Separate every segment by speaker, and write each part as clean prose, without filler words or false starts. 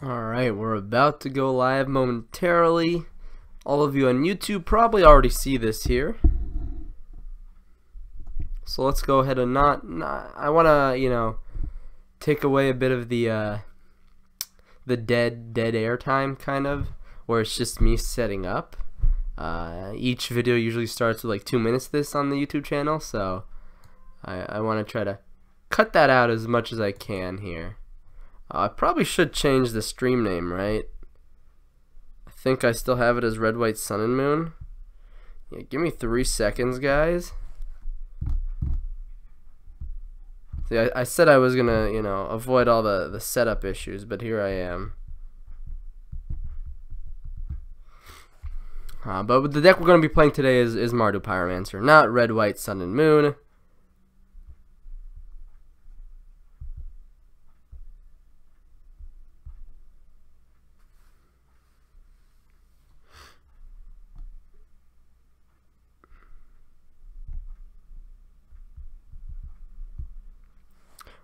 Speaker 1: Alright, we're about to go live momentarily. All of you on YouTube probably already see this here. So let's go ahead and I want to, take away a bit of the dead air time, kind of, where it's just me setting up. Each video usually starts with like 2 minutes this on the YouTube channel, so I want to try to cut that out as much as I can here. I probably should change the stream name, right? I think I still have it as Red, White, Sun, and Moon. Yeah, give me 3 seconds, guys. See, I said I was gonna, avoid all the setup issues, but here I am. But the deck we're gonna be playing today is Mardu Pyromancer, not Red, White, Sun, and Moon.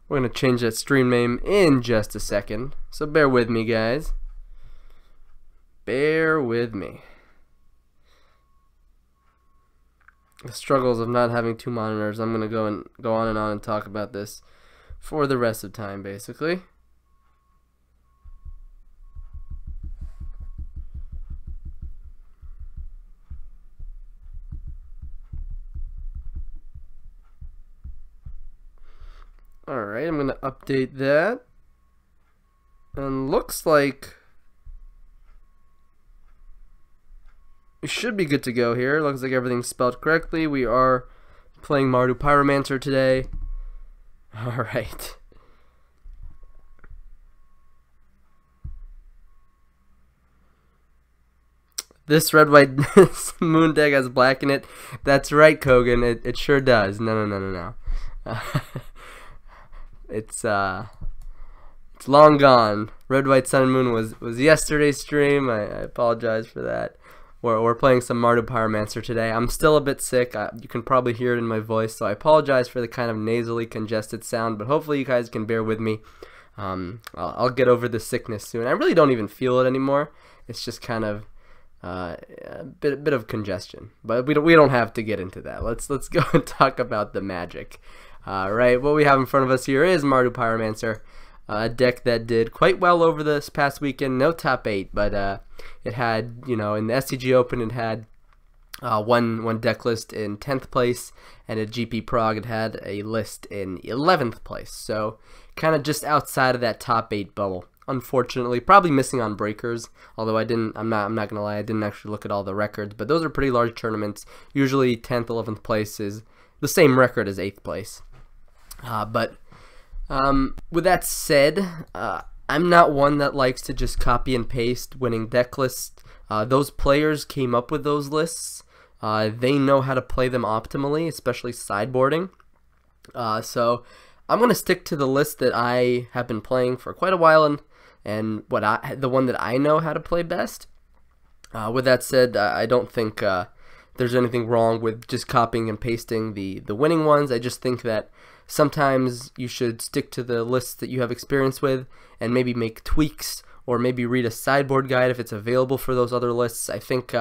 Speaker 1: We're going to change that stream name in just a second, so bear with me, guys. Bear with me. The struggles of not having 2 monitors. I'm going to go on and talk about this for the rest of time, basically. Alright, I'm going to update that. And looks like we should be good to go here. Looks like everything's spelled correctly. We are playing Mardu Pyromancer today. Alright. This Red, White, Moon deck has black in it. That's right, Kogan. It sure does. No. It's long gone. Red, White, Sun, and Moon was yesterday's stream. I apologize for that. We're playing some Mardu Pyromancer today. I'm still a bit sick. You can probably hear it in my voice, so I apologize for the kind of nasally congested sound, but hopefully you guys can bear with me. I'll get over the sickness soon. I really don't even feel it anymore. It's just kind of a bit of congestion, but we don't have to get into that. Let's go and talk about the magic. Right, what we have in front of us here is Mardu Pyromancer, a deck that did quite well over this past weekend. No top 8, but it had, in the SCG Open, it had one deck list in 10th place, and at GP Prague it had a list in 11th place. So kind of just outside of that top 8 bubble. Unfortunately, probably missing on breakers. Although I'm not gonna lie, I didn't actually look at all the records, but those are pretty large tournaments. Usually 10th, 11th place is the same record as 8th place. But with that said, I'm not one that likes to just copy and paste winning deck lists. Those players came up with those lists. They know how to play them optimally, especially sideboarding. So I'm going to stick to the list that I have been playing for quite a while and the one that I know how to play best. With that said, I don't think there's anything wrong with just copying and pasting the winning ones. I just think that sometimes you should stick to the lists that you have experience with and maybe make tweaks, or maybe read a sideboard guide if it's available for those other lists. I think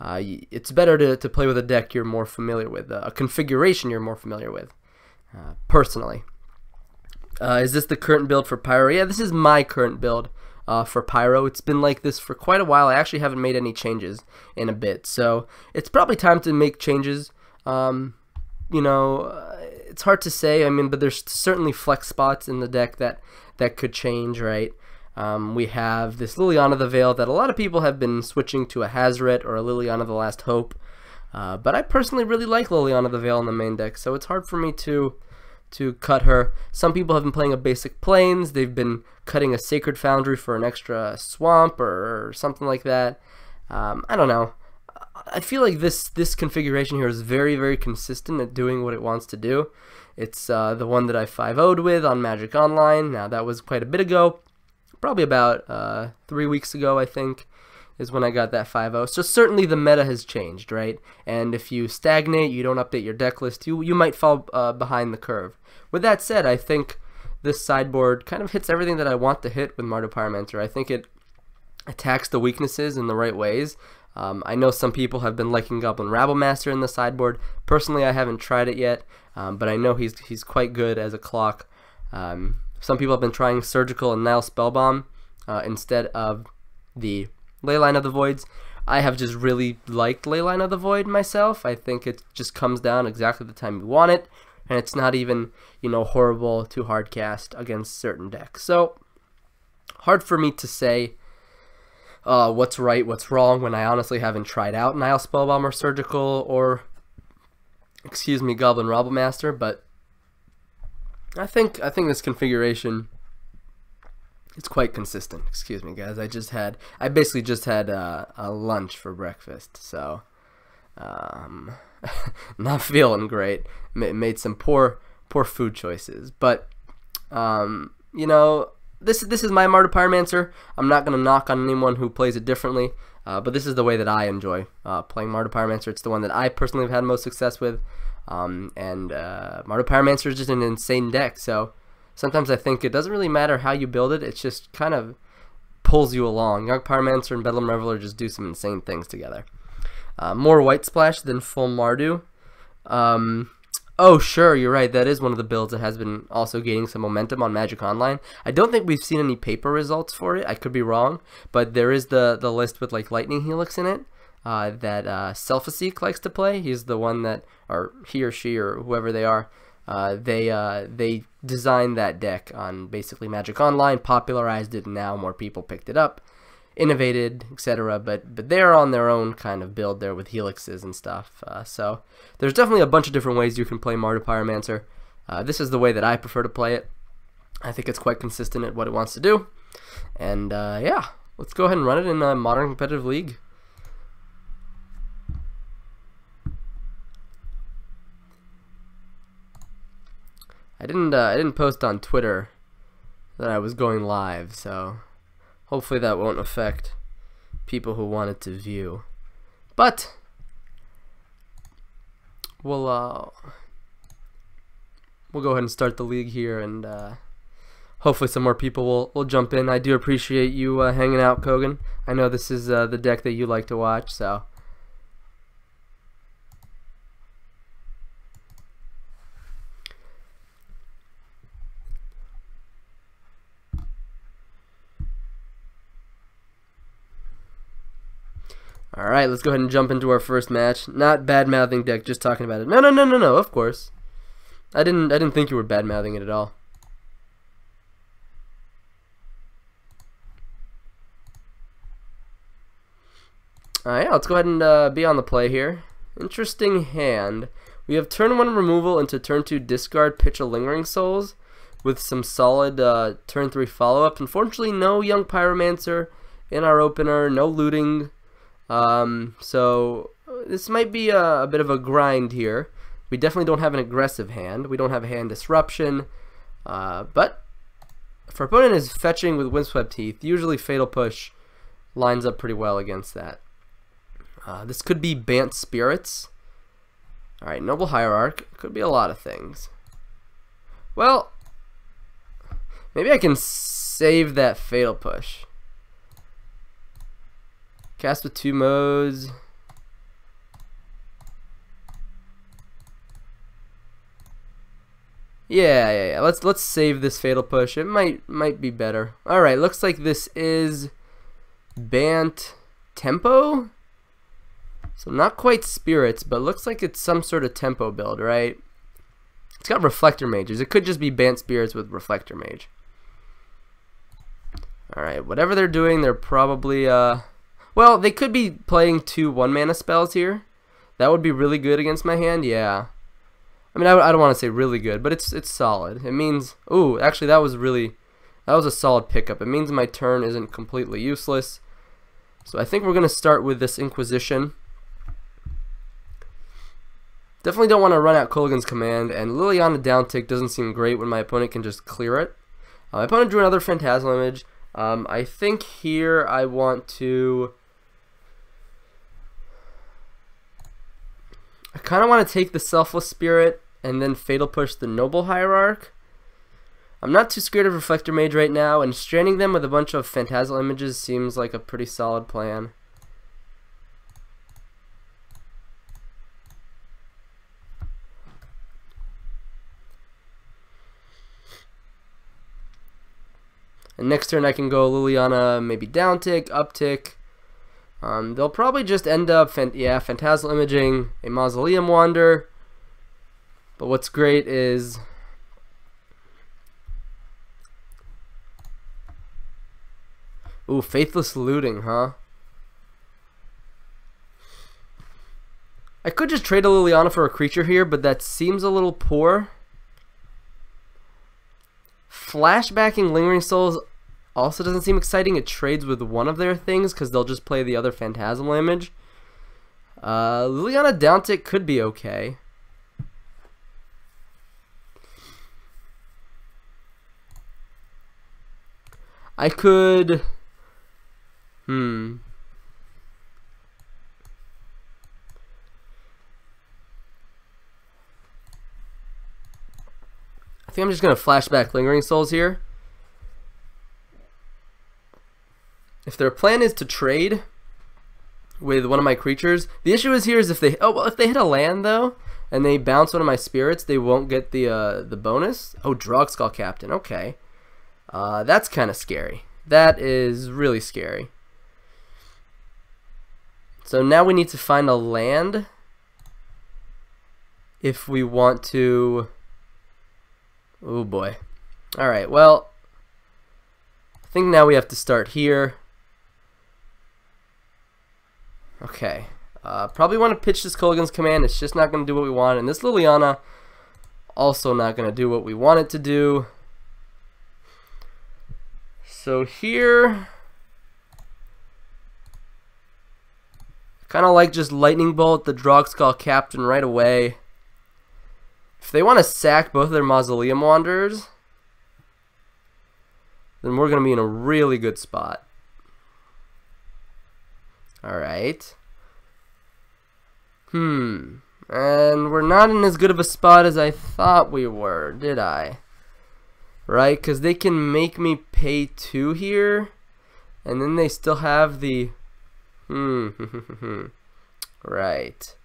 Speaker 1: it's better to play with a deck you're more familiar with, a configuration you're more familiar with, personally. Is this the current build for Pyro? Yeah, this is my current build for Pyro. It's been like this for quite a while. I actually haven't made any changes in a bit, so it's probably time to make changes. It's hard to say, but there's certainly flex spots in the deck that could change, right? We have this Liliana the Veil that a lot of people have been switching to a Hazoret or a Liliana the Last Hope, but I personally really like Liliana the Veil in the main deck, so it's hard for me to cut her. Some people have been playing a basic Plains. They've been cutting a Sacred Foundry for an extra swamp or something like that. I don't know. I feel like this configuration here is very, very consistent at doing what it wants to do. It's the one that I 5-0'd with on Magic Online. Now, that was quite a bit ago. Probably about 3 weeks ago, I think, is when I got that 5-0. So certainly the meta has changed, right? And if you stagnate, you don't update your deck list, you might fall behind the curve. With that said, I think this sideboard kind of hits everything that I want to hit with Mardu Pyromancer. I think it attacks the weaknesses in the right ways. I know some people have been liking Goblin Rabblemaster in the sideboard. Personally, I haven't tried it yet, but I know he's quite good as a clock. Some people have been trying Surgical and Nile Spellbomb instead of the Leyline of the Voids. I have just really liked Leyline of the Void myself. I think it just comes down exactly the time you want it, and it's not even, horrible to hard cast against certain decks. So, hard for me to say what's right, what's wrong, when I honestly haven't tried out Nile Spellbomb or Surgical or, Goblin Rabblemaster, but I think this configuration is quite consistent. Excuse me, guys. I basically just had a lunch for breakfast, so not feeling great. Made some poor food choices, but this is my Mardu Pyromancer. I'm not gonna knock on anyone who plays it differently, but this is the way that I enjoy playing Mardu Pyromancer. It's the one that I personally have had most success with. Mardu Pyromancer is just an insane deck, so sometimes I think it doesn't really matter how you build it, it just kind of pulls you along. Young Pyromancer and Bedlam Reveler just do some insane things together. More White Splash than full Mardu. Oh sure, you're right, that is one of the builds that has been also gaining some momentum on Magic Online. I don't think we've seen any paper results for it, I could be wrong, but there is the list with like Lightning Helix in it. That Selphaseek likes to play. He's the one that, or he or she or whoever they are, they designed that deck on basically Magic Online, popularized it, and now more people picked it up, innovated, etc. But they're on their own kind of build there with helixes and stuff. So there's definitely a bunch of different ways you can play Mardu Pyromancer. This is the way that I prefer to play it. I think it's quite consistent at what it wants to do. And yeah, let's go ahead and run it in a Modern Competitive League. I didn't post on Twitter that I was going live, so hopefully that won't affect people who wanted to view. But we'll go ahead and start the league here, and hopefully some more people will jump in. I do appreciate you hanging out, Kogan. I know this is the deck that you like to watch, so. Alright, let's go ahead and jump into our first match. Not bad-mouthing deck, just talking about it. No, of course. I didn't think you were bad-mouthing it at all. Alright, let's go ahead and be on the play here. Interesting hand. We have turn 1 removal into turn 2 discard, pitch a Lingering Souls with some solid turn 3 follow-up. Unfortunately, no Young Pyromancer in our opener, no looting. So this might be a bit of a grind here. We definitely don't have an aggressive hand. We don't have a hand disruption. But if our opponent is fetching with Windswept Teeth, usually Fatal Push lines up pretty well against that. This could be Bant Spirits. Alright, Noble Hierarch. Could be a lot of things. Well, maybe I can save that Fatal Push. Cast with 2 modes. Yeah. Let's save this Fatal Push. It might be better. All right, looks like this is Bant Tempo. So not quite Spirits, but looks like it's some sort of Tempo build, right? It's got Reflector Mages. It could just be Bant Spirits with Reflector Mage. All right, whatever they're doing, they're probably well, they could be playing 2 1-mana spells here. That would be really good against my hand, yeah. I mean, I don't want to say really good, but it's solid. It means, ooh, actually that was a solid pickup. It means my turn isn't completely useless. So I think we're going to start with this Inquisition. Definitely don't want to run out Kolaghan's Command, and Liliana Downtick doesn't seem great when my opponent can just clear it. My opponent drew another Phantasmal Image. I think here I want to... I kind of want to take the Selfless Spirit and then Fatal Push the Noble Hierarch. I'm not too scared of Reflector Mage right now, and stranding them with a bunch of Phantasmal Images seems like a pretty solid plan. And next turn I can go Liliana, maybe down tick, up tick. They'll probably just end up, Phantasmal Imaging a Mausoleum Wander. But what's great is ooh, Faithless Looting, huh? I could just trade a Liliana for a creature here, but that seems a little poor. Flashbacking Lingering Souls also doesn't seem exciting. It trades with one of their things because they'll just play the other Phantasmal Image. Liliana downtick could be okay. I could... I think I'm just going to flashback Lingering Souls here. If their plan is to trade with one of my creatures, the issue is if they if they hit a land though and they bounce one of my spirits, they won't get the bonus. Oh, Drogskull Captain. Okay, that's kind of scary. That is really scary. So now we need to find a land if we want to. Oh boy. All right. Well, I think now we have to start here. Okay, probably want to pitch this Kolaghan's Command. It's just not going to do what we want, and this Liliana also not going to do what we want it to do. So here, kind of like just Lightning Bolt the Drogskull Captain right away. If they want to sack both of their Mausoleum Wanderers, then we're going to be in a really good spot. Alright. And we're not in as good of a spot as I thought we were, did I? Right, because they can make me pay 2 here, and then they still have the... Right.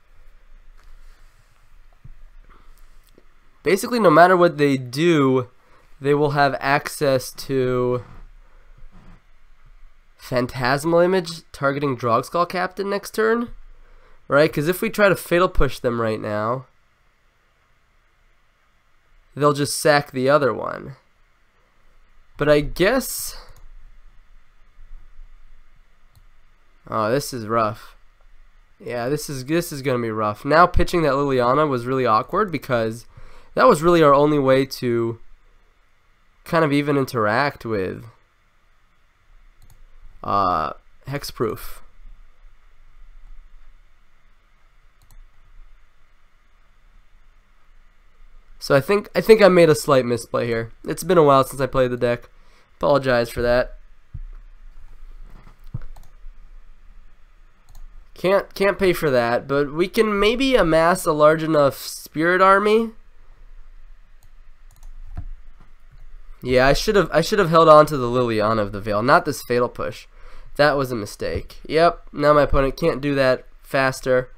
Speaker 1: Basically, no matter what they do, they will have access to Phantasmal Image targeting Drogskull Captain next turn, right? Because if we try to Fatal Push them right now, they'll just sack the other one. But I guess... Oh, this is rough. Yeah, this is gonna be rough. Now pitching that Liliana was really awkward because that was really our only way to kind of even interact with Hexproof. So I think I made a slight misplay here. It's been a while since I played the deck. Apologize for that. Can't pay for that, but we can maybe amass a large enough spirit army. Yeah, I should have held on to the Liliana of the Veil, not this Fatal Push. That was a mistake. Yep, now my opponent can't do that faster.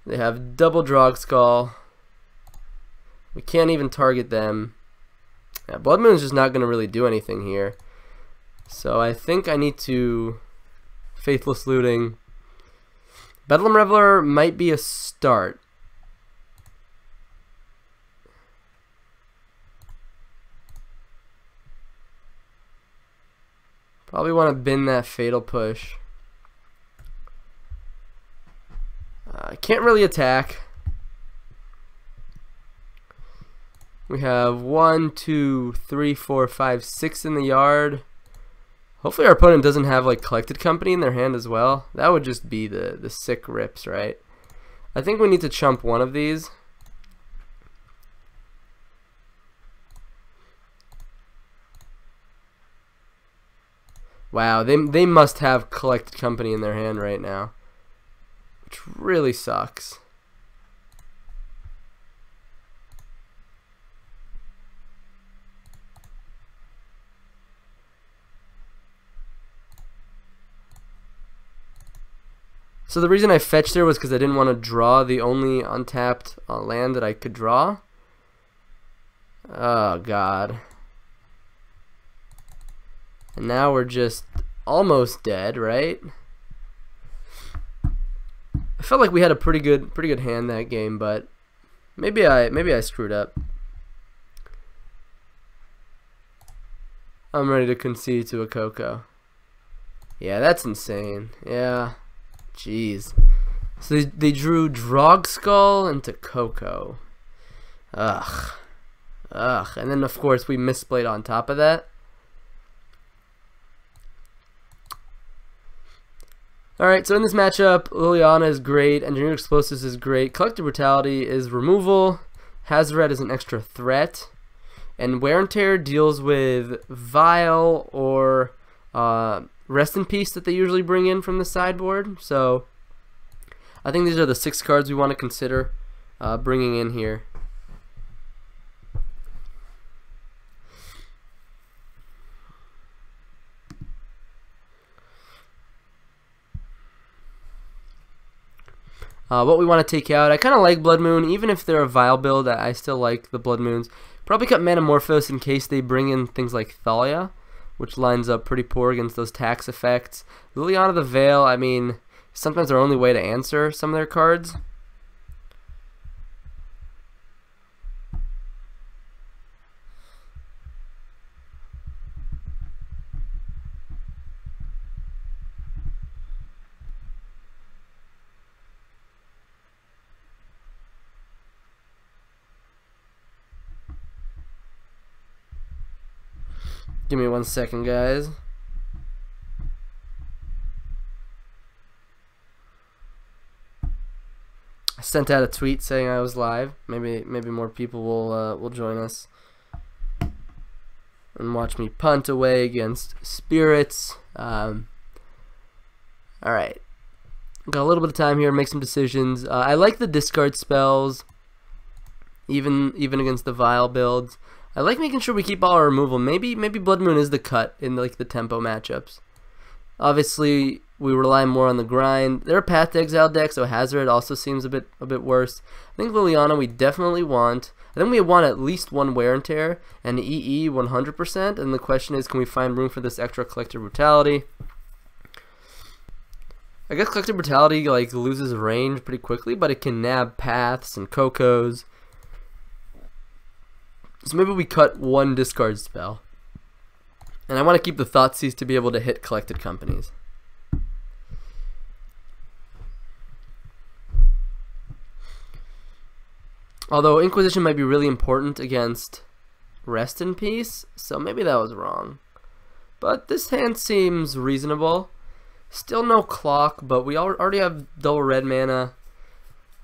Speaker 1: They have double Drogskull. We can't even target them. Yeah, Blood Moon is just not going to really do anything here. So I think I need to Faithless Looting. Bedlam Reveler might be a start. Probably want to bin that Fatal Push. I can't really attack. We have 1, 2, 3, 4, 5, 6 in the yard. Hopefully our opponent doesn't have like Collected Company in their hand as well. That would just be the sick rips, right? I think we need to chump one of these. Wow, they must have Collected Company in their hand right now, which really sucks. So the reason I fetched there was because I didn't want to draw the only untapped land that I could draw. Oh god. And now we're just almost dead, right? I felt like we had a pretty good hand that game, but maybe I screwed up. I'm ready to concede to a Coco. Yeah, that's insane. Yeah. Jeez. So they drew Drogskull into Coco. Ugh. Ugh. And then of course we misplayed on top of that. Alright, so in this matchup, Liliana is great, Engineered Explosives is great, Collective Brutality is removal, Hazoret is an extra threat, and Wear and Tear deals with Vile or Rest in Peace that they usually bring in from the sideboard. So I think these are the 6 cards we want to consider bringing in here. What we want to take out, I kind of like Blood Moon, even if they're a Vile build, I still like the Blood Moons. Probably cut Manamorphose in case they bring in things like Thalia, which lines up pretty poor against those tax effects. Liliana the Veil, I mean, sometimes their only way to answer some of their cards. Give me 1 second, guys. I sent out a tweet saying I was live. Maybe more people will join us and watch me punt away against Spirits. All right, got a little bit of time here. Make some decisions. I like the discard spells, even against the Vile builds. I like making sure we keep all our removal. Maybe Blood Moon is the cut in like the tempo matchups. Obviously, we rely more on the grind. They're a Path to Exile deck, so Hazoret also seems a bit worse. I think Liliana we definitely want. I think we want at least 1 Wear and Tear and EE 100%. And the question is, can we find room for this extra Collective Brutality? I guess Collective Brutality like loses range pretty quickly, but it can nab Paths and Cocos. So maybe we cut 1 discard spell. And I want to keep the Thoughtseize to be able to hit Collected Companies. Although Inquisition might be really important against Rest in Peace, so maybe that was wrong. But this hand seems reasonable. Still no clock, but we already have double red mana.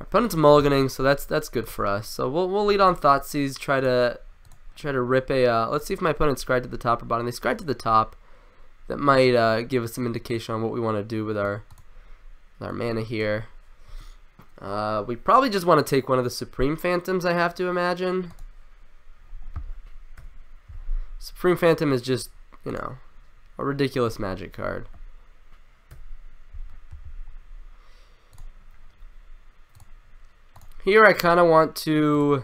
Speaker 1: Our opponent's mulliganing, so that's good for us. So we'll lead on Thoughtseize, try to rip a. Let's see if my opponent scried to the top or bottom. They scried to the top. That might give us some indication on what we want to do with our mana here. We probably just want to take one of the Supreme Phantoms, I have to imagine. Supreme Phantom is just, you know, a ridiculous Magic card. Here I kind of want to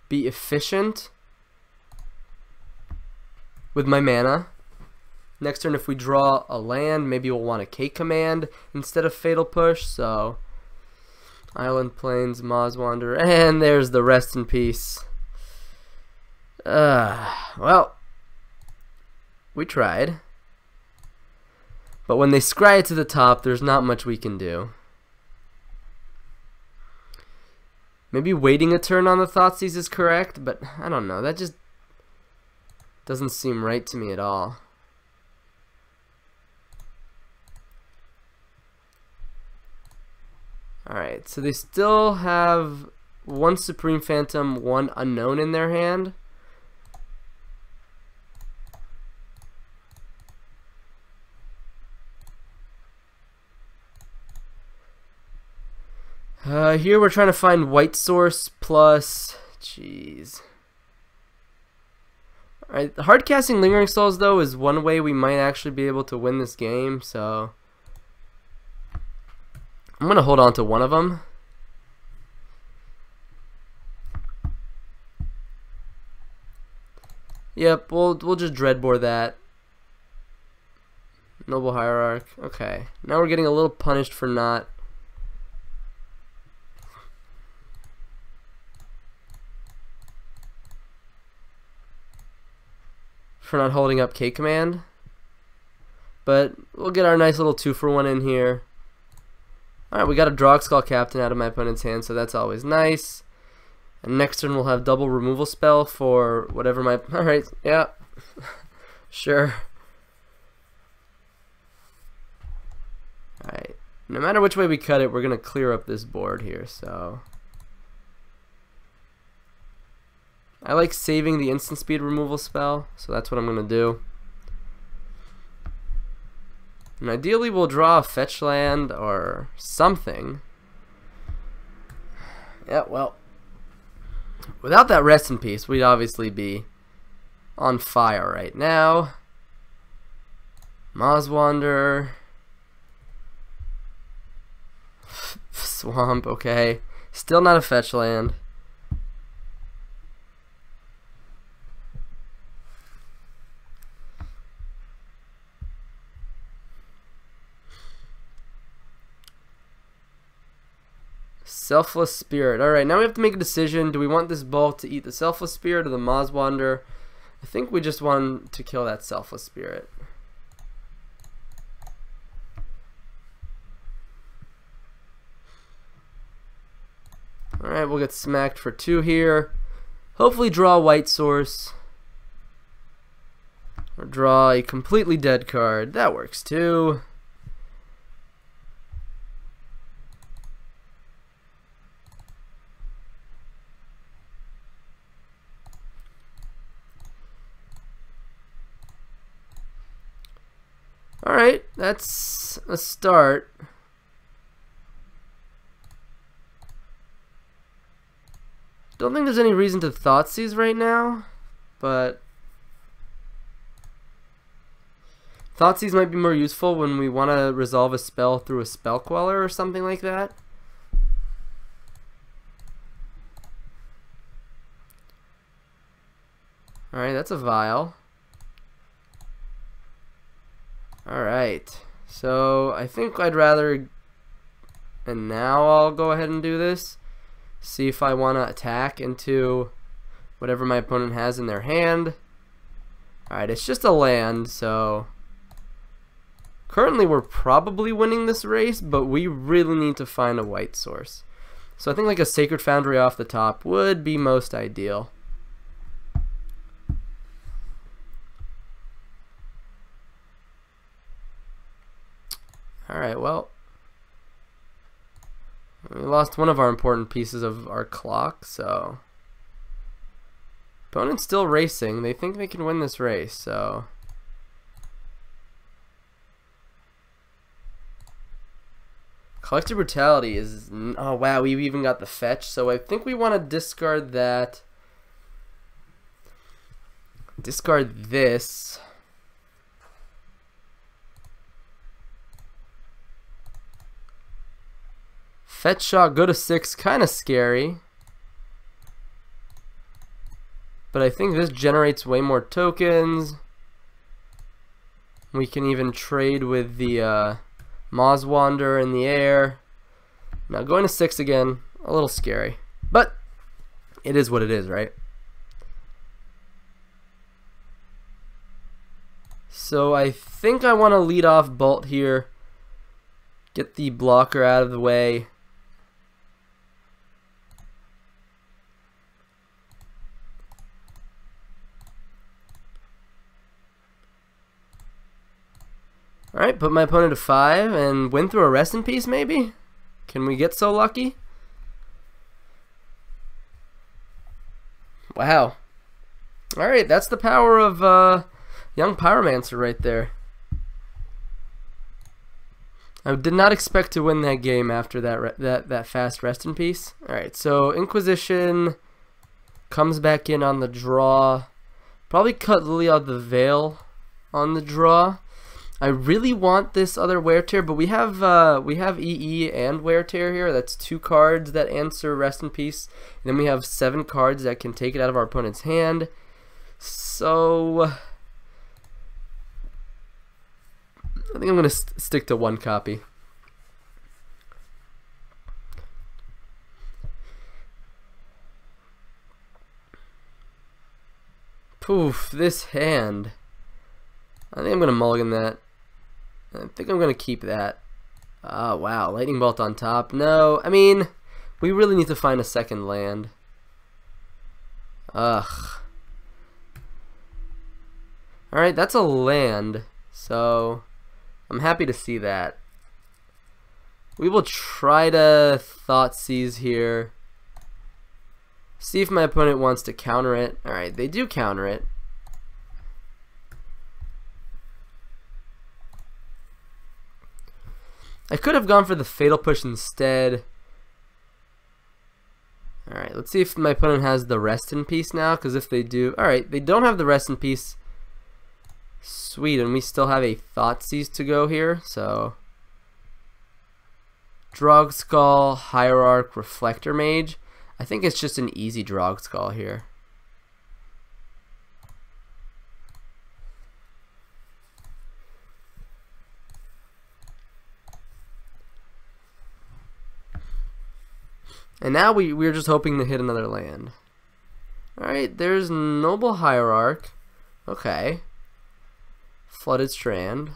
Speaker 1: be efficient with my mana. Next turn, if we draw a land, maybe we'll want a K command instead of Fatal Push. So, Island Plains, Maz Wanderer, and there's the Rest in Peace. Well, we tried. But when they scry it to the top, there's not much we can do. Maybe waiting a turn on the Thoughtseize is correct, but I don't know. That just doesn't seem right to me at all. Alright, so they still have 1 Supreme Phantom, 1 Unknown in their hand. Here we're trying to find White Source plus... Jeez. Alright, hard casting Lingering Souls though is one way we might actually be able to win this game, so... I'm I'm gonna hold on to one of them. Yep, we'll just dreadbore that. Noble Hierarch. Okay, now we're getting a little punished for not holding up K command. But we'll get our nice little 2-for-1 in here. Alright, we got a Drogskull Captain out of my opponent's hand, so that's always nice. And next turn we'll have double removal spell for whatever my... Alright, yeah. Sure. Alright. No matter which way we cut it, we're going to clear up this board here, so... I like saving the instant speed removal spell, so that's what I'm going to do. And ideally we'll draw a fetch land or something. Yeah, well, without that rest in peace, we'd obviously be on fire right now. Mozwander. Swamp, okay. Still not a fetch land. Selfless Spirit. Alright, now we have to make a decision. Do we want this Bolt to eat the Selfless Spirit or the Mozwander? I think we just want to kill that Selfless Spirit. Alright, we'll get smacked for 2 here. Hopefully draw a white source. Or draw a completely dead card. That works too. Alright, that's a start. Don't think there's any reason to Thoughtseize right now, but Thoughtseize might be more useful when we want to resolve a spell through a Spell Queller or something like that. Alright, that's a Vial. Alright, so I think I'd rather, and now I'll go ahead and do this, see if I want to attack into whatever my opponent has in their hand. Alright, it's just a land, so currently we're probably winning this race, but we really need to find a white source. So I think like a Sacred Foundry off the top would be most ideal. Alright, well, we lost one of our important pieces of our clock, so opponent's still racing. They think they can win this race, so Collective Brutality is, oh wow, we've even got the fetch, so I think we want to discard that, discard this. Fetch shot, go to 6, kind of scary. But I think this generates way more tokens. We can even trade with the Mozwander in the air. Now going to 6 again, a little scary. But it is what it is, right? So I think I want to lead off Bolt here. Get the blocker out of the way. Alright, put my opponent to 5 and win through a rest in peace, maybe? Can we get so lucky? Wow. Alright, that's the power of young Pyromancer right there. I did not expect to win that game after that fast rest in peace. Alright, so Inquisition comes back in on the draw. Probably cut Lily of the Veil on the draw. I really want this other wear tear, but we have EE and wear tear here. That's 2 cards that answer Rest in Peace. And then we have 7 cards that can take it out of our opponent's hand. So I think I'm gonna stick to 1 copy. Poof, this hand. I think I'm gonna mulligan that. I think I'm gonna keep that. Oh wow, lightning bolt on top. No, I mean, we really need to find a second land. Ugh. Alright, that's a land, so I'm happy to see that. We will try to Thoughtseize here. See if my opponent wants to counter it. Alright, they do counter it. I could have gone for the Fatal Push instead. Alright, let's see if my opponent has the Rest in Peace now, because if they do... Alright, they don't have the Rest in Peace. Sweet, and we still have a Thoughtseize to go here, so... Drogskull, Hierarch, Reflector Mage. I think it's just an easy Drogskull here. And now we're just hoping to hit another land. Alright, there's Noble Hierarch. Okay. Flooded Strand.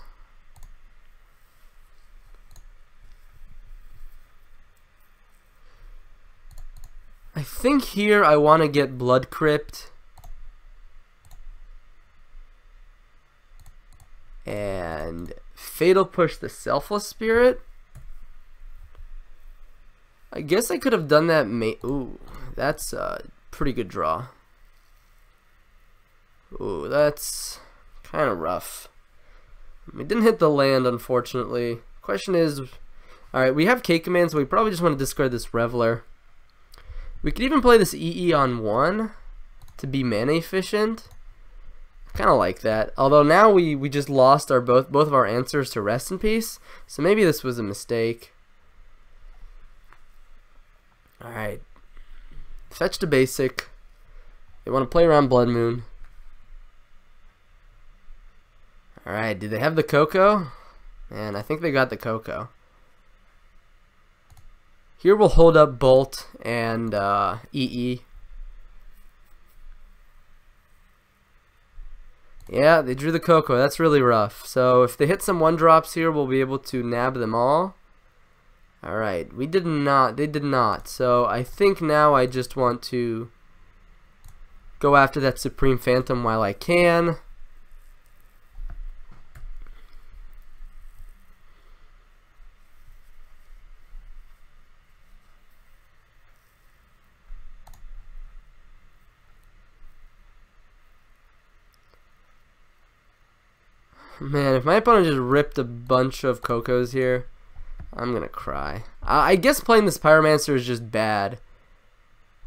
Speaker 1: I think here I want to get Blood Crypt. And Fatal Push the Selfless Spirit. I guess I could have done that. Ooh, that's a pretty good draw. Ooh, that's kind of rough. We didn't hit the land, unfortunately. Question is, alright, we have K commands, so we probably just want to discard this Reveler. We could even play this EE on 1 to be mana efficient. I kind of like that. Although now we just lost our both of our answers to Rest in Peace, so maybe this was a mistake. Alright. Fetch to basic. They want to play around Blood Moon. Alright, do they have the Coco? Man, I think they got the Coco. Here we'll hold up Bolt and EE. Yeah, they drew the Coco. That's really rough. So if they hit some 1-drops here, we'll be able to nab them all. Alright, we did not. They did not. So I think now I just want to go after that Supreme Phantom while I can. Man, if my opponent just ripped a bunch of Cocos here, I'm gonna cry. I guess playing this Pyromancer is just bad.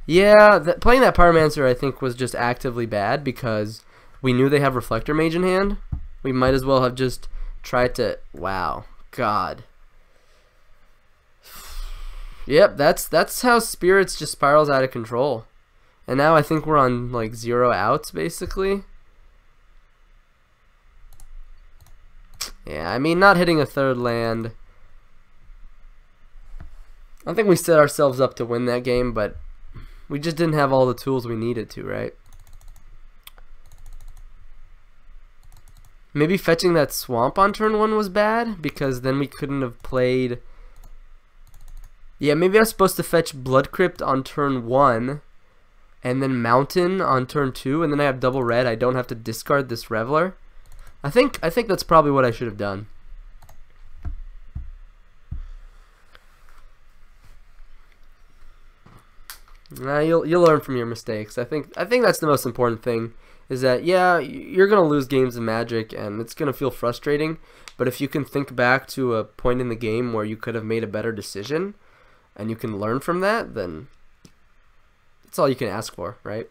Speaker 1: Yeah, playing that Pyromancer I think was just actively bad because we knew they have Reflector Mage in hand. We might as well have just tried to... Wow. God. Yep, that's how Spirits just spirals out of control. And now I think we're on like 0 outs basically. Yeah, I mean, not hitting a 3rd land. I think we set ourselves up to win that game, but we just didn't have all the tools we needed to, right? Maybe fetching that Swamp on turn 1 was bad, because then we couldn't have played... Yeah, maybe I was supposed to fetch Blood Crypt on turn 1, and then Mountain on turn 2, and then I have double red. I don't have to discard this Reveler. I think that's probably what I should have done. You'll learn from your mistakes. I think that's the most important thing. Is that yeah, you're gonna lose games of Magic and it's gonna feel frustrating. But if you can think back to a point in the game where you could have made a better decision, and you can learn from that, then that's all you can ask for, right?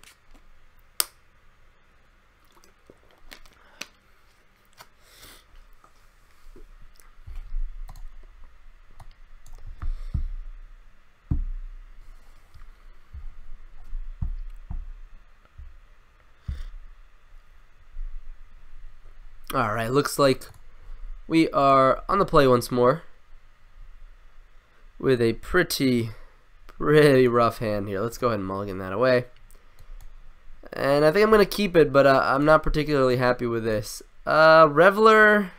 Speaker 1: Alright, looks like we are on the play once more with a pretty rough hand here. Let's go ahead and mulligan that away. And I think I'm going to keep it, but I'm not particularly happy with this. Reveler,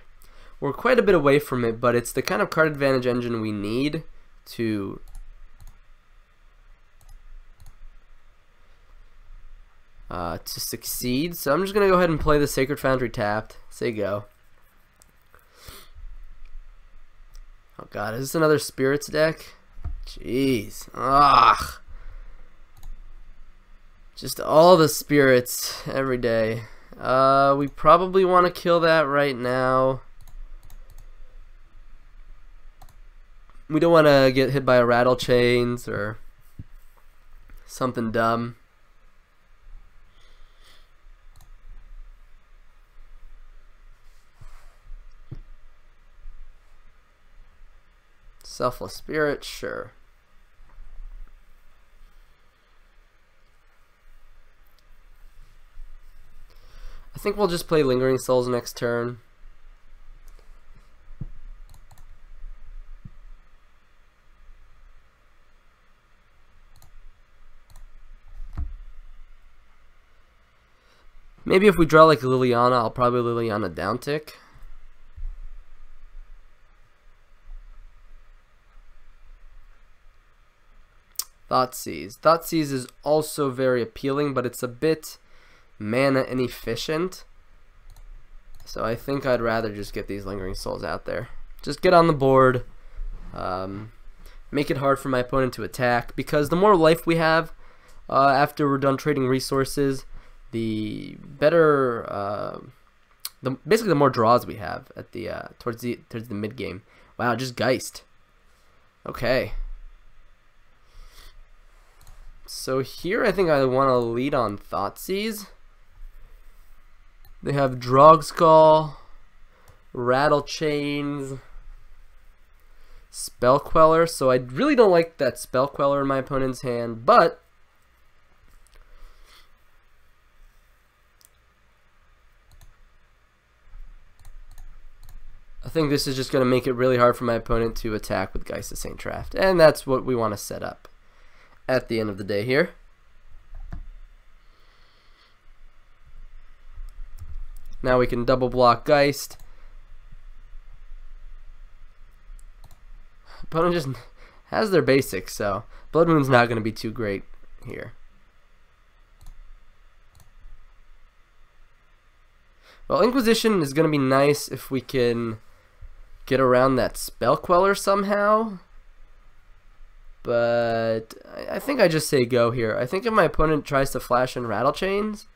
Speaker 1: we're quite a bit away from it, but it's the kind of card advantage engine we need to succeed. So I'm just going to go ahead and play the Sacred Foundry tapped. Say go. Oh god, is this another Spirits deck? Jeez. Ugh. Just all the Spirits every day. We probably want to kill that right now. We don't want to get hit by a Rattle Chains or something dumb. Selfless Spirit, sure. I think we'll just play Lingering Souls next turn. Maybe if we draw like a Liliana, I'll probably Liliana down tick. Thoughtseize. Thoughtseize is also very appealing, but it's a bit mana inefficient. So I think I'd rather just get these Lingering Souls out there. Just get on the board. Make it hard for my opponent to attack. Because the more life we have after we're done trading resources, the better, basically the more draws we have at the towards the mid game. Wow, just Geist. Okay. So here I think I want to lead on Thoughtseize. They have Drogskull, Rattle Chains, Spell Queller. So I really don't like that Spell Queller in my opponent's hand, but I think this is just going to make it really hard for my opponent to attack with Geist of St. Traft. And that's what we want to set up at the end of the day here. Now we can double block Geist. Opponent just has their basics, so Blood Moon's not going to be too great here. Well, Inquisition is going to be nice if we can get around that Spell Queller somehow. But I think I just say go here. I think if my opponent tries to flash in Rattle Chains,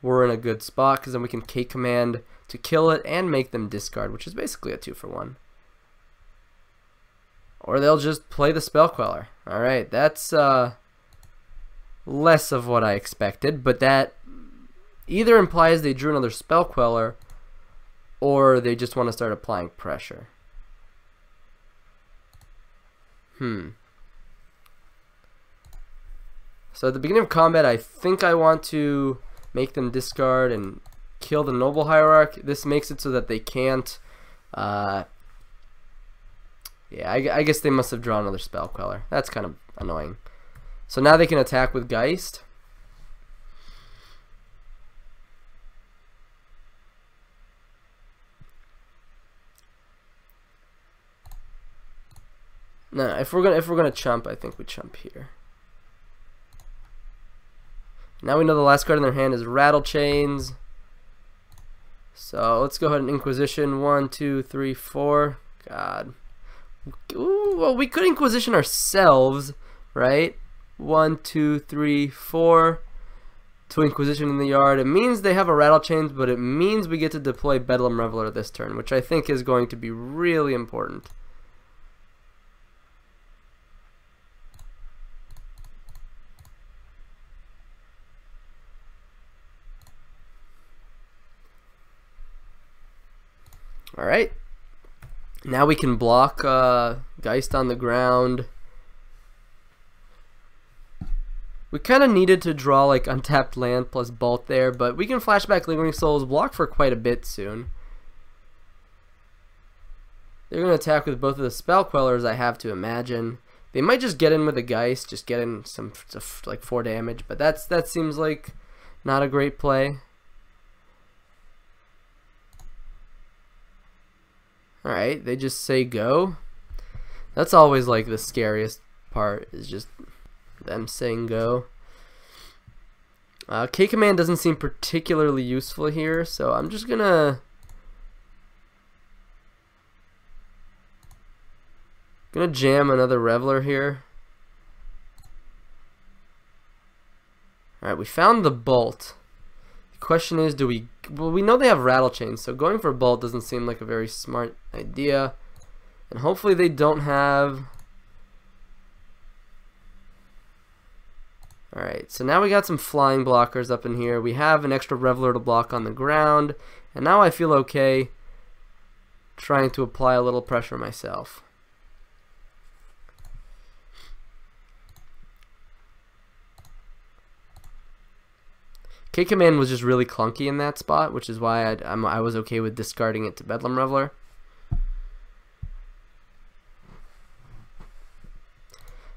Speaker 1: we're in a good spot because then we can K-Command to kill it and make them discard, which is basically a 2-for-1. Or they'll just play the Spell Queller. Alright, that's less of what I expected, but that either implies they drew another Spell Queller or they just want to start applying pressure. So at the beginning of combat, I think I want to make them discard and kill the Noble Hierarch. This makes it so that they can't. Yeah, I guess they must have drawn another Spell Queller. That's kind of annoying. So now they can attack with Geist. No, if we're gonna chump, I think we chump here. Now we know the last card in their hand is Rattle Chains. So let's go ahead and Inquisition. 1, 2, 3, 4. God. Ooh, well, we could Inquisition ourselves, right? 1, 2, 3, 4. 2 Inquisition in the yard. It means they have a Rattle Chains, but it means we get to deploy Bedlam Reveler this turn, which I think is going to be really important. Alright, now we can block Geist on the ground. We kind of needed to draw like untapped land plus Bolt there, but we can flashback Lingering Souls, block for quite a bit soon. They're going to attack with both of the spell quellers, I have to imagine. They might just get in with a Geist, just get in some like 4 damage, but that seems like not a great play. Alright, they just say go. That's always like the scariest part, is just them saying go. K command doesn't seem particularly useful here, so I'm just gonna jam another Reveler here. Alright, we found the Bolt. The question is, well, we know they have Rattle Chains, so going for a Bolt doesn't seem like a very smart idea. And hopefully they don't have... Alright, so now we got some flying blockers up in here. We have an extra Reveler to block on the ground. And now I feel okay trying to apply a little pressure myself. K command was just really clunky in that spot, which is why I was okay with discarding it to Bedlam Reveler.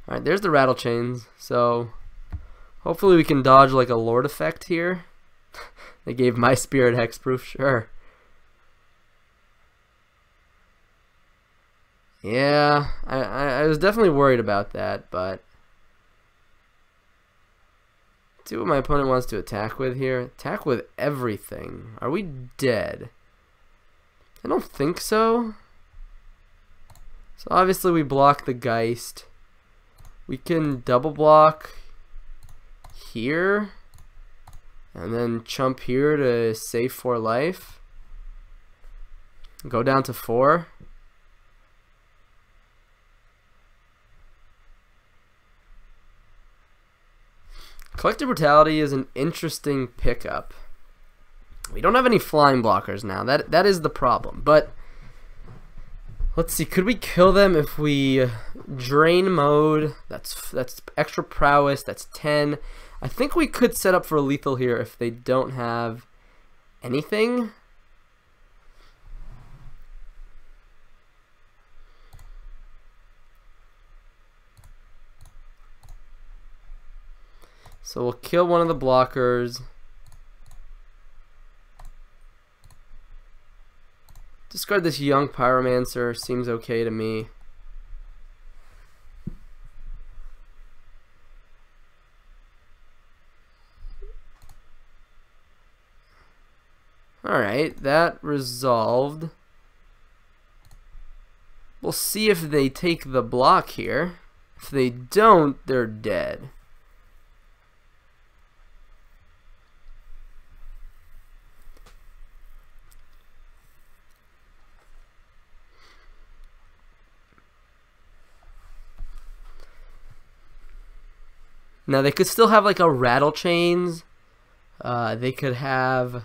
Speaker 1: Alright, there's the Rattle Chains, so hopefully we can dodge like a Lord effect here. They gave my Spirit hexproof, sure. Yeah, I was definitely worried about that, but let's see what my opponent wants to attack with here. Attack with everything. Are we dead? I don't think so. So obviously we block the Geist. We can double block here and then chump here to save 4 life. Go down to 4. Collective Brutality is an interesting pickup. We don't have any flying blockers now. That is the problem. But let's see. Could we kill them if we drain mode? That's extra prowess. That's 10. I think we could set up for a lethal here if they don't have anything. So we'll kill one of the blockers. Discard this young Pyromancer, seems okay to me. Alright, that resolved. We'll see if they take the block here. If they don't, they're dead. Now they could still have like a Rattle Chains. They could have...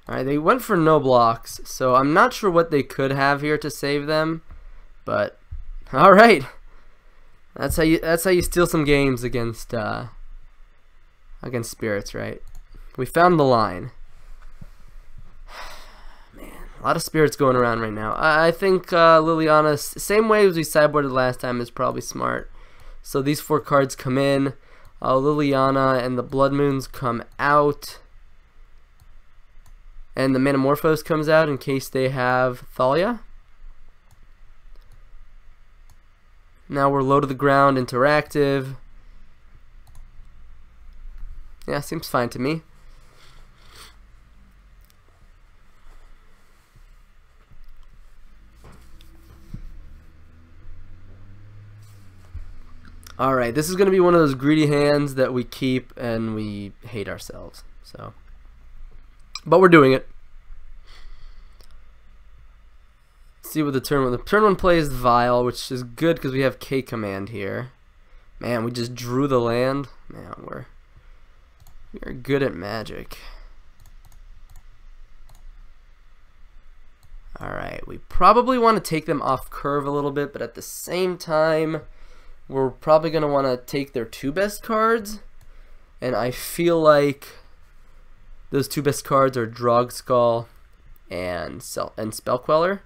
Speaker 1: Alright, they went for no blocks, so I'm not sure what they could have here to save them. But alright. That's how you steal some games against spirits, right? We found the line. A lot of spirits going around right now. I think Liliana, same way as we sideboarded last time, is probably smart. So these 4 cards come in. Liliana and the Blood Moons come out. And the Manamorphose comes out in case they have Thalia. Now we're low to the ground, interactive. Yeah, seems fine to me. Alright, this is going to be one of those greedy hands that we keep and we hate ourselves. So, but we're doing it. Let's see what the turn 1. The turn 1 play is Vial, which is good because we have K command here. Man, we just drew the land. Man, we're good at Magic. Alright, we probably want to take them off curve a little bit, but at the same time, we're probably going to want to take their 2 best cards, and I feel like those 2 best cards are Drog Skull and Spell Queller.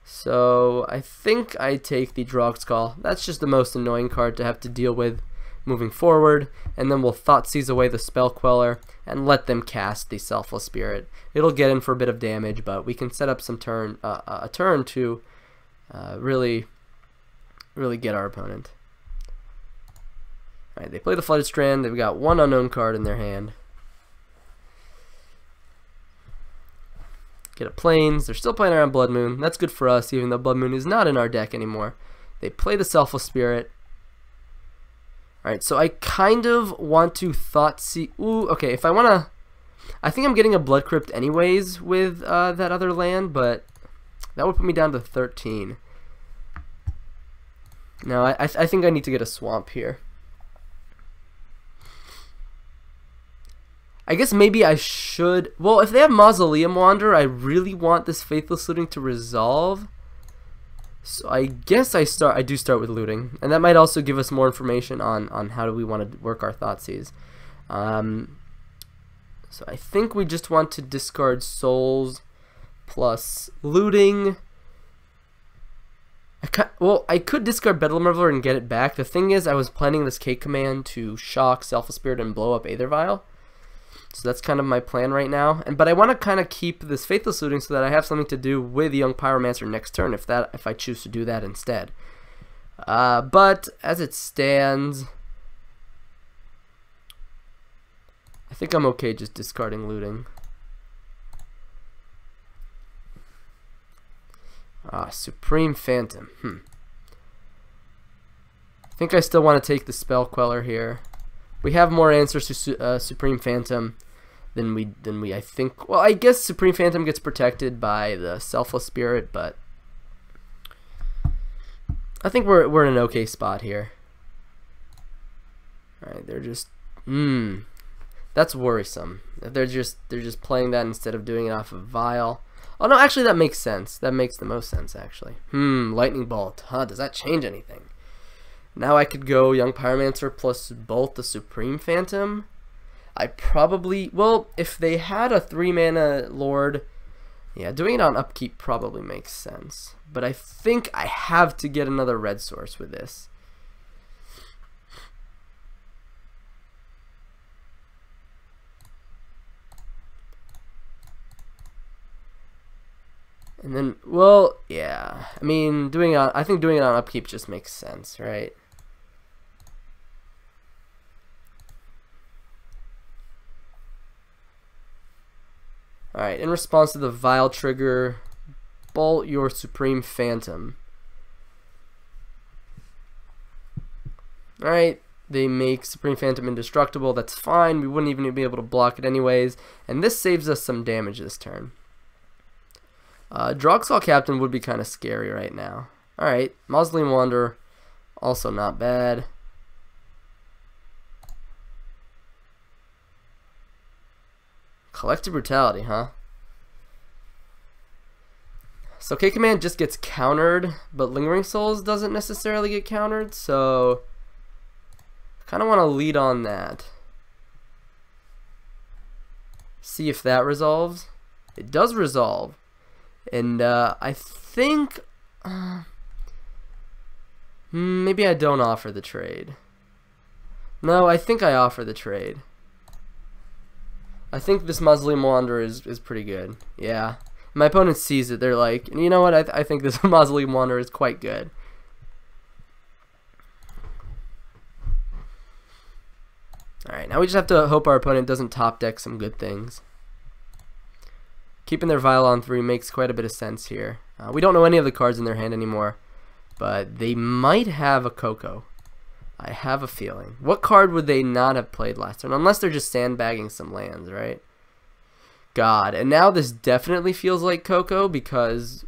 Speaker 1: So I think I take the Lagziel. That's just the most annoying card to have to deal with moving forward, and then we'll Thoughtseize away the Spell Queller and let them cast the Selfless Spirit. It'll get in for a bit of damage, but we can set up some a turn to really get our opponent. Alright, they play the Flooded Strand. They've got one unknown card in their hand. Get a Plains. They're still playing around Blood Moon. That's good for us, even though Blood Moon is not in our deck anymore. They play the Selfless Spirit. Alright, so I kind of want to Thoughtseize. Ooh, okay, if I want to... I think I'm getting a Blood Crypt anyways with that other land, but that would put me down to 13. No, I think I need to get a Swamp here. I guess maybe I should... Well, if they have Mausoleum Wanderer, I really want this Faithless Looting to resolve. So I guess I do start with looting. And that might also give us more information on how do we want to work our Thoughtseize. So I think we just want to discard souls plus looting. I could discard Bedlam Reveler and get it back. The thing is, I was planning this K command to shock Selfless Spirit and blow up Aether Vial. So that's kind of my plan right now. But I want to kind of keep this Faithless Looting so that I have something to do with Young Pyromancer next turn if I choose to do that instead. But as it stands, I think I'm okay just discarding looting. Supreme Phantom. I think I still want to take the Spell Queller here. We have more answers to Supreme Phantom than we I think. Well, I guess Supreme Phantom gets protected by the Selfless Spirit, but I think we're in an okay spot here. All right, they're just that's worrisome. They're just playing that instead of doing it off of Vial. Oh no, actually that makes sense. That makes the most sense actually. Lightning Bolt. Does that change anything? Now I could go Young Pyromancer plus Bolt the Supreme Phantom. I probably... Well, if they had a 3-mana Lord... Yeah, doing it on upkeep probably makes sense. But I think I have to get another red source with this. And then, well, yeah. I mean, I think doing it on upkeep just makes sense, right? Alright, in response to the Vial trigger, bolt your Supreme Phantom. Alright, they make Supreme Phantom indestructible. That's fine. We wouldn't even be able to block it anyways. And this saves us some damage this turn. Lagziel Captain would be kind of scary right now. Alright, Mausoleum Wanderer, also not bad. Collective Brutality, huh? So K-Command just gets countered, but Lingering Souls doesn't necessarily get countered, so I kind of want to lead on that. See if that resolves. It does resolve. And I think maybe I don't offer the trade. No, I think I offer the trade. I think this Mausoleum Wanderer is pretty good. Yeah. My opponent sees it. They're like, you know what? I think this Mausoleum Wanderer is quite good. Alright, now we just have to hope our opponent doesn't top deck some good things. Keeping their Vial on 3 makes quite a bit of sense here. We don't know any of the cards in their hand anymore, but they might have a Coco. I have a feeling. What card would they not have played last turn? Unless they're just sandbagging some lands, right? God, and now this definitely feels like Coco because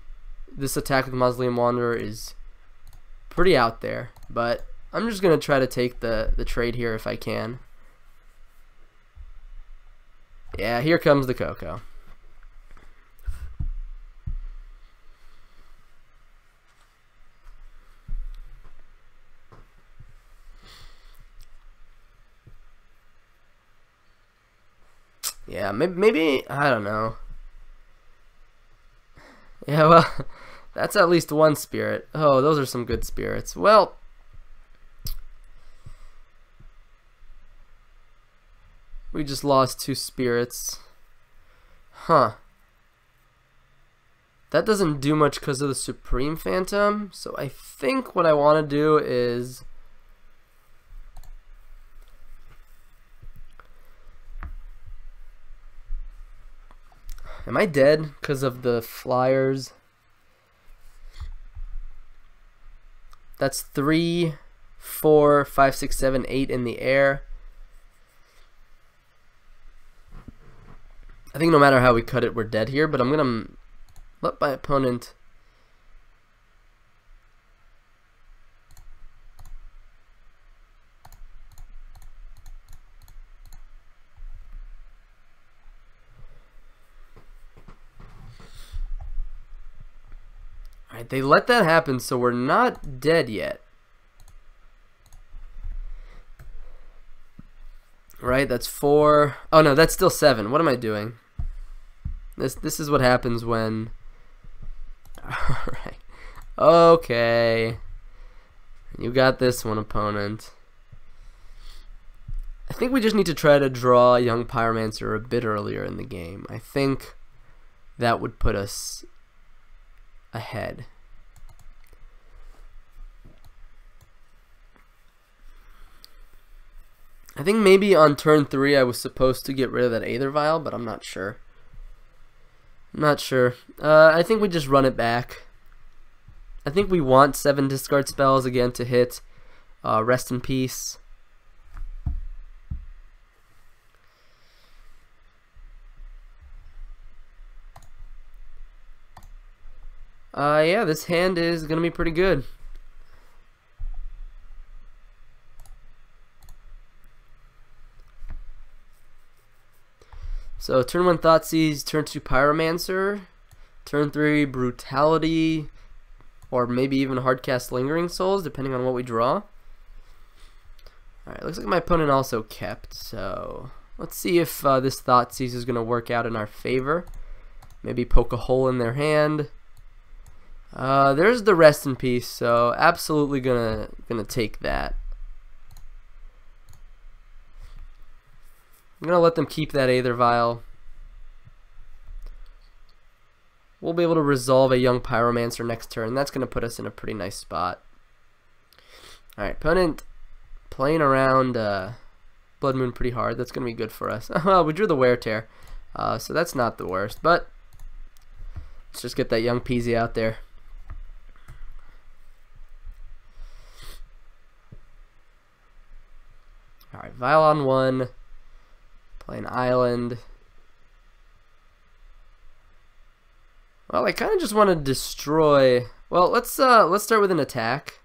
Speaker 1: this attack with Mausoleum Wanderer is pretty out there. But I'm just going to try to take the trade here if I can. Yeah, here comes the Coco. Yeah, maybe I don't know. Yeah, well, that's at least one spirit. Oh, those are some good spirits. Well, we just lost 2 spirits. Huh. That doesn't do much because of the Supreme Phantom. So I think what I want to do is... Am I dead because of the flyers? That's 3, 4, 5, 6, 7, 8 in the air. I think no matter how we cut it, we're dead here, but I'm going to let my opponent... Alright, they let that happen, so we're not dead yet. Right, that's 4. Oh no, that's still 7. What am I doing? This is what happens when... Alright. Okay. You got this one, opponent. I think we just need to try to draw young Pyromancer a bit earlier in the game. I think that would put us ahead. I think maybe on turn 3 I was supposed to get rid of that Aether Vial, but I'm not sure. I think we just run it back. I think we want 7 discard spells again to hit Rest in Peace. Yeah, this hand is going to be pretty good. So turn 1 Thoughtseize, turn 2 Pyromancer, turn 3 Brutality, or maybe even Hardcast Lingering Souls, depending on what we draw. Alright, looks like my opponent also kept, so let's see if this Thoughtseize is going to work out in our favor. Maybe poke a hole in their hand. There's the Rest in Peace, so absolutely gonna take that. I'm gonna let them keep that Aether Vial. We'll be able to resolve a young Pyromancer next turn. That's gonna put us in a pretty nice spot. Alright, opponent playing around Blood Moon pretty hard. That's gonna be good for us. Well, we drew the Wear Tear, so that's not the worst, but let's just get that young Peasy out there. Alright, Vial on 1. Playing Island. Well, I kind of just want to destroy... Well, let's start with an attack.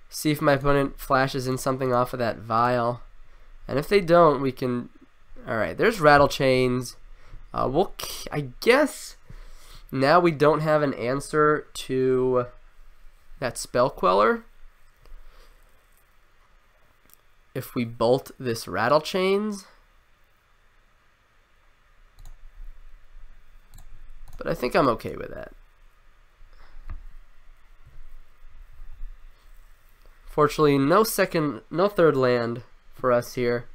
Speaker 1: See if my opponent flashes in something off of that Vial. And if they don't, we can... Alright, there's Rattle Chains. I guess now we don't have an answer to that Spell Queller. If we bolt this Rattle Chains, but I think I'm okay with that. Fortunately, no third land for us here.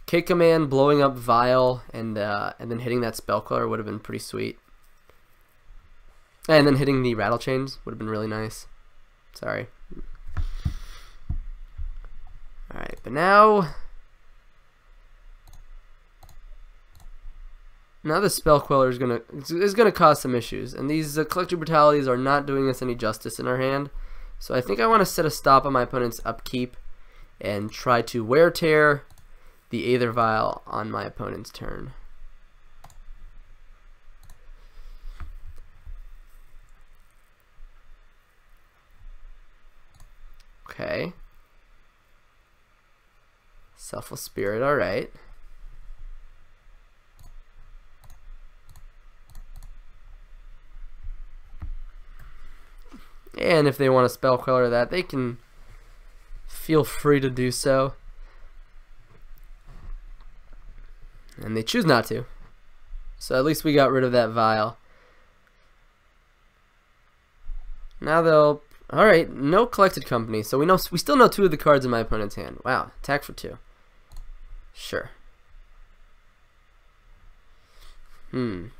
Speaker 1: K-Command blowing up Vial and then hitting that Spell Queller would have been pretty sweet. And then hitting the Rattle Chains would have been really nice. Sorry. Alright, but now the Spell Queller is gonna cause some issues, and these Collective Brutalities are not doing us any justice in our hand. So I think I want to set a stop on my opponent's upkeep and try to Wear Tear the Aether Vial on my opponent's turn. Okay. Selfless Spirit, alright. And if they want to Spell Queller that, they can feel free to do so. And they choose not to. So at least we got rid of that vial. Now they'll... Alright, no collected company. So we still know 2 of the cards in my opponent's hand. Wow, attack for 2. Sure. I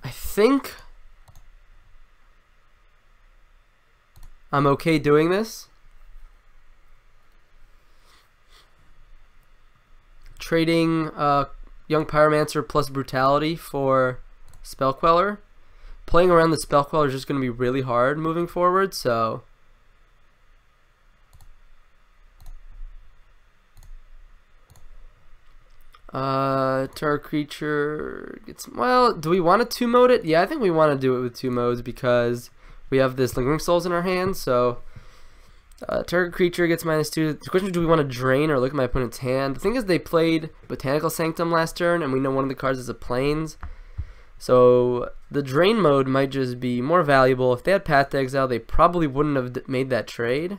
Speaker 1: think I'm okay doing this. Trading Young Pyromancer plus Brutality for Spell Queller. Playing around the Spell Queller is just going to be really hard moving forward, so... target creature gets... Well, do we want to 2-mode it? Yeah, I think we want to do it with 2 modes because we have this Lingering Souls in our hand, so... target creature gets -2. The question is, do we want to drain or look at my opponent's hand? The thing is, they played Botanical Sanctum last turn, and we know one of the cards is a Plains. So the drain mode might just be more valuable. If they had Path to Exile, they probably wouldn't have made that trade.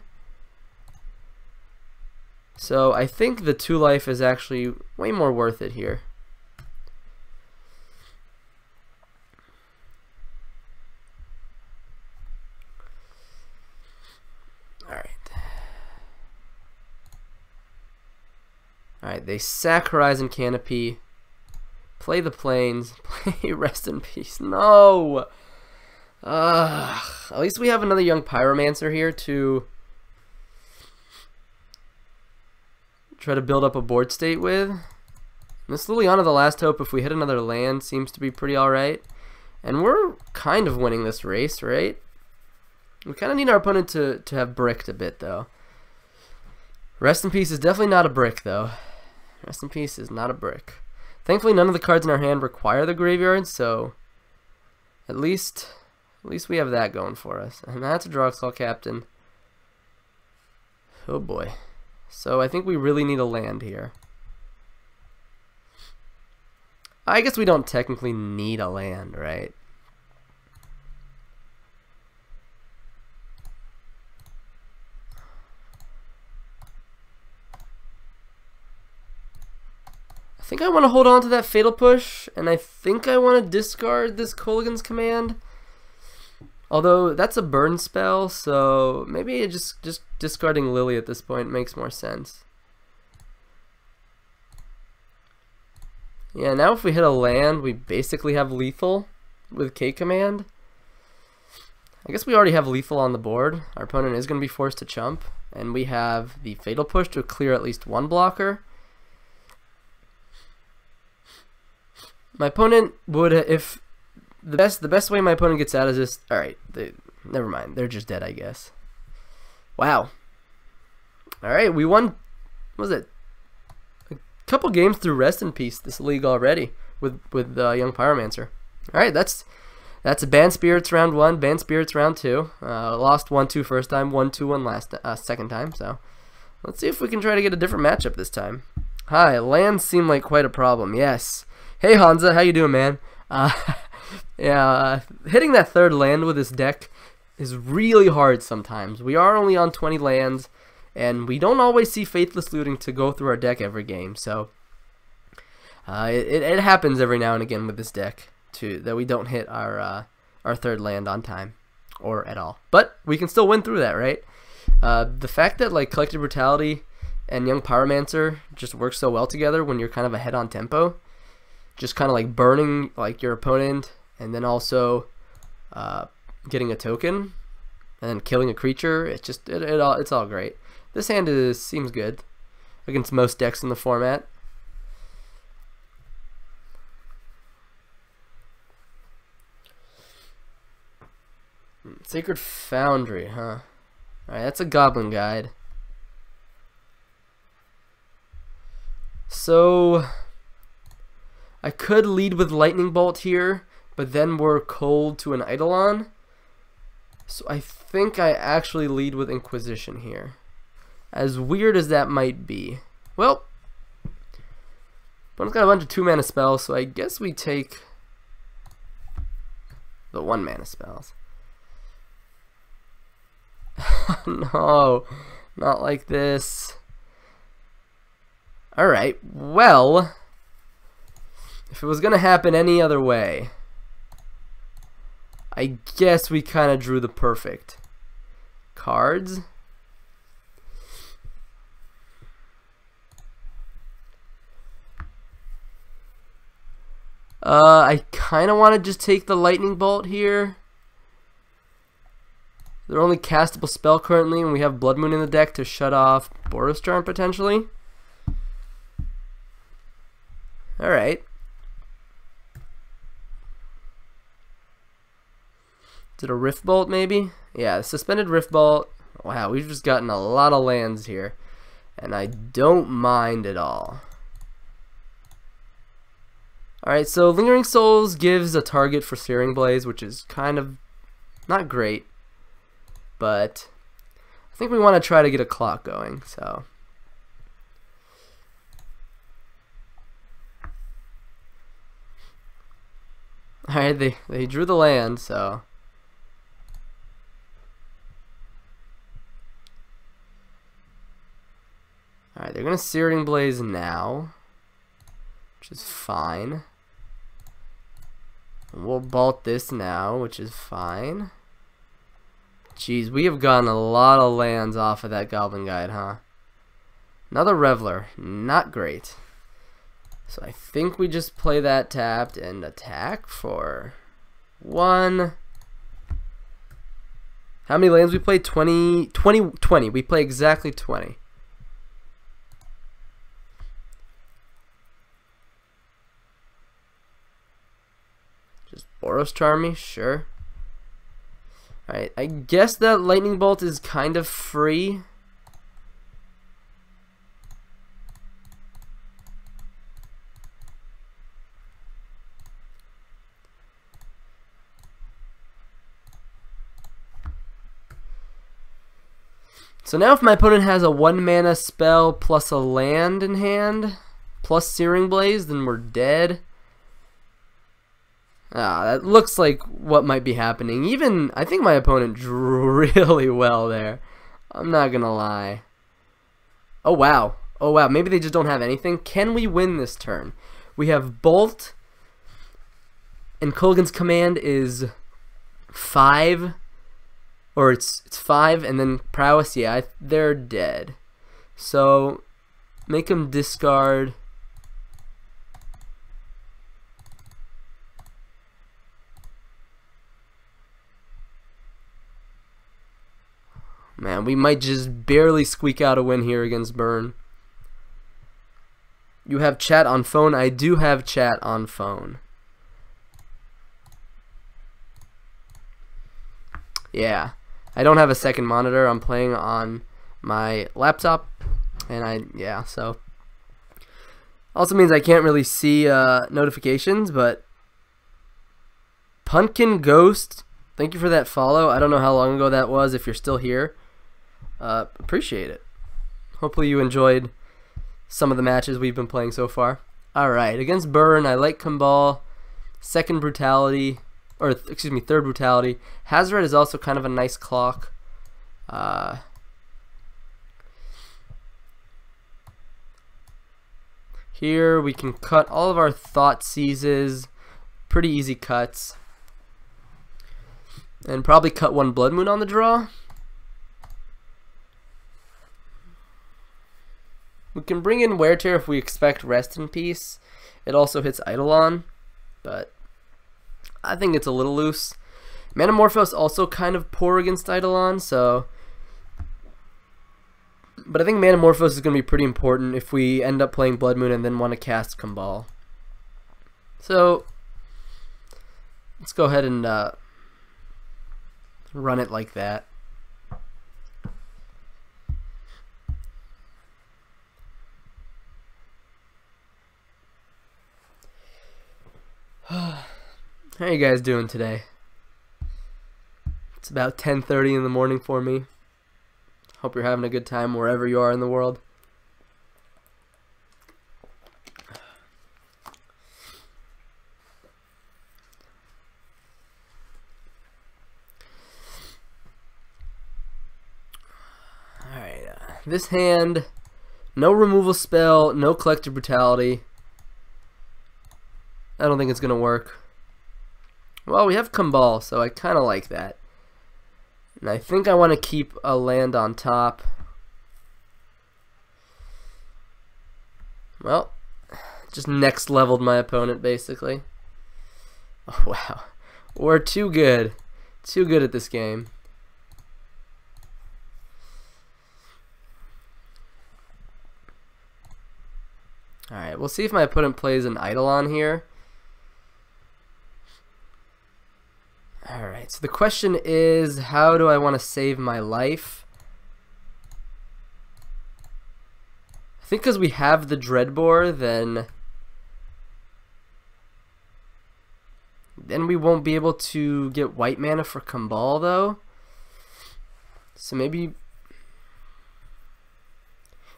Speaker 1: So I think the 2 life is actually way more worth it here. Alright, they sack Horizon Canopy, play the Plains, play Rest in Peace. No! At least we have another Young Pyromancer here to try to build up a board state with. And this Liliana, the Last Hope, if we hit another land, seems to be pretty alright. And we're kind of winning this race, right? We kind of need our opponent to have bricked a bit, though. Rest in Peace is definitely not a brick, though. Rest in Peace is not a brick. Thankfully, none of the cards in our hand require the graveyard, so at least we have that going for us. And that's a Draw Captain. Oh boy. So I think we really need a land here. I guess we don't technically need a land, right? I think I want to hold on to that Fatal Push, and I think I want to discard this Kolaghan's Command. Although that's a burn spell, so maybe just discarding Lily at this point makes more sense. Yeah, now if we hit a land, we basically have lethal with K Command. I guess we already have lethal on the board. Our opponent is going to be forced to chump, and we have the Fatal Push to clear at least 1 blocker. My opponent would, if the best way my opponent gets out is this. All right, never mind. They're just dead, I guess. Wow. All right, we won. What was it? A couple games through Rest in Peace this league already with Young Pyromancer. All right, that's a Banned Spirits round 1, Banned Spirits round 2. Lost 1-2 first time, 1-2-1 second time. So let's see if we can try to get a different matchup this time. Hi, lands seem like quite a problem. Yes. Hey Hansa, how you doing, man? Yeah, hitting that 3rd land with this deck is really hard sometimes. We are only on 20 lands, and we don't always see Faithless Looting to go through our deck every game. So it happens every now and again with this deck that we don't hit our 3rd land on time or at all. But we can still win through that, right? The fact that like Collective Brutality and Young Pyromancer just work so well together when you're kind of ahead on tempo. Just kind of like burning like your opponent, and then also getting a token, and then killing a creature. It's just it's all great. This hand seems good against most decks in the format. Sacred Foundry, huh? Alright, that's a Goblin Guide. So I could lead with Lightning Bolt here, but then we're cold to an Eidolon. So I think I actually lead with Inquisition here. As weird as that might be. Well, one's got a bunch of 2-mana spells, so I guess we take the 1-mana spells. No, not like this. Alright, well, if it was going to happen any other way, I guess we kind of drew the perfect cards. I kind of want to just take the lightning bolt here. They're only castable spell currently, and we have Blood Moon in the deck to shut off Boros Charm potentially. Alright. Is it a Rift Bolt maybe? Yeah, Suspended Rift Bolt. Wow, we've just gotten a lot of lands here, and I don't mind at all. Alright, so Lingering Souls gives a target for Searing Blaze, which is kind of not great, but I think we want to try to get a clock going, so. Alright, they drew the land, so. Alright, they're going to Searing Blaze now, which is fine. We'll bolt this now, which is fine. Jeez, we have gotten a lot of lands off of that Goblin Guide, huh? Another Reveler, not great. So I think we just play that tapped and attack for 1. How many lands we play? 20. We play exactly 20. Boros Charm me? Sure. Alright, I guess that Lightning Bolt is kind of free. So now if my opponent has a 1 mana spell plus a land in hand, plus Searing Blaze, then we're dead. That looks like what might be happening. Even, I think my opponent drew really well there. I'm not gonna lie. Oh wow. Oh wow, maybe they just don't have anything. Can we win this turn? We have Bolt, and Kolaghan's command is 5. Or it's 5, and then Prowess, yeah, they're dead. So, make them discard. Man, we might just barely squeak out a win here against Burn. You have chat on phone? I do have chat on phone. Yeah. I don't have a second monitor. I'm playing on my laptop. And yeah, so. Also means I can't really see notifications, but Pumpkin Ghost, thank you for that follow. I don't know how long ago that was, if you're still here. Appreciate it. Hopefully you enjoyed some of the matches we've been playing so far. Alright, against Burn, I like Kumbal, second Brutality, or excuse me, third Brutality. Hazoret is also kind of a nice clock. Here we can cut all of our Thought Seizes, pretty easy cuts. And probably cut 1 Blood Moon on the draw. We can bring in Wear Tear if we expect Rest in Peace. It also hits Eidolon, but I think it's a little loose. Manamorphose also kind of poor against Eidolon, so. But I think Manamorphose is going to be pretty important if we end up playing Blood Moon and then want to cast Kumbal. So, let's go ahead and run it like that. How are you guys doing today? It's about 10:30 in the morning for me. Hope you're having a good time wherever you are in the world. Alright, this hand No removal spell, no collective brutality. I don't think it's gonna work. Well, we have Kumbal, so I kind of like that. And I think I want to keep a land on top. Well, just next leveled my opponent, basically. Oh, wow. We're too good. Too good at this game. Alright, we'll see if my opponent plays an Eidolon here. Alright, so the question is, how do I want to save my life? I think because we have the Dreadbore, then we won't be able to get white mana for Kumbal, though. So maybe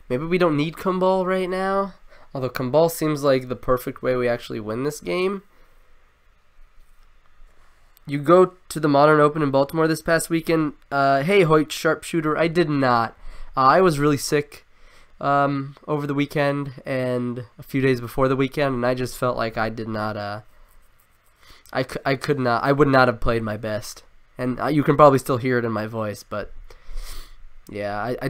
Speaker 1: we don't need Kumbal right now. Although Kumbal seems like the perfect way we actually win this game. You go to the Modern Open in Baltimore this past weekend. Hey, Hoyt Sharpshooter, I did not. I was really sick over the weekend and a few days before the weekend, and I just felt like I did not. I would not have played my best, and you can probably still hear it in my voice. But yeah, I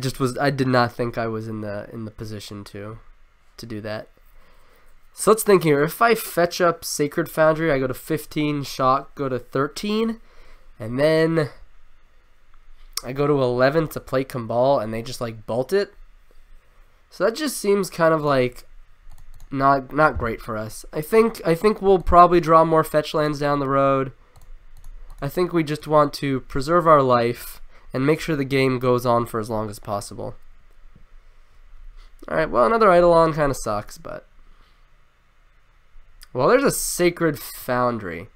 Speaker 1: did not think I was in the position to do that. So let's think here. If I fetch up Sacred Foundry, I go to 15, shock, go to 13, and then I go to 11 to play Kumbal, and they just like bolt it. So that just seems kind of like not great for us. I think we'll probably draw more fetch lands down the road. I think we just want to preserve our life and make sure the game goes on for as long as possible. Alright, well, another Eidolon kind of sucks, but... Well, there's a Sacred Foundry.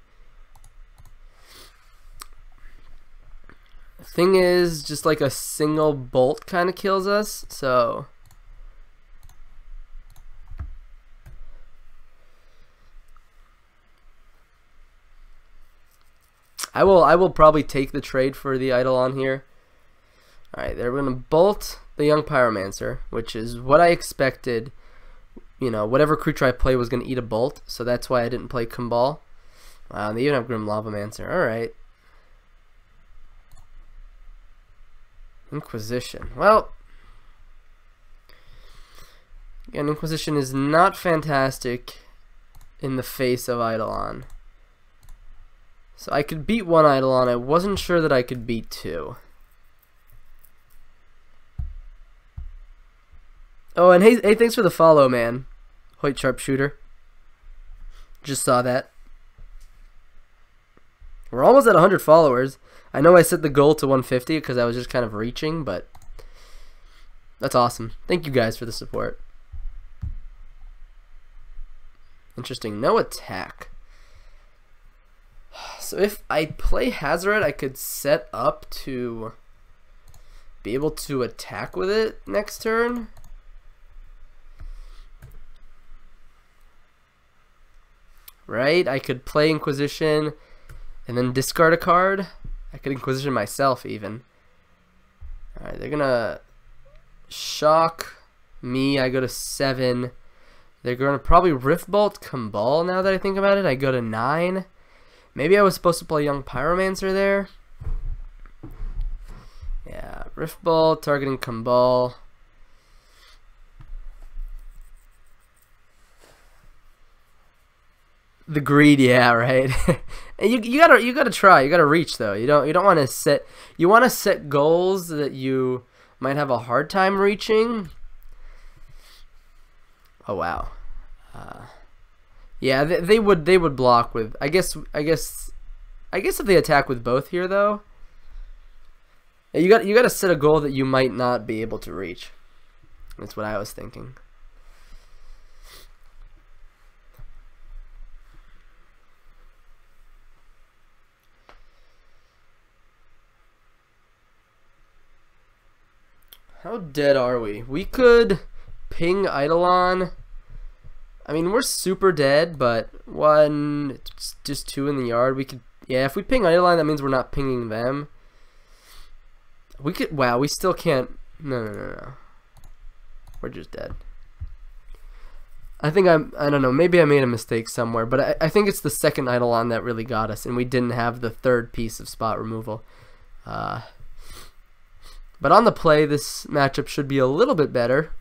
Speaker 1: The thing is, just like a single bolt kind of kills us, so... I will probably take the trade for the Eidolon here. Alright, they're going to bolt the Young Pyromancer, which is what I expected. You know, whatever creature I play was going to eat a bolt, so that's why I didn't play Kumbal. They even have Grim Lavamancer. Alright. Inquisition. Well, again, Inquisition is not fantastic in the face of Eidolon. So I could beat one Eidolon. I wasn't sure that I could beat two. Oh, and hey, thanks for the follow, man. Hoyt Sharpshooter. Just saw that. We're almost at 100 followers. I know I set the goal to 150 because I was just kind of reaching, but that's awesome. Thank you guys for the support. Interesting. No attack. So if I play Hazoret, I could set up to be able to attack with it next turn. Right? I could play Inquisition and then discard a card. I could Inquisition myself even. Alright, they're gonna shock me. I go to 7. They're gonna probably Rift Bolt Kumbal now that I think about it. I go to 9. Maybe I was supposed to play Young Pyromancer there. Yeah, Rift Bolt targeting Kumbal. The greed, yeah, right. And you gotta try. You gotta reach though. You don't want to set. You want to set goals that you might have a hard time reaching. Oh wow. Yeah, they would block with. I guess if they attack with both here though. You gotta set a goal that you might not be able to reach. That's what I was thinking. How dead are we? We could ping Eidolon. I mean, we're super dead, but just 2 in the yard. We could, yeah, if we ping Eidolon, that means we're not pinging them. We could, wow, we still can't, no. we're just dead. I think I don't know, maybe I made a mistake somewhere, but I think it's the second Eidolon that really got us, and we didn't have the third piece of spot removal. But on the play, this matchup should be a little bit better.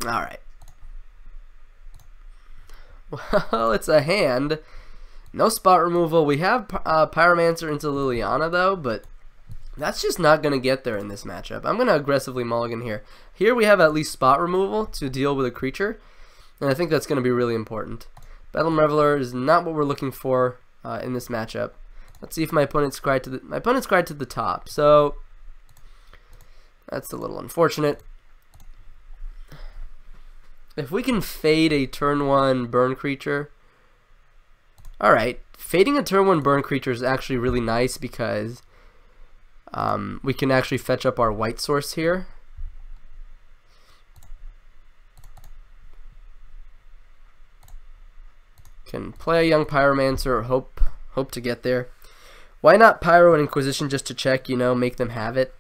Speaker 1: Alright. Well, it's a hand. No spot removal. We have Pyromancer into Liliana, though, but that's just not going to get there in this matchup. I'm going to aggressively mulligan here. Here we have at least spot removal to deal with a creature, and I think that's going to be really important. Bedlam Reveler is not what we're looking for in this matchup. Let's see if my opponent's cried to the top, so that's a little unfortunate. If we can fade a turn 1 burn creature, alright, fading a turn 1 burn creature is actually really nice because we can actually fetch up our white source here. Can play a young Pyromancer or hope to get there. Why not Pyro and Inquisition just to check, you know, make them have it?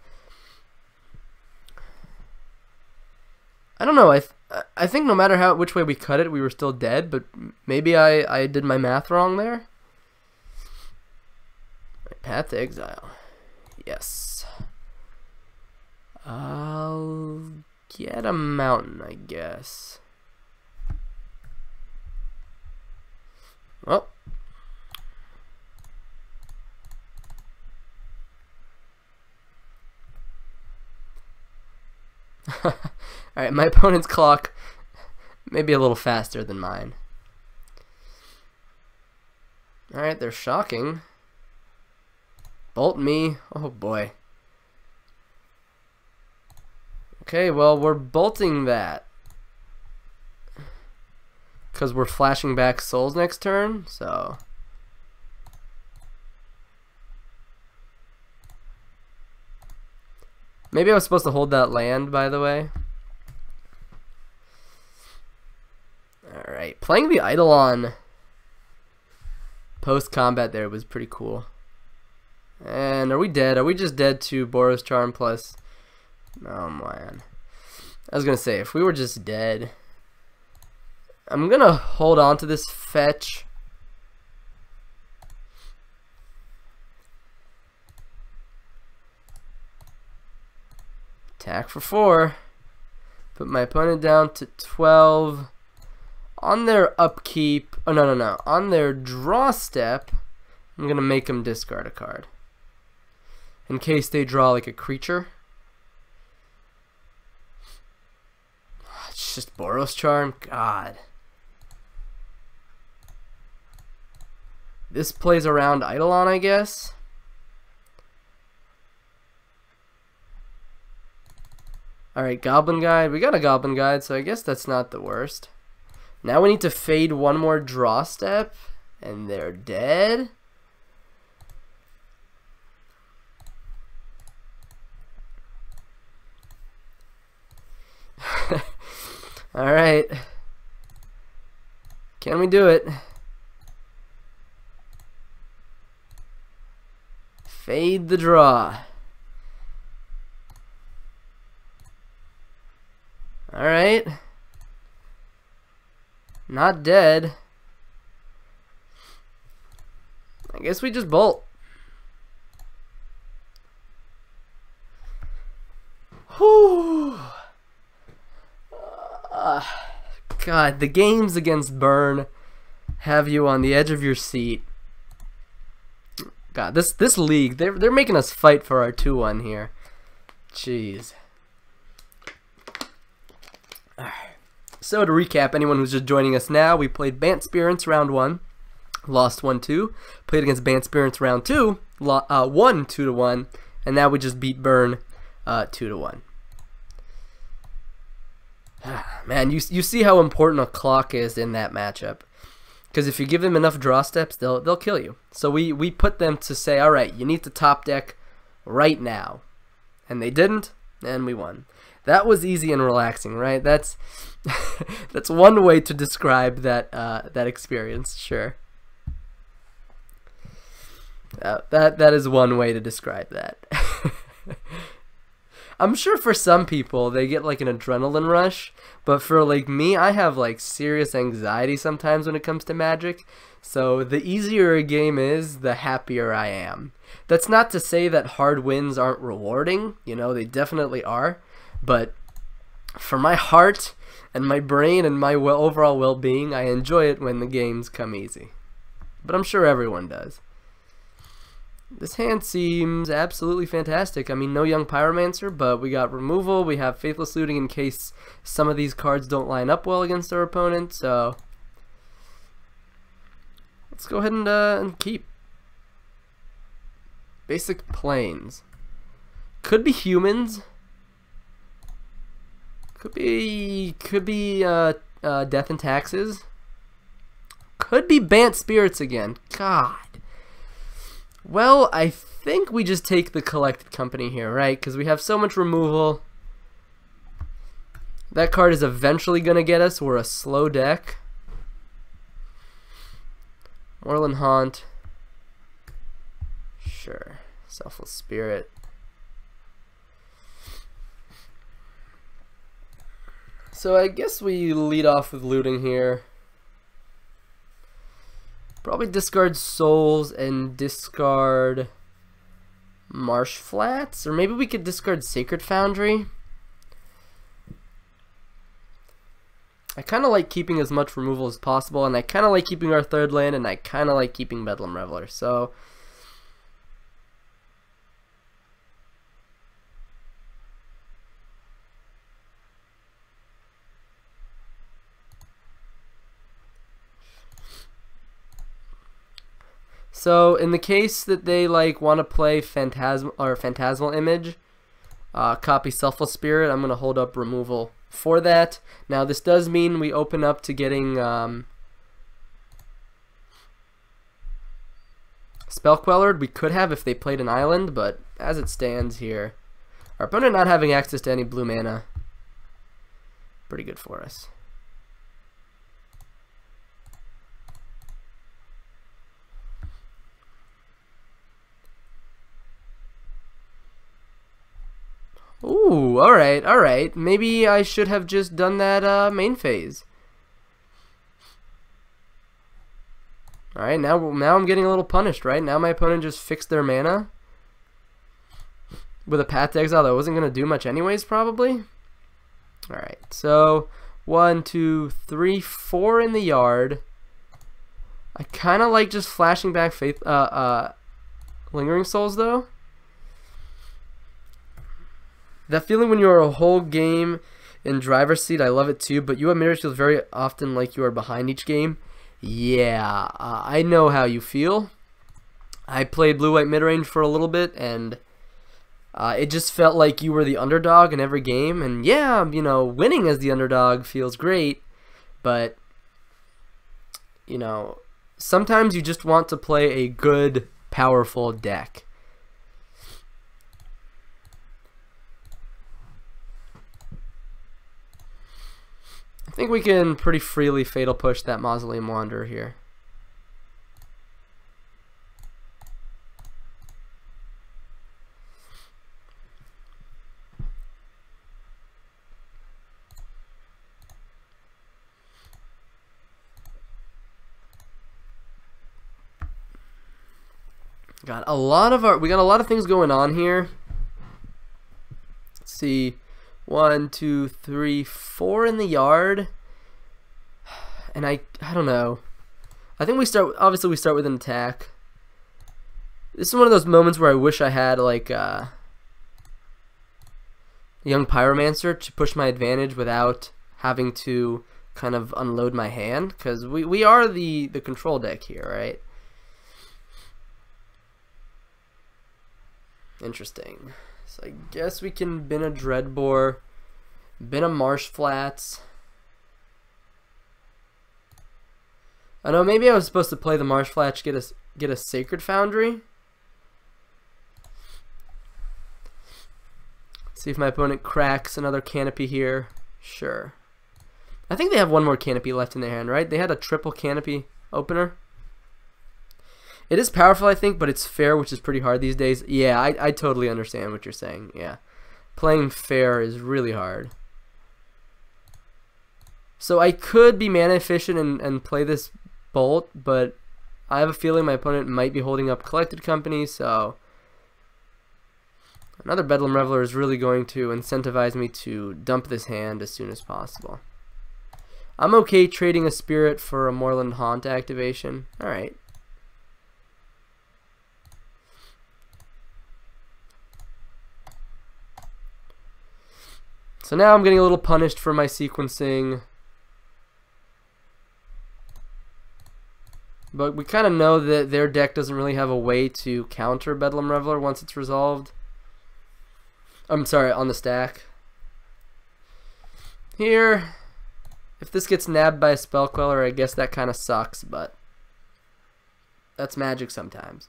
Speaker 1: I don't know, I think no matter which way we cut it, we were still dead, but maybe I did my math wrong there. Path to Exile. Yes. I'll get a mountain, I guess. Well. Alright, my opponent's clock may be a little faster than mine. Alright, they're shocking. Bolt me. Oh boy. Okay, well, we're bolting that. Because we're flashing back souls next turn, so. Maybe I was supposed to hold that land, by the way. Alright, playing the Eidolon post-combat there was pretty cool. And are we dead? Are we just dead to Boros Charm plus? Oh man. I was gonna say, if we were just dead. I'm gonna hold on to this fetch. Attack for 4. Put my opponent down to 12. On their upkeep, oh no. On their draw step, I'm gonna make them discard a card. In case they draw like a creature. It's just Boros Charm, God. This plays around Eidolon, I guess. Alright, Goblin Guide. We got a Goblin Guide, so I guess that's not the worst. Now we need to fade one more draw step, and they're dead. Alright. Can we do it? Fade the draw. Alright. Not dead. I guess we just bolt. Whew. God, the games against Burn have you on the edge of your seat. God, this league, they're making us fight for our 2-1 here. Jeez. So to recap, anyone who's just joining us now, we played Bant Spirits round 1, lost 1-2. Played against Bant Spirits round 2, won 2-1, and now we just beat Burn 2-1. Man, you see how important a clock is in that matchup. Because if you give them enough draw steps, they'll kill you. So we put them to say, all right, you need to top deck right now. And they didn't, and we won. That was easy and relaxing, right? That's that's one way to describe that that experience, sure. That is one way to describe that. I'm sure for some people they get like an adrenaline rush, but for like me, I have like serious anxiety sometimes when it comes to Magic. So the easier a game is, the happier I am. That's not to say that hard wins aren't rewarding, you know, they definitely are, but for my heart and my brain and my overall well-being, I enjoy it when the games come easy. But I'm sure everyone does. This hand seems absolutely fantastic. I mean, no young Pyromancer, but we got removal. We have Faithless Looting in case some of these cards don't line up well against our opponent. So let's go ahead and keep. Basic Plains. Could be humans. Could be Death and Taxes. Could be Bant Spirits again. God. Well, I think we just take the Collected Company here, right? Because we have so much removal. That card is eventually going to get us. We're a slow deck. Orlan Haunt. Sure. Selfless Spirit. So I guess we lead off with looting here. Probably discard Souls and discard Marsh Flats, or maybe we could discard Sacred Foundry. I kind of like keeping as much removal as possible, and I kind of like keeping our third land, and I kind of like keeping Bedlam Reveler. So in the case that they like want to play Phantasmal Image, copy Selfless Spirit, I'm gonna hold up removal for that. Now this does mean we open up to getting Spell Quellered. We could have if they played an island, but as it stands here, our opponent not having access to any blue mana, pretty good for us. Ooh, alright, alright. Maybe I should have just done that main phase. Alright, now I'm getting a little punished, right? Now my opponent just fixed their mana with a Path to Exile that wasn't going to do much anyways, probably. Alright, so 1, 2, 3, 4 in the yard. I kind of like just flashing back Lingering Souls, though. That feeling when you are a whole game in driver's seat, I love it too, but you have mirrors feels very often like you are behind each game. Yeah, I know how you feel. I played blue-white mid-range for a little bit, and it just felt like you were the underdog in every game. And yeah, you know, winning as the underdog feels great, but, you know, sometimes you just want to play a good, powerful deck. I think we can pretty freely Fatal Push that Mausoleum Wanderer here. We got a lot of things going on here. Let's see. 1, 2, 3, 4 in the yard, and I don't know. I think obviously we start with an attack. This is one of those moments where I wish I had like a young Pyromancer to push my advantage without having to kind of unload my hand, because we are the control deck here, right? Interesting. So I guess we can bin a Dreadbore, bin a Marsh Flats. I know maybe I was supposed to play the Marsh Flash, get a Sacred Foundry. See if my opponent cracks another Canopy here. Sure. I think they have one more Canopy left in their hand, right? They had a triple Canopy opener. It is powerful, I think, but it's fair, which is pretty hard these days. Yeah, I totally understand what you're saying. Yeah. Playing fair is really hard. So I could be mana efficient and play this Bolt, but I have a feeling my opponent might be holding up Collected Company, so another Bedlam Reveler is really going to incentivize me to dump this hand as soon as possible. I'm okay trading a Spirit for a Moorland Haunt activation. Alright. So now I'm getting a little punished for my sequencing. But we kind of know that their deck doesn't really have a way to counter Bedlam Reveler once it's resolved. I'm sorry, on the stack. Here, if this gets nabbed by a Spell Queller, I guess that kind of sucks, but that's Magic sometimes.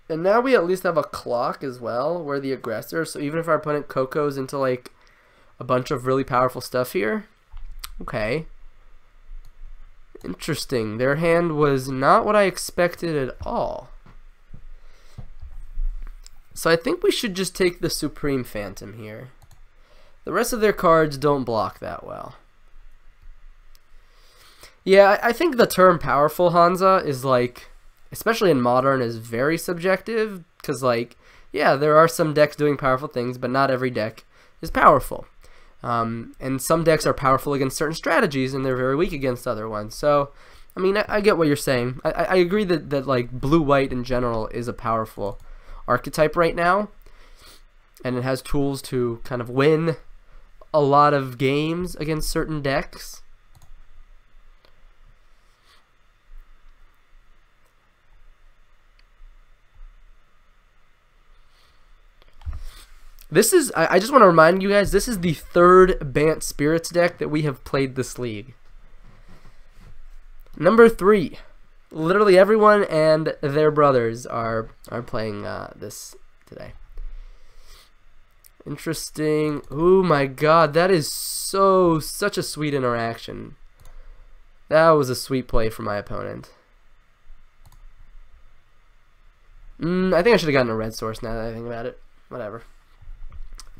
Speaker 1: And now we at least have a clock as well. We're the aggressor, so even if our opponent Coco's into like a bunch of really powerful stuff here. Okay. Interesting. Their hand was not what I expected at all. So I think we should just take the Supreme Phantom here. The rest of their cards don't block that well. Yeah, I think the term powerful Hansa is like, especially in Modern, is very subjective. Because like, yeah, there are some decks doing powerful things, but not every deck is powerful. And some decks are powerful against certain strategies, and they're very weak against other ones. So, I mean, I get what you're saying. I agree that like blue-white in general is a powerful archetype right now, and it has tools to kind of win a lot of games against certain decks. This is, I just want to remind you guys, this is the third Bant Spirits deck that we have played this league. Number 3. Literally everyone and their brothers are playing this today. Interesting. Oh my god, that is such a sweet interaction. That was a sweet play from my opponent. I think I should have gotten a red source now that I think about it. Whatever.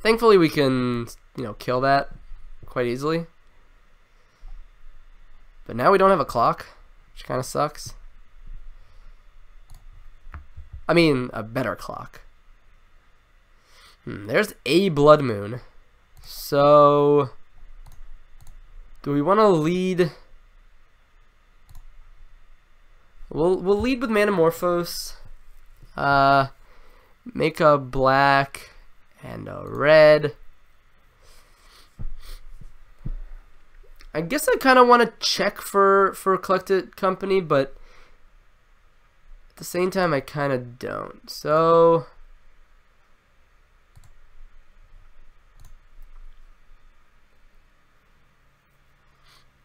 Speaker 1: Thankfully we can, kill that quite easily. But now we don't have a clock, which kind of sucks. I mean, a better clock. There's a Blood Moon. So, do we want to lead? We'll lead with Manamorphose. Make a black and a red. I guess I kind of want to check for Collected Company, but at the same time I kind of don't. So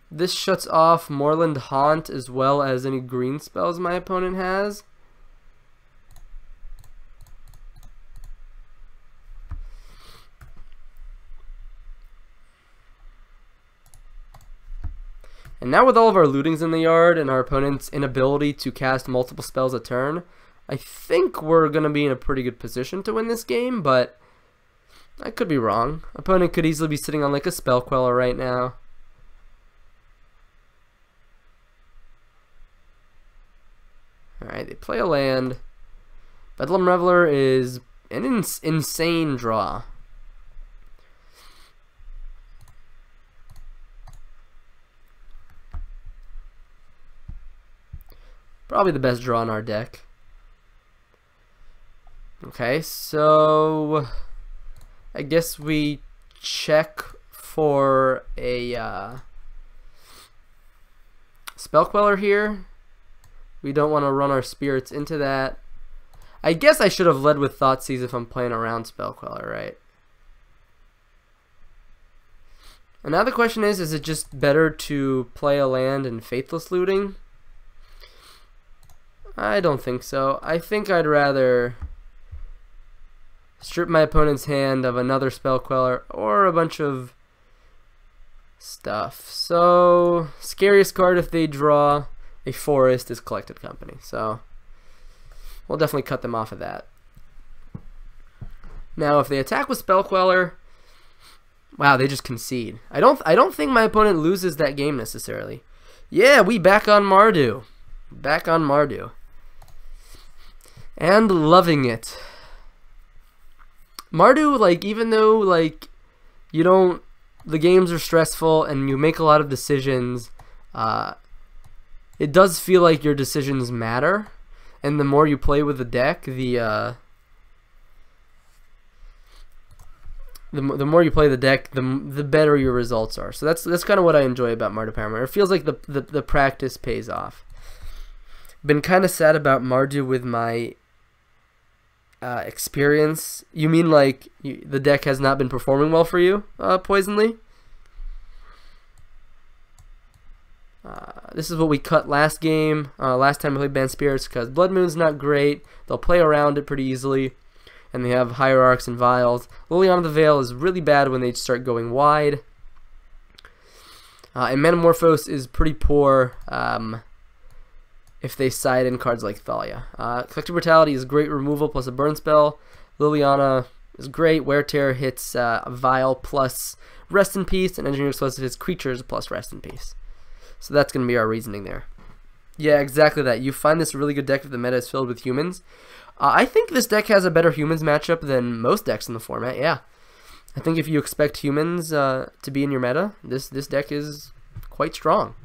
Speaker 1: this shuts off Moorland Haunt as well as any green spells my opponent has. And now with all of our lootings in the yard and our opponent's inability to cast multiple spells a turn, I think we're going to be in a pretty good position to win this game, but I could be wrong. Opponent could easily be sitting on like a Spell Queller right now. Alright, they play a land. Bedlam Reveler is an insane draw. Probably the best draw in our deck. Okay, so I guess we check for a Spell Queller here. We don't want to run our spirits into that. I guess I should have led with Thoughtseize if I'm playing around Spell Queller, right? And now the question is it just better to play a land in Faithless Looting? I don't think so. I think I'd rather strip my opponent's hand of another Spell Queller or a bunch of stuff. So, scariest card if they draw a forest is Collected Company. So, we'll definitely cut them off of that. Now, if they attack with Spell Queller, wow, they just concede. I don't think my opponent loses that game necessarily. Yeah, we back on Mardu. Back on Mardu. And loving it. Mardu, like, even though, like, you don't, the games are stressful and you make a lot of decisions, it does feel like your decisions matter. And the more you play with the deck, the more you play the deck, the better your results are. So that's kind of what I enjoy about Mardu Pyromancer. It feels like the practice pays off. Been kind of sad about Mardu with my experience. You mean like the deck has not been performing well for you, Poisonly? This is what we cut last game. Last time we played Bant Spirits, because Blood Moon's not great. They'll play around it pretty easily. And they have Hierarchs and Vials. Liliana the Veil is really bad when they start going wide. And Metamorphose is pretty poor if they side in cards like Thalia. Collective Brutality is great removal plus a burn spell. Liliana is great. Wear Tear hits Vial plus Rest in Peace, and Engineering Explosive hits creatures plus Rest in Peace. So that's going to be our reasoning there. Yeah, exactly that. You find this a really good deck if the meta is filled with humans. I think this deck has a better humans matchup than most decks in the format, yeah. I think if you expect humans to be in your meta, this deck is quite strong.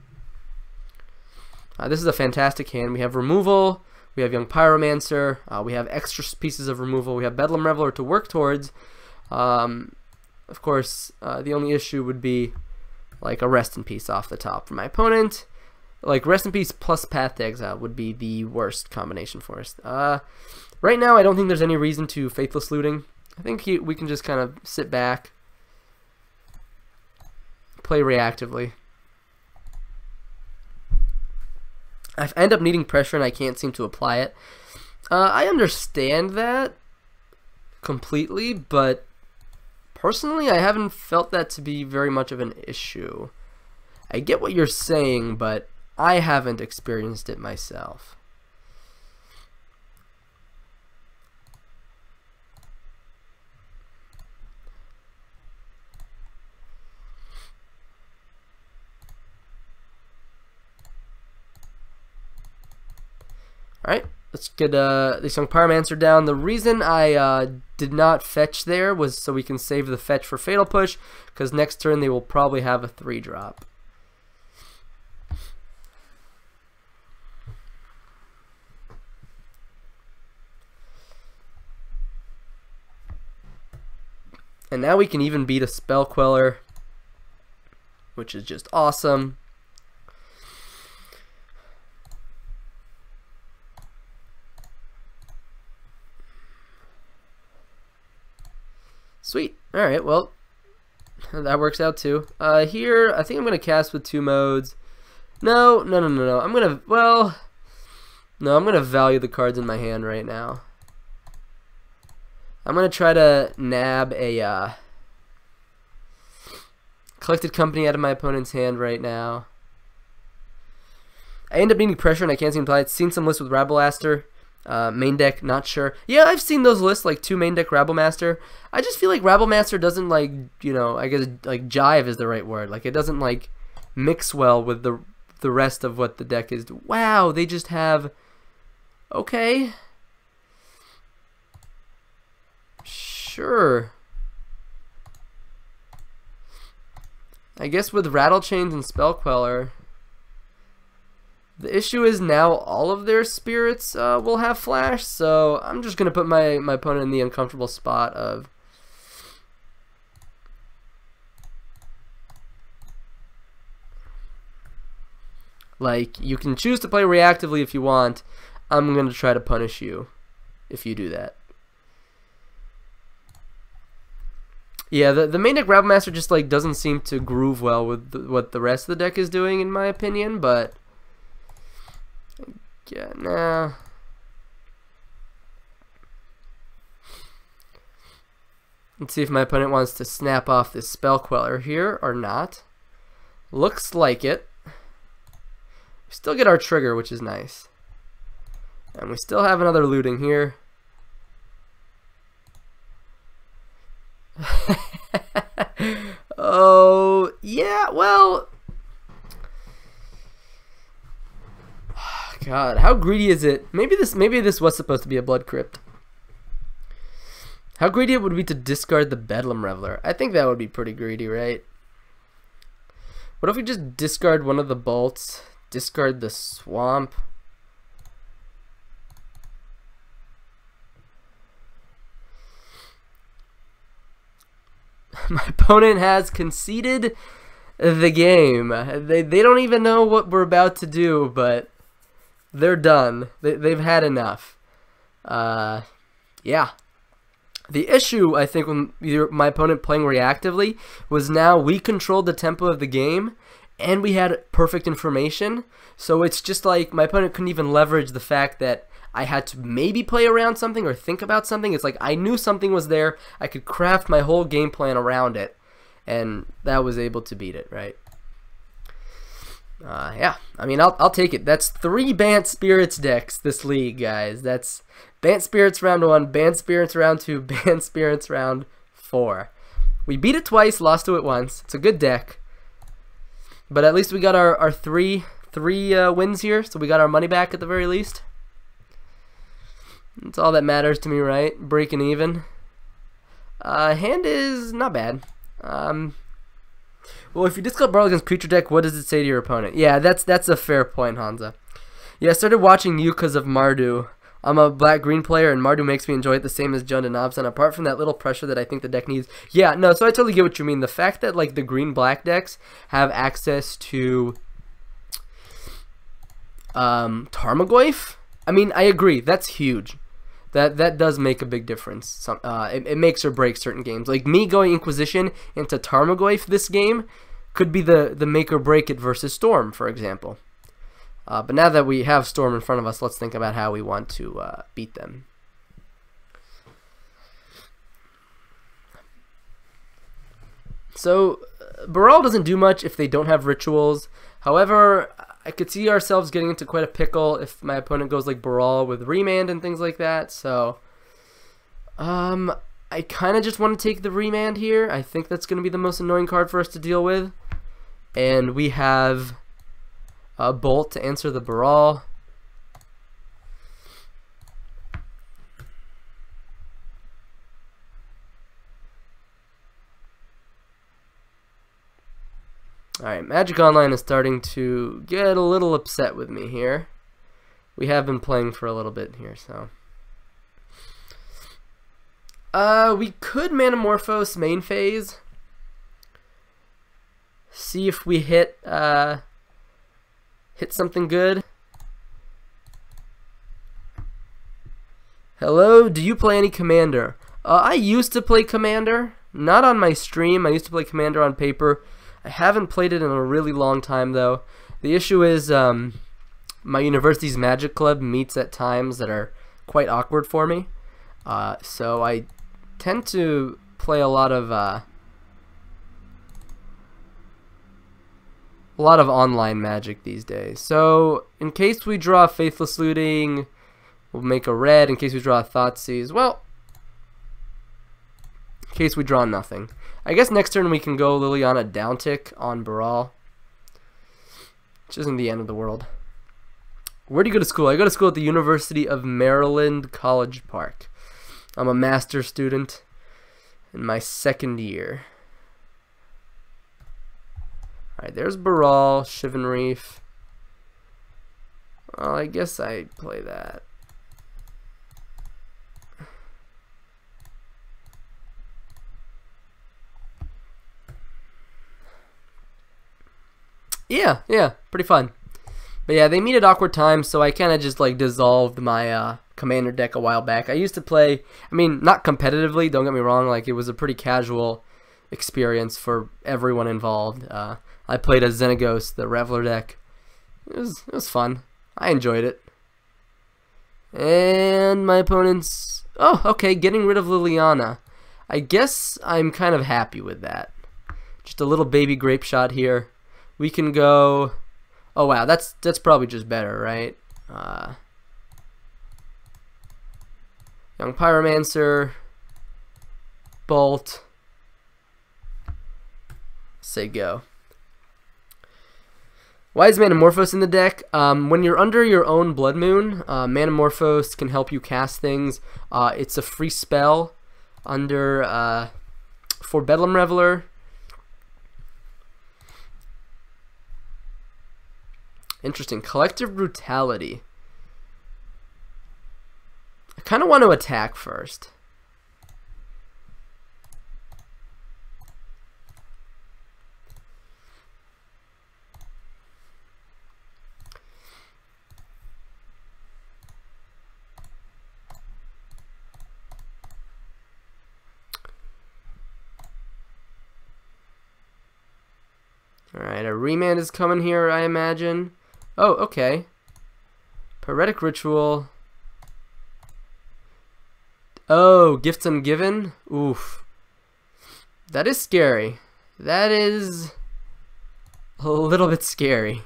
Speaker 1: This is a fantastic hand. We have removal, we have Young Pyromancer, we have extra pieces of removal, we have Bedlam Reveler to work towards. Of course, the only issue would be like a Rest in Peace off the top for my opponent. Like Rest in Peace plus Path to Exile would be the worst combination for us. Right now, I don't think there's any reason to Faithless Looting. I think we can just kind of sit back, play reactively. I end up needing pressure and I can't seem to apply it. I understand that completely, but personally, I haven't felt that to be very much of an issue. I get what you're saying, but I haven't experienced it myself. Alright, let's get this Young Pyromancer down. The reason I did not fetch there was so we can save the fetch for Fatal Push, because next turn they will probably have a 3-drop. And now we can even beat a Spell Queller, which is just awesome. Sweet. Alright, well, that works out too. Here, I think I'm going to cast with 2 modes. No. I'm going to, well, no, I'm going to value the cards in my hand right now. I'm going to try to nab a Collected Company out of my opponent's hand right now. I end up needing pressure and I can't seem to apply it. Seen some lists with Rabblemaster. Main deck, not sure. Yeah, I've seen those lists, like 2 main deck Rabblemaster. I just feel like Rabblemaster doesn't, like, you know, I guess, like, jive is the right word. Like, it doesn't, like, mix well with the rest of what the deck is. Wow, they just have, okay. Sure. I guess with Rattle Chains and Spell Queller, the issue is now all of their spirits will have flash, so I'm just going to put my opponent in the uncomfortable spot of like, you can choose to play reactively if you want. I'm going to try to punish you if you do that. Yeah, the main deck Rabblemaster just like doesn't seem to groove well with what the rest of the deck is doing, in my opinion. But yeah, nah. Let's see if my opponent wants to snap off this Spell Queller here or not. Looks like it. We still get our trigger, which is nice. And we still have another looting here. Oh, yeah, well... God, how greedy is it? Maybe this was supposed to be a Blood Crypt. How greedy it would be to discard the Bedlam Reveler. I think that would be pretty greedy, right? What if we just discard one of the bolts, discard the swamp? My opponent has conceded the game. They don't even know what we're about to do, but they're done. They've had enough. Yeah. The issue, I think, when my opponent playing reactively was now we controlled the tempo of the game and we had perfect information. So it's just like my opponent couldn't even leverage the fact that I had to maybe play around something or think about something. It's like I knew something was there. I could craft my whole game plan around it, and that was able to beat it, right? Yeah, I mean, I'll take it. That's 3 Bant Spirits decks this league, guys. That's Bant Spirits round 1, Bant Spirits round 2, Bant Spirits round 4. We beat it twice, lost to it once. It's a good deck. But at least we got our three wins here, so we got our money back at the very least. That's all that matters to me, right? Breaking even. Hand is not bad. Well, if you discard Barrel against creature deck, what does it say to your opponent? Yeah, that's a fair point, Hansa. Yeah, I started watching you because of Mardu. I'm a black-green player, and Mardu makes me enjoy it the same as Jund and Nobson, apart from that little pressure that I think the deck needs. Yeah, no, so I totally get what you mean. The fact that, like, the green-black decks have access to Tarmogoyf, I mean, I agree. That's huge. That does make a big difference. It makes or breaks certain games. Like, me going Inquisition into Tarmogoyf this game could be the make or break it versus Storm, for example. But now that we have Storm in front of us, let's think about how we want to beat them. So, Baral doesn't do much if they don't have rituals. However, I could see ourselves getting into quite a pickle if my opponent goes like Baral with Remand and things like that. So, I kind of just want to take the Remand here. I think that's going to be the most annoying card for us to deal with. And we have a Bolt to answer the Baral. Alright, Magic Online is starting to get a little upset with me here. We have been playing for a little bit here, so. We could Manamorphose main phase. See if we hit something good. Hello, do you play any Commander? I used to play Commander, not on my stream. I used to play Commander on paper. I haven't played it in a really long time, though. The issue is my university's Magic Club meets at times that are quite awkward for me. So I tend to play a lot of online Magic these days. So in case we draw Faithless Looting, we'll make a red. In case we draw Thoughtseize, well, in case we draw nothing. I guess next turn we can go Liliana Downtick on Baral, which isn't the end of the world. Where do you go to school? I go to school at the University of Maryland, College Park. I'm a master's student in my 2nd year. Alright, there's Baral, Shivan Reef. Well, I guess I play that. Yeah, pretty fun. But yeah, they meet at awkward times, so I kind of just like dissolved my Commander deck a while back. I used to play, I mean, not competitively, don't get me wrong, like it was a pretty casual experience for everyone involved. I played as Xenagos, the Reveler deck. It was fun. I enjoyed it. And my opponent's... Oh, okay, getting rid of Liliana. I guess I'm kind of happy with that. Just a little baby grape shot here. We can go... Oh, wow, that's probably just better, right? Young Pyromancer. Bolt. Say go. Why is Manamorphose in the deck? When you're under your own Blood Moon, Manamorphose can help you cast things. It's a free spell under for Bedlam Reveler. Interesting. Collective Brutality. I kind of want to attack first. Alright, a remand is coming here, I imagine. Oh, okay. Poetic Ritual. Oh, Gifts Ungiven? Oof. That is scary. That is a little bit scary.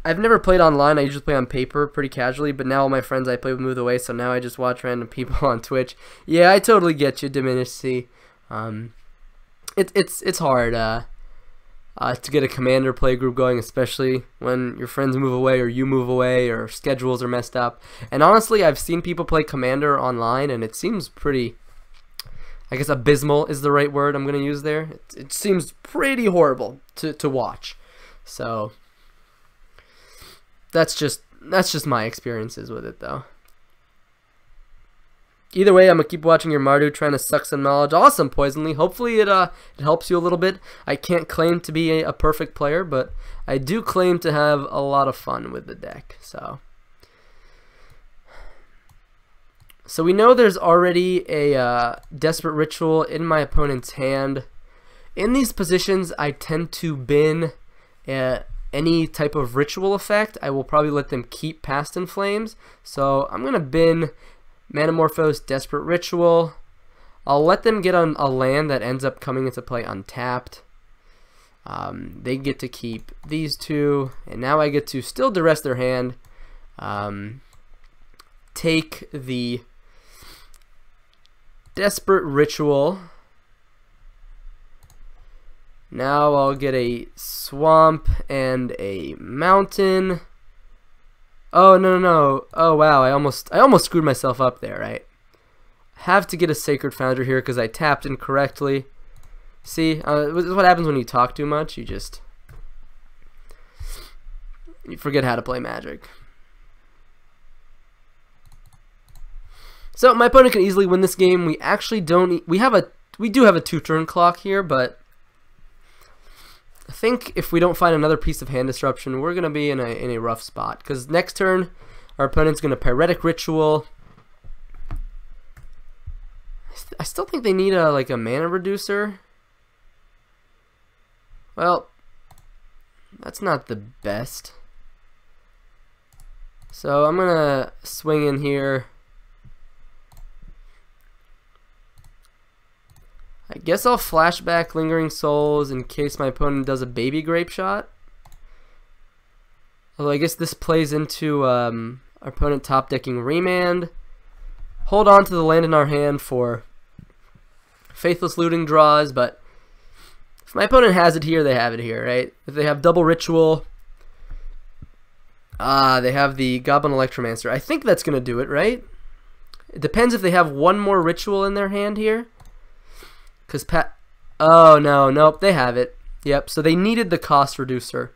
Speaker 1: I've never played online. I usually play on paper pretty casually, but now all my friends I play with moved away, so now I just watch random people on Twitch. Yeah, I totally get you, Diminished C. It's hard to get a commander play group going, especially when your friends move away or you move away or schedules are messed up. And honestly, I've seen people play commander online, and it seems pretty, I guess abysmal is the right word I'm going to use there. It seems pretty horrible to watch. So that's just my experiences with it, though. Either way, I'm going to keep watching your Mardu, trying to suck some knowledge. Awesome, Poisonly. Hopefully it helps you a little bit. I can't claim to be a perfect player, but I do claim to have a lot of fun with the deck. So we know there's already a Desperate Ritual in my opponent's hand. In these positions, I tend to bin any type of ritual effect. I will probably let them keep Past in Flames. So I'm going to bin Manamorphose, Desperate Ritual. I'll let them get on a land that ends up coming into play untapped. They get to keep these two, and now I get to still duress their hand. Take the Desperate Ritual. Now I'll get a Swamp and a Mountain. Oh, no. Oh, wow, I almost screwed myself up there, right? Have to get a Sacred Founder here because I tapped incorrectly. See, this is what happens when you talk too much. You forget how to play Magic. So my opponent can easily win this game. We actually don't. We do have a 2-turn clock here, but I think if we don't find another piece of hand disruption, we're gonna be in a rough spot. Because next turn, our opponent's gonna Pyretic Ritual. I still think they need a mana reducer. Well, that's not the best. So I'm gonna swing in here. I guess I'll flashback Lingering Souls in case my opponent does a baby grape shot. Although I guess this plays into our opponent top decking Remand. Hold on to the land in our hand for Faithless Looting draws, but if my opponent has it here, they have it here, right? If they have double Ritual, they have the Goblin Electromancer. I think that's going to do it, right? It depends if they have one more Ritual in their hand here. Oh no, nope, they have it. Yep, so they needed the cost reducer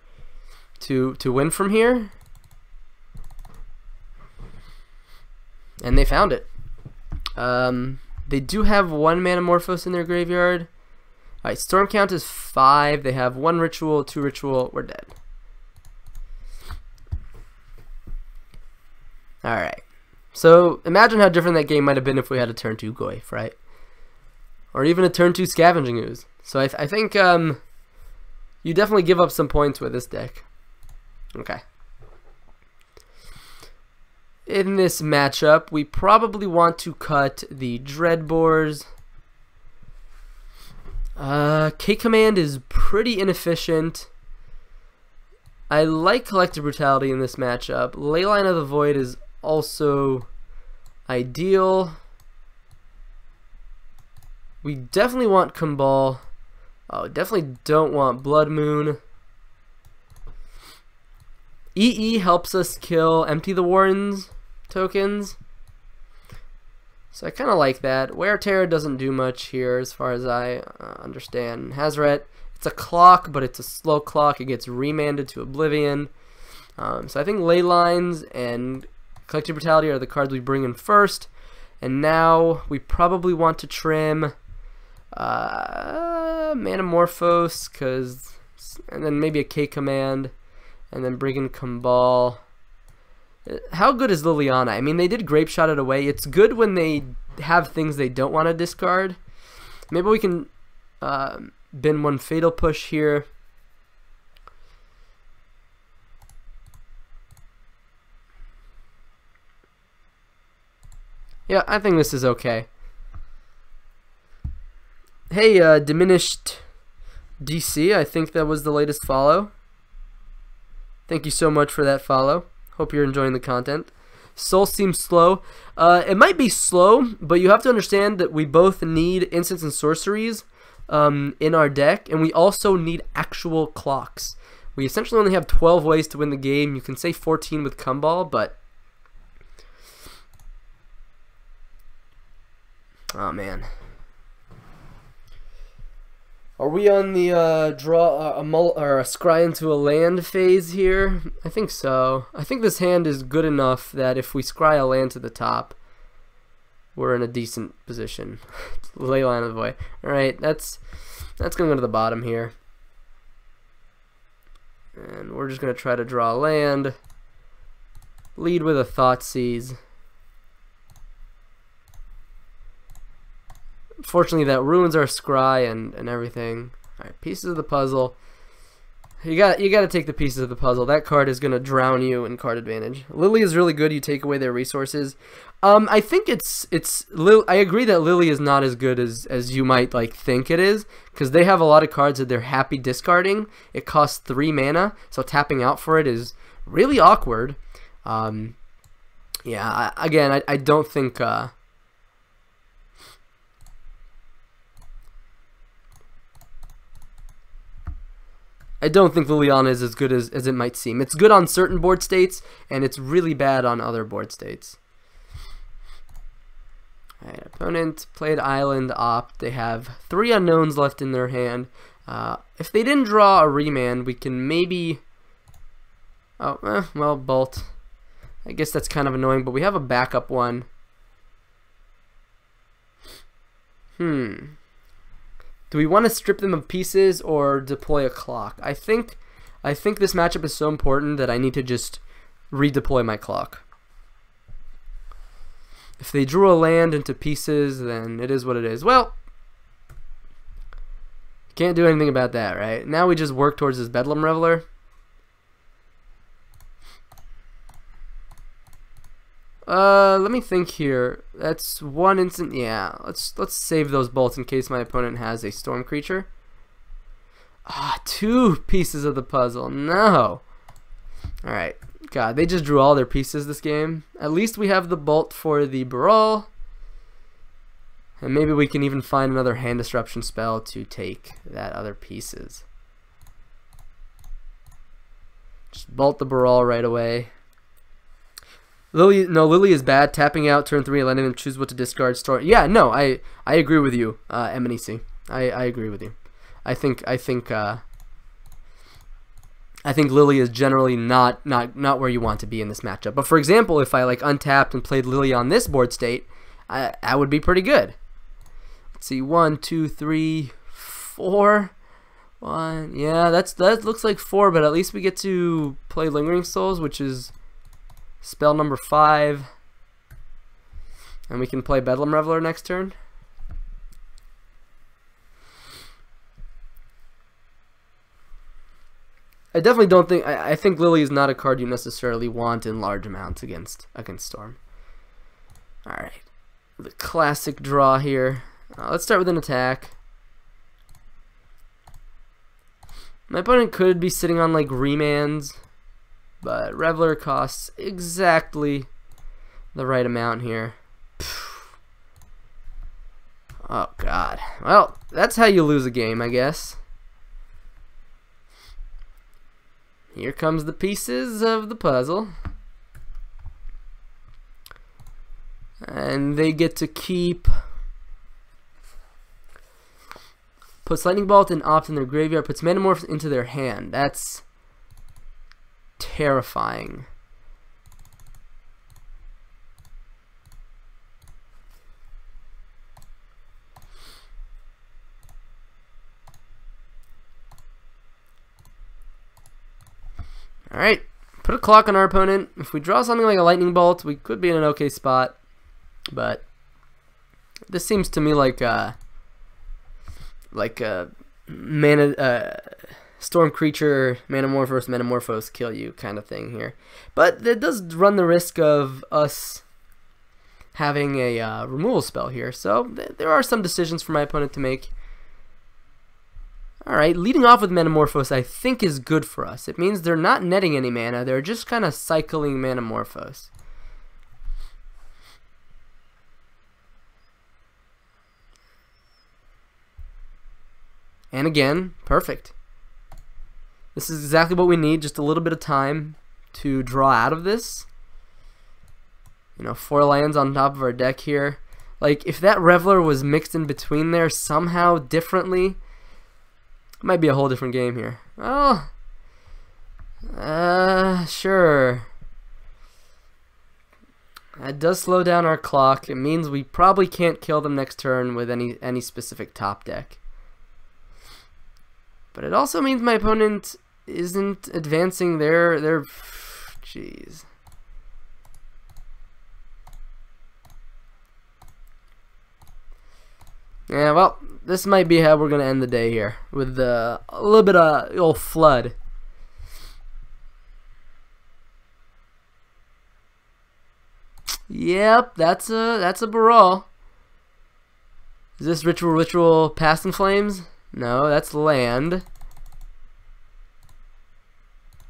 Speaker 1: to win from here. And they found it. They do have one Manamorphose in their graveyard. Alright, Storm count is 5. They have 1 Ritual, 2 Ritual, we're dead. Alright. So imagine how different that game might have been if we had a turn 2 Goyf, right? or even a turn 2 Scavenging Ooze. So I think you definitely give up some points with this deck. Okay. In this matchup, we probably want to cut the Dreadbores. K-Command is pretty inefficient. I like Collective Brutality in this matchup. Leyline of the Void is also ideal. We definitely want Kumbal. Oh, definitely don't want Blood Moon. EE helps us kill Empty the Warrens tokens. So I kind of like that. Wear Terror doesn't do much here as far as I understand. Hazoret, it's a clock, but it's a slow clock. It gets remanded to Oblivion. So I think Leylines and Collective Brutality are the cards we bring in first. And now we probably want to trim Manamorphose, and then maybe a K-Command, and then bring in Kumbal. How good is Liliana? I mean, they did Grape Shot it away. It's good when they have things they don't want to discard. Maybe we can bin one Fatal Push here. Yeah, I think this is okay. Hey, Diminished DC, I think that was the latest follow. Thank you so much for that follow. Hope you're enjoying the content. Soul seems slow. It might be slow, but you have to understand that we both need instants and sorceries in our deck, and we also need actual clocks. We essentially only have 12 ways to win the game. You can say 14 with Kumbal, but... oh, man. Are we on the draw a scry into a land phase here? I think so. I think this hand is good enough that if we scry a land to the top, we're in a decent position. Leyline of the Void. All right, that's gonna go to the bottom here, and we're just gonna try to draw a land. Lead with a Thoughtseize. Fortunately, that ruins our scry and everything. Alright, pieces of the puzzle. You got to take the pieces of the puzzle. That card is going to drown you in card advantage. Lily is really good. You take away their resources. I think I agree that Lily is not as good as you might think it is, because they have a lot of cards that they're happy discarding. It costs 3 mana, so tapping out for it is really awkward. Yeah, again, I don't think... I don't think Liliana is as good as it might seem. It's good on certain board states, and it's really bad on other board states. Alright, opponent played Island Opt. They have 3 unknowns left in their hand. If they didn't draw a remand, we can maybe... oh, well, Bolt. I guess that's kind of annoying, but we have a backup one. Do we want to strip them of pieces or deploy a clock? I think this matchup is so important that I need to just redeploy my clock. If they drew a land into pieces, then it is what it is. Well, can't do anything about that, right? Now we just work towards this Bedlam Reveler. Let me think here. That's one instant. Yeah, let's save those bolts in case my opponent has a storm creature. 2 pieces of the puzzle. No. All right. God, they just drew all their pieces this game. At least we have the bolt for the Brawl, and maybe we can even find another hand disruption spell to take that other pieces. Just bolt the Brawl right away. Lily is bad. Tapping out turn 3, letting them choose what to discard. Store. Yeah, no, I agree with you, MNEC. I agree with you. I think Lily is generally not where you want to be in this matchup. But for example, if I untapped and played Lily on this board state, I would be pretty good. Let's see, 1, 2, 3, 4. 1. Yeah, that looks like 4, but at least we get to play Lingering Souls, which is spell number 5, and we can play Bedlam Reveler next turn. I definitely don't think. I think Lily is not a card you necessarily want in large amounts against Storm. All right, the classic draw here. Let's start with an attack. My opponent could be sitting on like remands, but Reveler costs exactly the right amount here. Oh god. Well, that's how you lose a game, I guess. Here comes the pieces of the puzzle. And they get to keep... Puts Lightning Bolt and Opt in their graveyard, puts Manamorph into their hand. That's terrifying. Alright, put a clock on our opponent. If we draw something like a Lightning Bolt, we could be in an okay spot. But this seems to me like a mana storm creature, Manamorphose, kill you kind of thing here. But it does run the risk of us having a removal spell here. So there are some decisions for my opponent to make. Alright, leading off with Manamorphose I think is good for us. It means they're not netting any mana, they're just kind of cycling Manamorphose. And again, perfect. This is exactly what we need, just a little bit of time to draw out of this. You know, 4 lands on top of our deck here. Like, if that Reveler was mixed in between there somehow differently, it might be a whole different game here. Oh, sure. That does slow down our clock. It means we probably can't kill them next turn with any specific top deck. But it also means my opponent isn't advancing their jeez. Yeah, well, this might be how we're going to end the day here, with a little bit of old flood. Yep, that's a Baral. Is this ritual Past in Flames? No, that's land.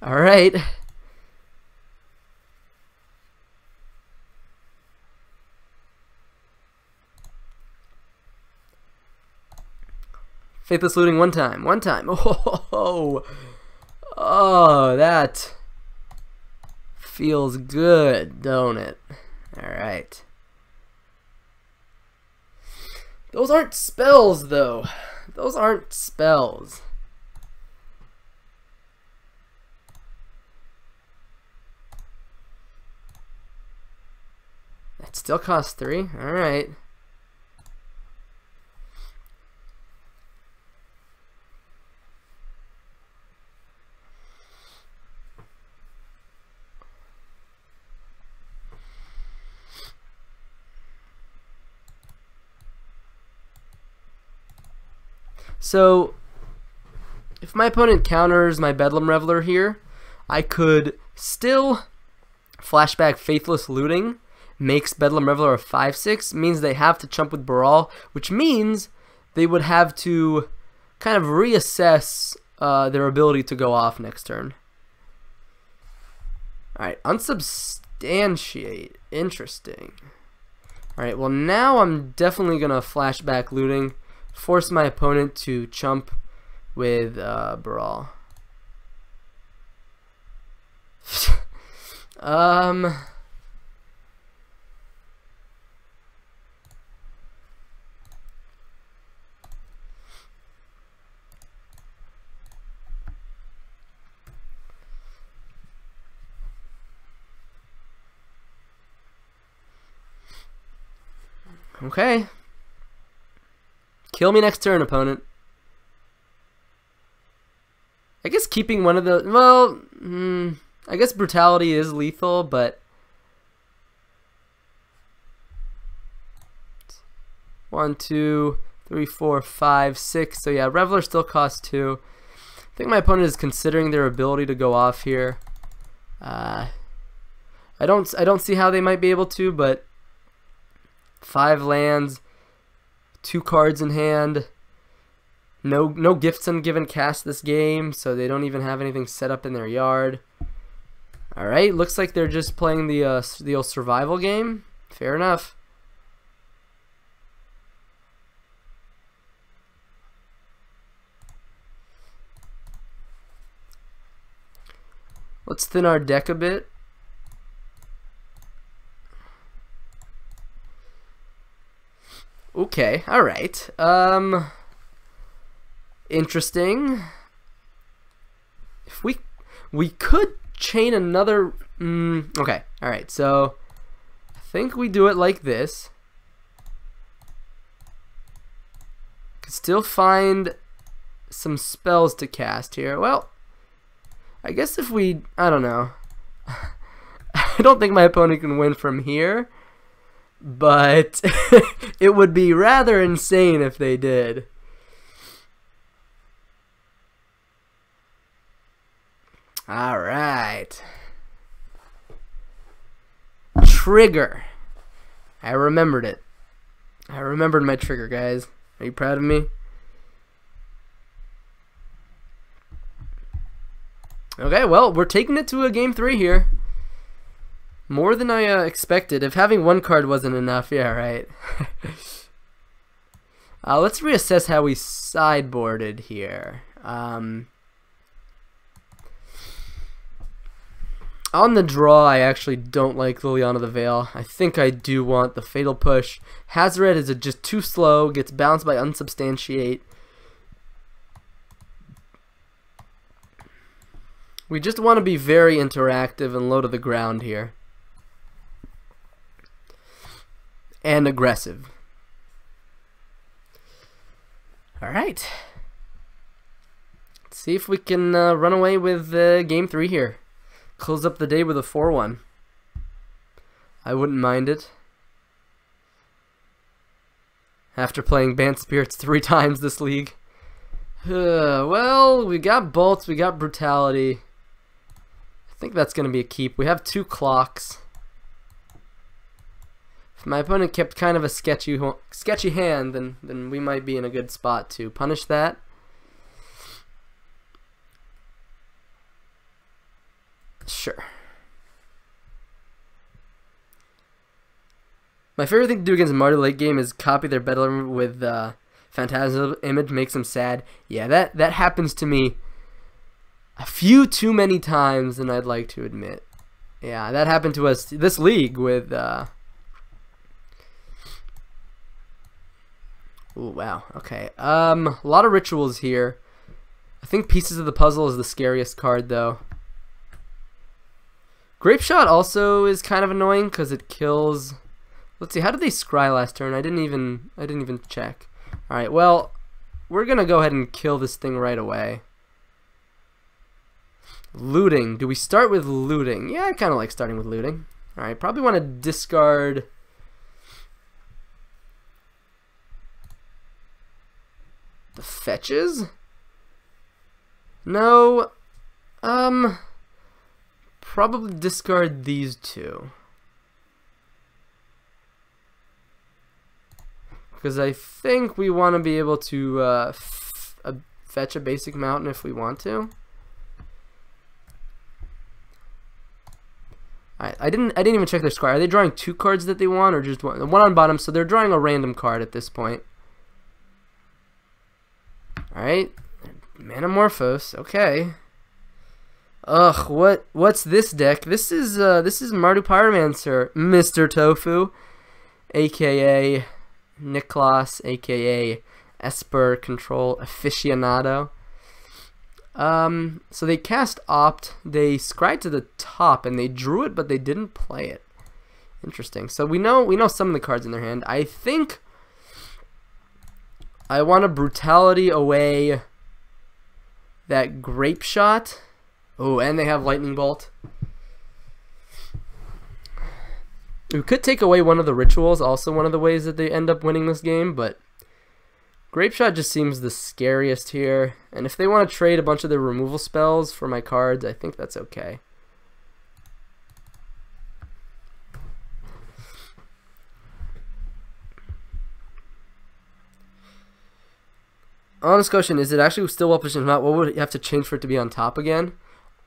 Speaker 1: Alright. Faithless Looting one time. Oh, that feels good, don't it? Alright. Those aren't spells, though. Those aren't spells. That still costs 3. Alright. So, if my opponent counters my Bedlam Reveler here, I could still flashback Faithless Looting, makes Bedlam Reveler a 5/6, means they have to chump with Baral, which means they would have to kind of reassess their ability to go off next turn. Alright, Unsubstantiate. Interesting. Alright, well now I'm definitely going to flashback Looting. Force my opponent to chump with Baral. Okay. Kill me next turn, opponent. I guess keeping one of the... Well, I guess Brutality is lethal, but... 1, 2, 3, 4, 5, 6. So yeah, Reveler still costs 2. think my opponent is considering their ability to go off here. I don't see how they might be able to, but 5 lands, 2 cards in hand. No gifts ungiven cast this game, so they don't even have anything set up in their yard. Alright, looks like they're just playing the old survival game. Fair enough. Let's thin our deck a bit. Okay, alright. Interesting. If we could chain another okay, alright, so I think we do it like this. Could still find some spells to cast here. Well, I guess if we, I don't know. I don't think my opponent can win from here, but it would be rather insane if they did. Alright. Trigger. I remembered it. I remembered my trigger, guys. Are you proud of me? Okay, well, we're taking it to a game 3 here. More than I expected. If having 1 card wasn't enough, yeah, right. Let's reassess how we sideboarded here. On the draw, I actually don't like Liliana of the Veil. I think I do want the Fatal Push. Hazoret is just too slow, gets bounced by Unsubstantiate. We just want to be very interactive and low to the ground here. And aggressive. Alright. Let's see if we can run away with game 3 here. Close up the day with a 4-1. I wouldn't mind it. After playing Bant Spirits 3 times this league. Well, we got Bolts, we got Brutality. I think that's going to be a keep. We have 2 clocks. If my opponent kept kind of a sketchy hand, then we might be in a good spot to punish that. Sure. My favorite thing to do against Mardu late game is copy their Bedlam with Phantasm Image, makes them sad. Yeah, that happens to me a few too many times than I'd like to admit. Yeah, that happened to us this league with ooh, wow, okay. A lot of rituals here. I think Pieces of the Puzzle is the scariest card though. Grape Shot also is kind of annoying because it kills. Let's see, how did they scry last turn? I didn't even check. All right, well, we're gonna go ahead and kill this thing right away. Looting. Do we start with looting? Yeah, I kind of like starting with looting. All right, probably want to discard. The fetches? No. Probably discard these 2. Because I think we want to be able to fetch a basic mountain if we want to. Alright, I didn't even check their square. Are they drawing 2 cards that they want or just one? One on bottom, so they're drawing a random card at this point. Alright. Manamorphose, okay. Ugh, what's this deck? This is Mardu Pyromancer, Mr. Tofu, aka Niklas, aka Esper Control Aficionado. So they cast Opt, they scryed to the top and they drew it, but they didn't play it. Interesting. So we know some of the cards in their hand. I think I want a Brutality away that Grape Shot. Oh, and they have Lightning Bolt. We could take away one of the rituals, also one of the ways that they end up winning this game, but Grape Shot just seems the scariest here, and if they want to trade a bunch of their removal spells for my cards, I think that's okay. Honest question, is it actually still well positioned? If not, what would you have to change for it to be on top again?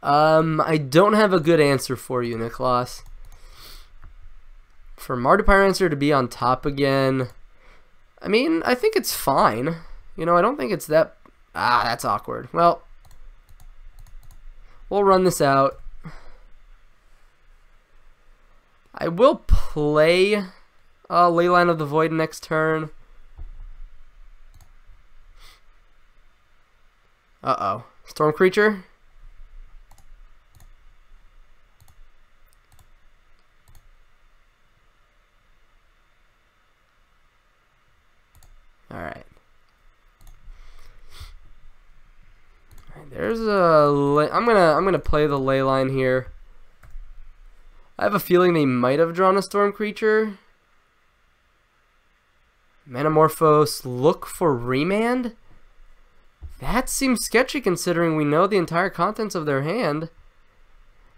Speaker 1: I don't have a good answer for you, Niklas. For Mardu Pyromancer to be on top again, I mean, I think it's fine. You know, I don't think it's that... Ah, that's awkward. Well, we'll run this out. I will play Leyline of the Void next turn. Uh-oh. Storm Creature? Alright. There's a... I'm gonna play the Leyline here. I have a feeling they might have drawn a Storm Creature. Manamorphose, look for Remand? That seems sketchy considering we know the entire contents of their hand.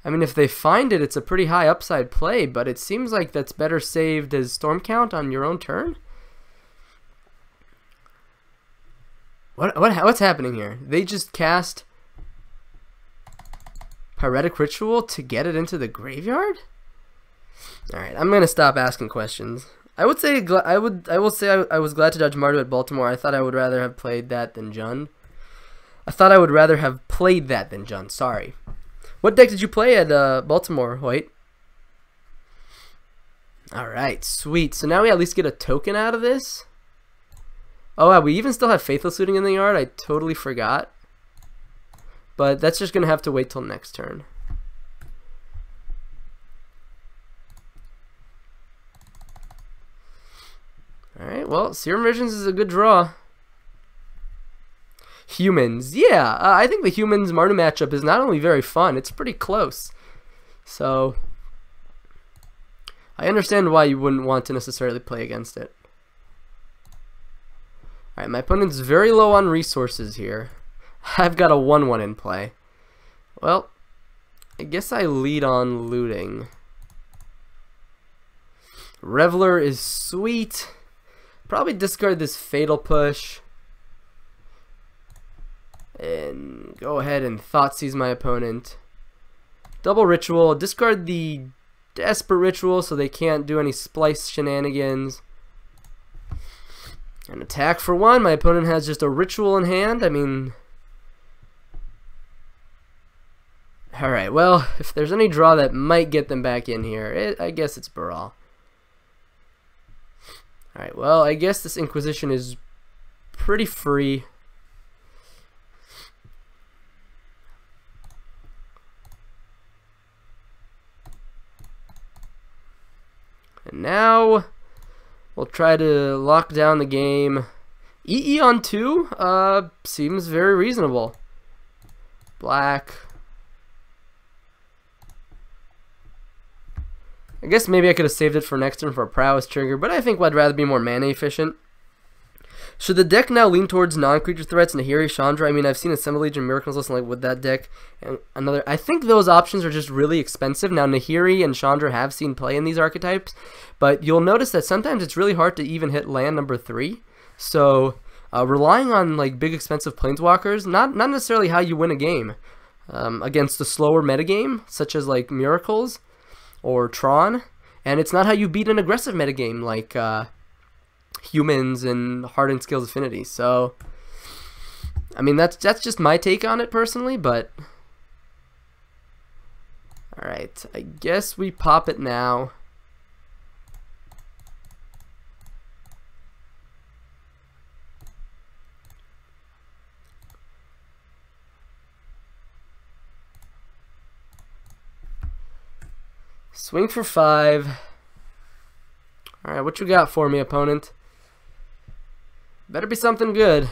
Speaker 1: I mean, if they find it, it's a pretty high upside play, but it seems like that's better saved as Storm Count on your own turn. What's happening here? They just cast Pyretic Ritual to get it into the graveyard? Alright, I'm gonna stop asking questions. I will say I was glad to dodge Mardu at Baltimore. I thought I would rather have played that than Jund. Sorry. What deck did you play at Baltimore, White? Alright, sweet. So now we at least get a token out of this. Oh wow, we even still have Faithless Looting in the yard. I totally forgot. But that's just going to have to wait till next turn. Alright, well, Serum Visions is a good draw. Humans. Yeah, I think the Humans Mardu matchup is not only very fun, it's pretty close. So, I understand why you wouldn't want to necessarily play against it. Alright, my opponent's very low on resources here. I've got a 1/1 in play. Well, I guess I lead on looting. Reveler is sweet. Probably discard this Fatal Push. And go ahead and Thoughtseize my opponent. Double Ritual. Discard the Desperate Ritual so they can't do any Splice shenanigans. An attack for 1. My opponent has just a Ritual in hand. I mean... Alright, well, if there's any draw that might get them back in here, I guess it's Baral. Alright, well, I guess this Inquisition is pretty free. And now... we'll try to lock down the game. EE on 2 seems very reasonable. Black. I guess maybe I could have saved it for next turn for a Prowess trigger, but I think I'd rather be more mana efficient. Should the deck now lean towards non-creature threats, Nahiri, Chandra? I mean, I've seen Assemble Legion, Miracles Listen like with that deck, and another. I think those options are just really expensive. Now, Nahiri and Chandra have seen play in these archetypes, but you'll notice that sometimes it's really hard to even hit land number 3. So, relying on like big expensive planeswalkers, not necessarily how you win a game against the slower metagame, such as like Miracles or Tron, and it's not how you beat an aggressive metagame like Humans and Hardened Skills Affinity. So, I mean, that's just my take on it personally, but alright, I guess we pop it now. Swing for 5. Alright, what you got for me, opponent? Better be something good.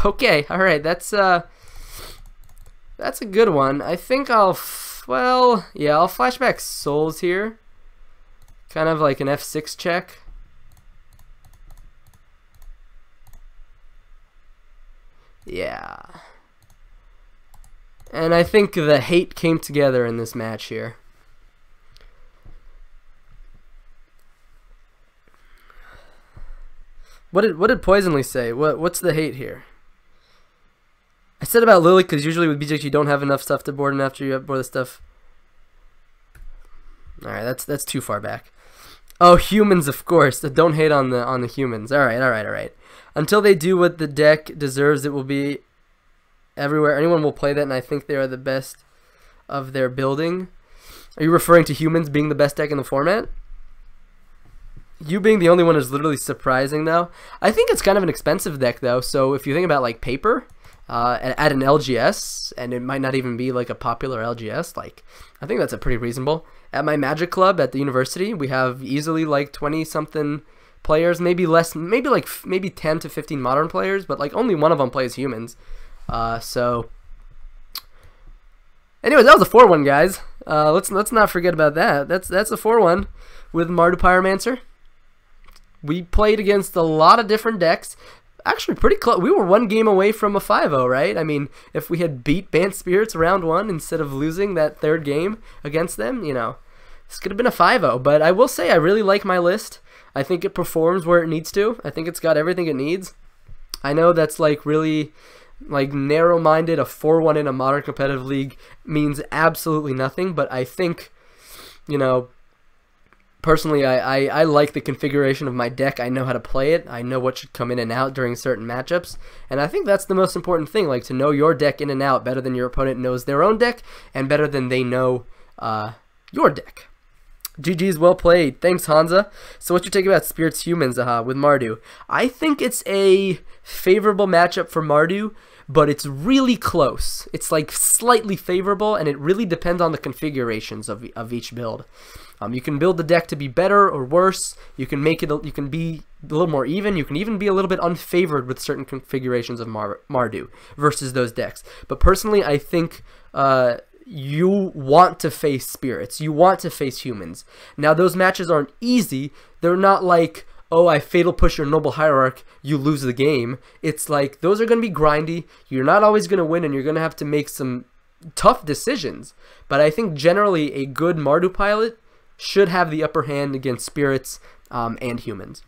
Speaker 1: Okay, alright, that's a good one. I think I'll flashback Souls here. Kind of like an F6 check. Yeah. And I think the hate came together in this match here. What did Poisonly say? What's the hate here? I said about Lily because usually with BJX you don't have enough stuff to board, and after you have board the stuff. All right, that's too far back. Oh, humans, of course. Don't hate on the humans. All right. Until they do what the deck deserves, it will be everywhere. Anyone will play that, and I think they are the best of their building. Are you referring to humans being the best deck in the format? You being the only one is literally surprising, though. I think it's kind of an expensive deck, though. So if you think about like paper at an LGS, and it might not even be like a popular LGS, like I think that's a pretty reasonable. At my Magic Club at the university, we have easily like 20-something players, maybe less, maybe 10 to 15 modern players, but like only one of them plays humans. So, anyways, that was a 4-1, guys. Let's not forget about that. That's a 4-1 with Mardu Pyromancer. We played against a lot of different decks. Actually, pretty close. We were one game away from a 5-0, right? I mean, if we had beat Bant Spirits round 1 instead of losing that third game against them, you know, this could have been a 5-0. But I will say I really like my list. I think it performs where it needs to. I think it's got everything it needs. I know that's like really like narrow-minded. A 4-1 in a modern competitive league means absolutely nothing, but I think, you know, personally, I like the configuration of my deck. I know how to play it. I know what should come in and out during certain matchups. And I think that's the most important thing, like to know your deck in and out better than your opponent knows their own deck and better than they know your deck. GG's, well played. Thanks, Hansa. So what you take about Spirits Humans with Mardu? I think it's a favorable matchup for Mardu, but it's really close. It's like slightly favorable, and it really depends on the configurations of each build. You can build the deck to be better or worse. You can make it. You can be a little more even. You can even be a little bit unfavored with certain configurations of Mardu versus those decks. But personally, I think you want to face spirits. You want to face humans. Now, those matches aren't easy. They're not like, oh, I fatal push your Noble Hierarch, you lose the game. It's like, those are going to be grindy. You're not always going to win, and you're going to have to make some tough decisions. But I think generally a good Mardu pilot should have the upper hand against spirits and humans.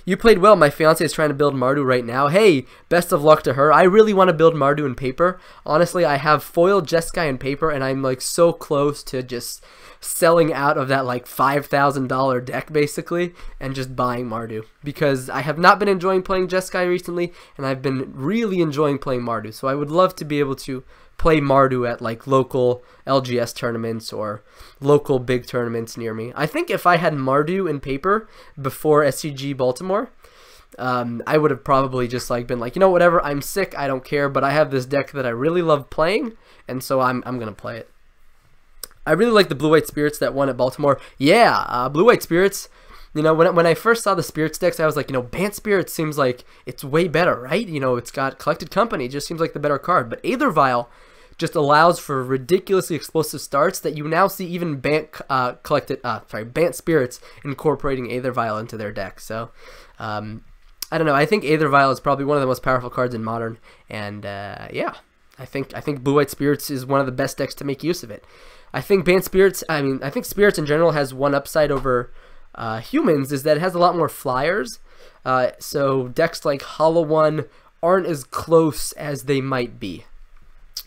Speaker 1: You played well. My fiance is trying to build Mardu right now. Hey, best of luck to her. I really want to build Mardu in paper. Honestly, I have foiled Jeskai in paper, and I'm like so close to just selling out of that like $5,000 deck basically and just buying Mardu, because I have not been enjoying playing Jeskai recently, and I've been really enjoying playing Mardu. So I would love to be able to play Mardu at like local LGS tournaments or local big tournaments near me. I think if I had Mardu in paper before SCG Baltimore, I would have probably just like been like, you know, whatever, I'm sick, I don't care, but I have this deck that I really love playing, and so I'm gonna play it. I really like the Blue-White Spirits that won at Baltimore. Yeah, Blue-White Spirits, you know, when I first saw the Spirits decks, I was like, you know, Bant Spirits seems like it's way better, right? You know, it's got Collected Company, it just seems like the better card. But Aether Vial just allows for ridiculously explosive starts that you now see even Bant Spirits incorporating Aether Vial into their deck. So, I don't know. I think Aether Vial is probably one of the most powerful cards in Modern, and yeah, I think Blue-White Spirits is one of the best decks to make use of it. I think Bant Spirits, I think Spirits in general has one upside over humans, is that it has a lot more flyers. So decks like Hollow One aren't as close as they might be.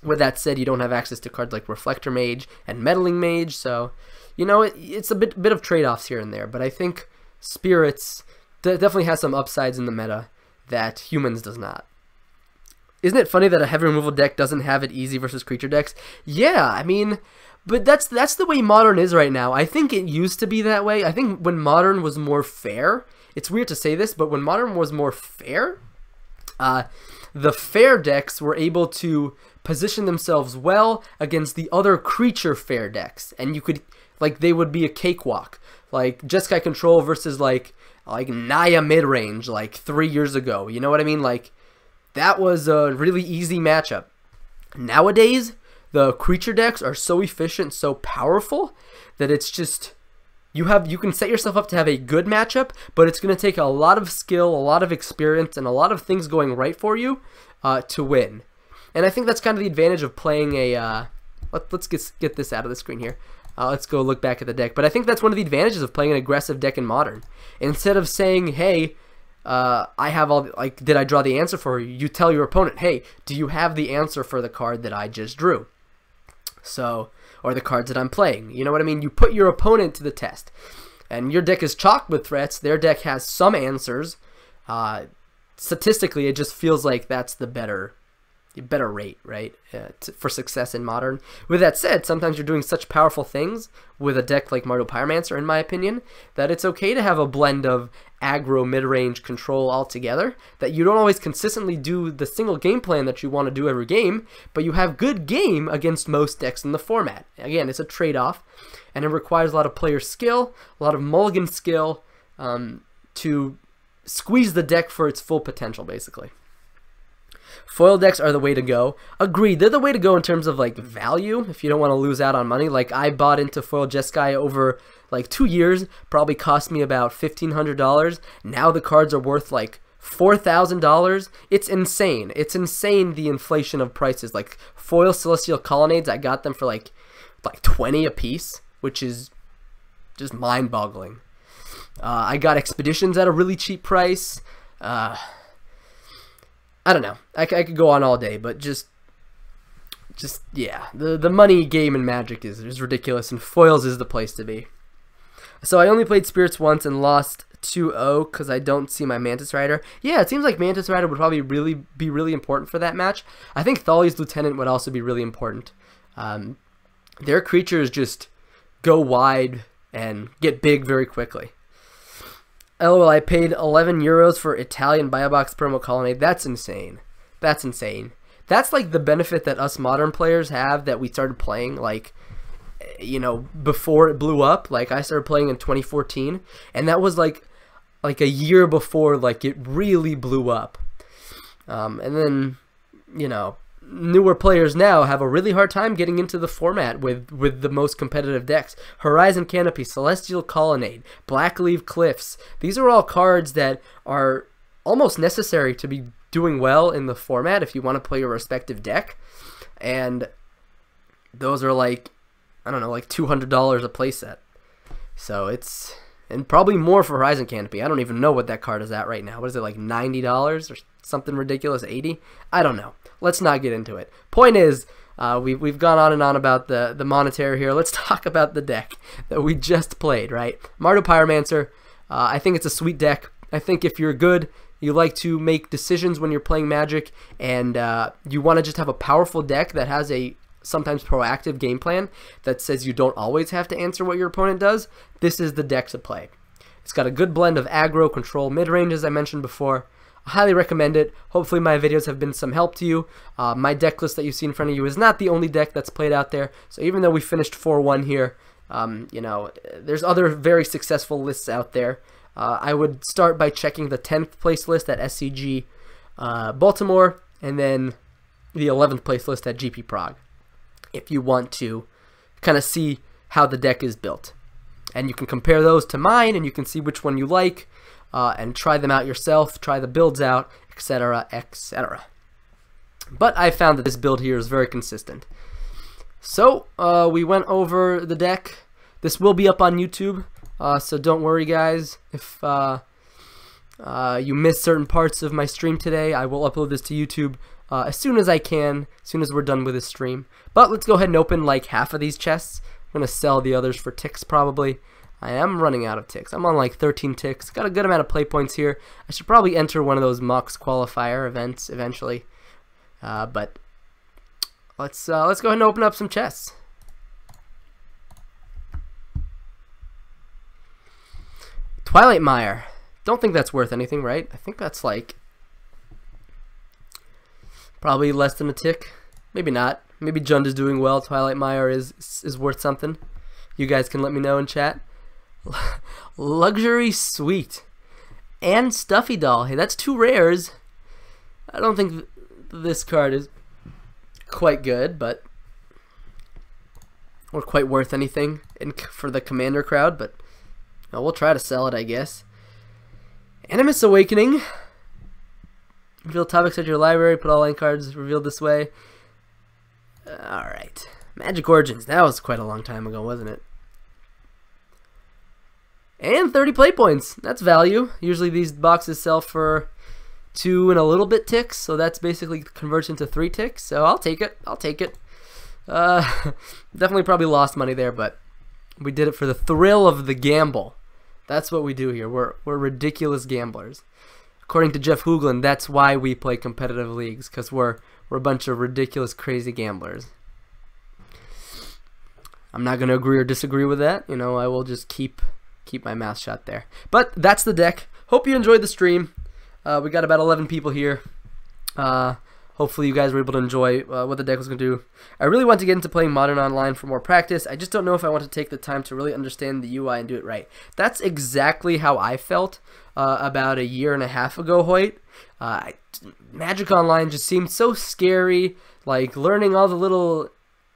Speaker 1: With that said, you don't have access to cards like Reflector Mage and Meddling Mage, so, you know, it's a bit of trade-offs here and there. But I think Spirits definitely has some upsides in the meta that humans does not. Isn't it funny that a heavy removal deck doesn't have it easy versus creature decks? Yeah, I mean, but that's the way Modern is right now. I think it used to be that way. I think when Modern was more fair, it's weird to say this, but when Modern was more fair, the fair decks were able to position themselves well against the other creature fair decks, and you could, like, they would be a cakewalk, like Jeskai Control versus like Naya midrange like 3 years ago. You know what I mean? Like, that was a really easy matchup. Nowadays, the creature decks are so efficient, so powerful, that it's just, you can set yourself up to have a good matchup, but it's going to take a lot of skill, a lot of experience, and a lot of things going right for you to win. And I think that's kind of the advantage of playing a... let's get this out of the screen here. Let's go look back at the deck. But I think that's one of the advantages of playing an aggressive deck in Modern. Instead of saying, hey, I have all... like, did I draw the answer for you? You tell your opponent, hey, do you have the answer for the card that I just drew? So, or the cards that I'm playing. You know what I mean? You put your opponent to the test. And your deck is chocked with threats. Their deck has some answers. Statistically, it just feels like that's the better rate, right, for success in Modern. With that said, sometimes you're doing such powerful things with a deck like Mardu Pyromancer, in my opinion, that it's okay to have a blend of aggro, mid-range, control all together, that you don't always consistently do the single game plan that you want to do every game, but you have good game against most decks in the format. Again, it's a trade-off, and it requires a lot of player skill, a lot of mulligan skill, to squeeze the deck for its full potential, basically. Foil decks are the way to go. Agreed, they're the way to go in terms of like value, if you don't want to lose out on money. Like, I bought into Foil Jeskai over like 2 years, probably cost me about $1,500. Now the cards are worth like $4,000. It's insane. It's insane, the inflation of prices. Like Foil Celestial Colonnades, I got them for like 20 a piece, which is just mind-boggling. I got Expeditions at a really cheap price. I don't know. I could go on all day, but just yeah, the money game in Magic is ridiculous, and Foils is the place to be. So I only played Spirits once and lost 2-0 because I don't see my Mantis Rider. Yeah, it seems like Mantis Rider would probably be really important for that match. I think Thali's Lieutenant would also be really important. Their creatures just go wide and get big very quickly. LOL, I paid 11 euros for Italian Biobox Promo Colonnade. That's insane. That's insane. That's like the benefit that us Modern players have that we started playing, like, you know, before it blew up. Like, I started playing in 2014, and that was like a year before, like, it really blew up. And then, you know, newer players now have a really hard time getting into the format with the most competitive decks. Horizon Canopy, Celestial Colonnade, Blackleaf Cliffs. These are all cards that are almost necessary to be doing well in the format if you want to play your respective deck. And those are like, I don't know, like $200 a playset. So it's, and probably more for Horizon Canopy. I don't even know what that card is at right now. What is it, like $90 or something ridiculous, 80? I don't know. Let's not get into it. Point is, we've gone on and on about the monetary here. Let's talk about the deck that we just played, right? Mardu Pyromancer. I think it's a sweet deck. I think if you're good, you like to make decisions when you're playing Magic, and you want to just have a powerful deck that has a sometimes proactive game plan that says you don't always have to answer what your opponent does, this is the deck to play. It's got a good blend of aggro, control, mid-range, as I mentioned before. I highly recommend it. Hopefully my videos have been some help to you. My deck list that you see in front of you is not the only deck that's played out there. So even though we finished 4-1 here, you know, there's other very successful lists out there. I would start by checking the 10th place list at SCG Baltimore, and then the 11th place list at GP Prague, if you want to kind of see how the deck is built. And you can compare those to mine, and you can see which one you like, and try them out yourself, try the builds out, etc., etc. But I found that this build here is very consistent. So, we went over the deck. This will be up on YouTube, so don't worry, guys. If you missed certain parts of my stream today, I will upload this to YouTube as soon as I can, as soon as we're done with this stream. But let's go ahead and open like half of these chests. I'm going to sell the others for ticks probably. I am running out of ticks. I'm on like 13 ticks. Got a good amount of play points here. I should probably enter one of those Mox qualifier events eventually. But let's go ahead and open up some chests. Twilight Mire. Don't think that's worth anything, right? I think that's like probably less than a tick. Maybe not. Maybe Jund is doing well. Twilight Mire is worth something. You guys can let me know in chat. Luxury Suite and Stuffy Doll. Hey, that's 2 rares. I don't think this card is quite good, but or quite worth anything for the Commander crowd. But we'll try to sell it, I guess. Animus Awakening. Reveal topics at your library. Put all line cards revealed this way. Alright. Magic Origins. That was quite a long time ago, wasn't it? And 30 play points. That's value. Usually these boxes sell for 2 and a little bit ticks, so that's basically converts into 3 ticks. So I'll take it. I'll take it. Definitely probably lost money there, but we did it for the thrill of the gamble. That's what we do here. We're ridiculous gamblers. According to Jeff Hoogland, that's why we play competitive leagues, because we're a bunch of ridiculous, crazy gamblers. I'm not going to agree or disagree with that. You know, I will just keep my mouth shut there. But that's the deck. Hope you enjoyed the stream. We got about 11 people here. Hopefully you guys were able to enjoy what the deck was going to do. I really want to get into playing Modern Online for more practice. I just don't know if I want to take the time to really understand the UI and do it right. That's exactly how I felt about a year and a half ago, Hoyt. Magic Online just seemed so scary, like learning all the little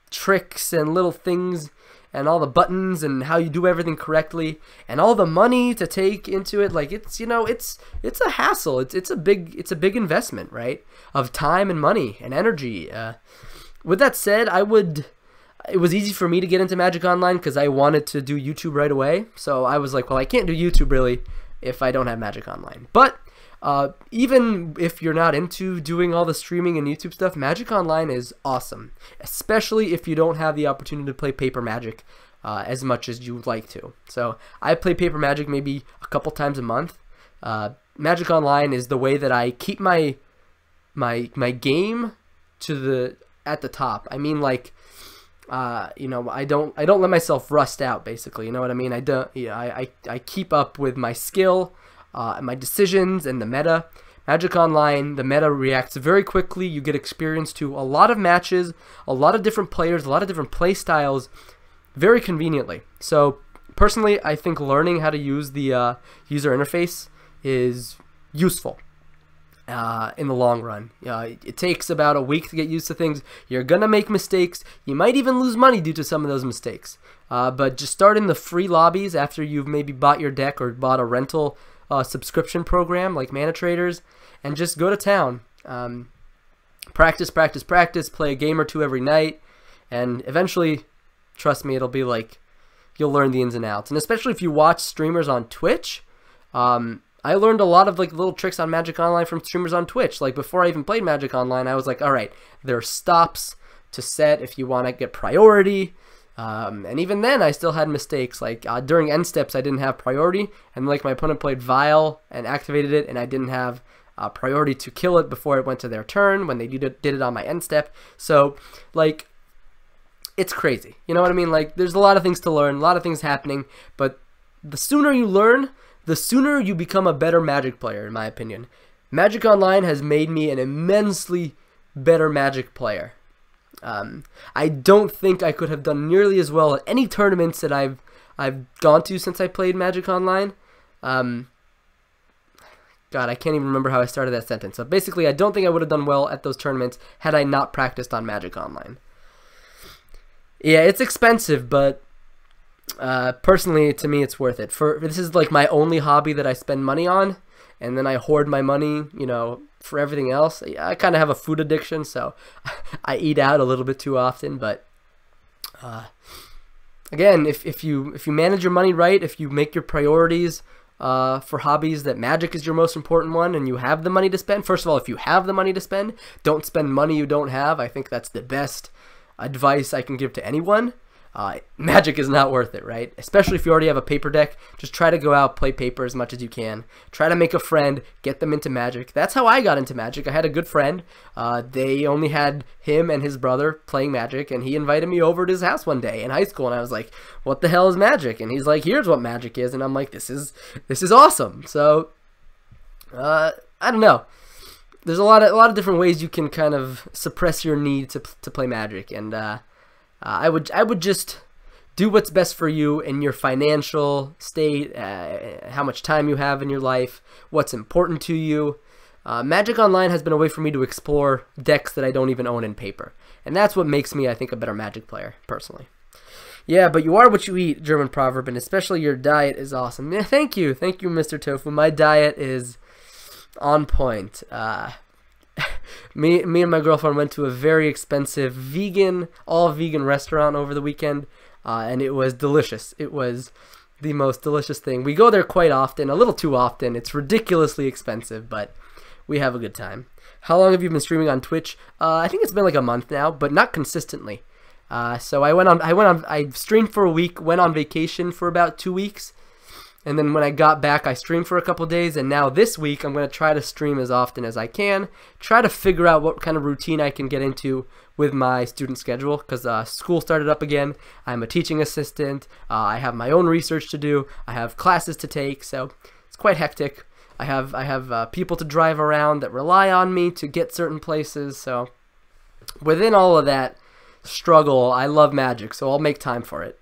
Speaker 1: tricks and little things and all the buttons and how you do everything correctly and all the money to take into it. Like, it's, you know, it's a hassle. It's a big investment, right, of time and money and energy. With that said, it was easy for me to get into Magic Online because I wanted to do YouTube right away. So I was like, well, I can't do YouTube really if I don't have Magic Online. But even if you're not into doing all the streaming and YouTube stuff, Magic Online is awesome, especially if you don't have the opportunity to play Paper Magic as much as you would like to. So I play Paper Magic maybe a couple times a month. Magic Online is the way that I keep my game at the top. I mean, like, you know, I don't let myself rust out, basically. You know what I mean? I keep up with my skill, my decisions, and the meta. Magic Online, the meta reacts very quickly. You get experience to a lot of matches, a lot of different players, a lot of different play styles, very conveniently. So personally, I think learning how to use the user interface is useful in the long run. It takes about a week to get used to things. You're gonna make mistakes. You might even lose money due to some of those mistakes. But just start in the free lobbies after you've maybe bought your deck or bought a rental subscription program like Mana Traders, and just go to town. Practice, practice, practice. Play a game or two every night, and eventually, trust me, it'll be like you'll learn the ins and outs. And especially if you watch streamers on Twitch, I learned a lot of like little tricks on Magic Online from streamers on Twitch. Like before I even played Magic Online, I was like, all right, there are stops to set if you want to get priority. And even then, I still had mistakes. Like during end steps, I didn't have priority, and like my opponent played Vial and activated it, and I didn't have priority to kill it before it went to their turn when they did it on my end step. So, like, it's crazy. You know what I mean? Like, there's a lot of things to learn, a lot of things happening, but the sooner you learn, the sooner you become a better Magic player, in my opinion. Magic Online has made me an immensely better Magic player. I don't think I could have done nearly as well at any tournaments that I've gone to since I played Magic Online. God, I can't even remember how I started that sentence. So basically, I don't think I would have done well at those tournaments had I not practiced on Magic Online. Yeah, it's expensive, but personally, to me, it's worth it. This is like my only hobby that I spend money on, and then I hoard my money, you know, for everything else. I kind of have a food addiction, so I eat out a little bit too often. But again, if you manage your money right, if you make your priorities for hobbies that Magic is your most important one, and you have the money to spend. First of all, if you have the money to spend, don't spend money you don't have. I think that's the best advice I can give to anyone. Magic is not worth it, right? Especially if you already have a paper deck. Just try to go out, play paper as much as you can. Try to make a friend, get them into Magic. That's how I got into Magic. I had a good friend. They only had him and his brother playing Magic, and he invited me over to his house one day in high school, and I was like, what the hell is Magic? And he's like, here's what Magic is, and I'm like, this is awesome. So, I don't know. There's a lot of different ways you can kind of suppress your need to play Magic, and I would just do what's best for you in your financial state, how much time you have in your life, what's important to you. Magic Online has been a way for me to explore decks that I don't even own in paper, and that's what makes me, I think, a better Magic player, personally. Yeah, but you are what you eat, German proverb, and especially your diet is awesome. Yeah, thank you, Mr. Tofu. My diet is on point. me and my girlfriend went to a very expensive all vegan restaurant over the weekend, and it was delicious. It was the most delicious thing. We go there quite often, a little too often. It's ridiculously expensive, but we have a good time. How long have you been streaming on Twitch? I think it's been like a month now, but not consistently. So I streamed for a week, went on vacation for about 2 weeks, and then when I got back, I streamed for a couple days, and now this week I'm going to try to stream as often as I can, try to figure out what kind of routine I can get into with my student schedule, because school started up again. I'm a teaching assistant. I have my own research to do. I have classes to take, so it's quite hectic. I have people to drive around that rely on me to get certain places, so within all of that struggle, I love Magic, so I'll make time for it.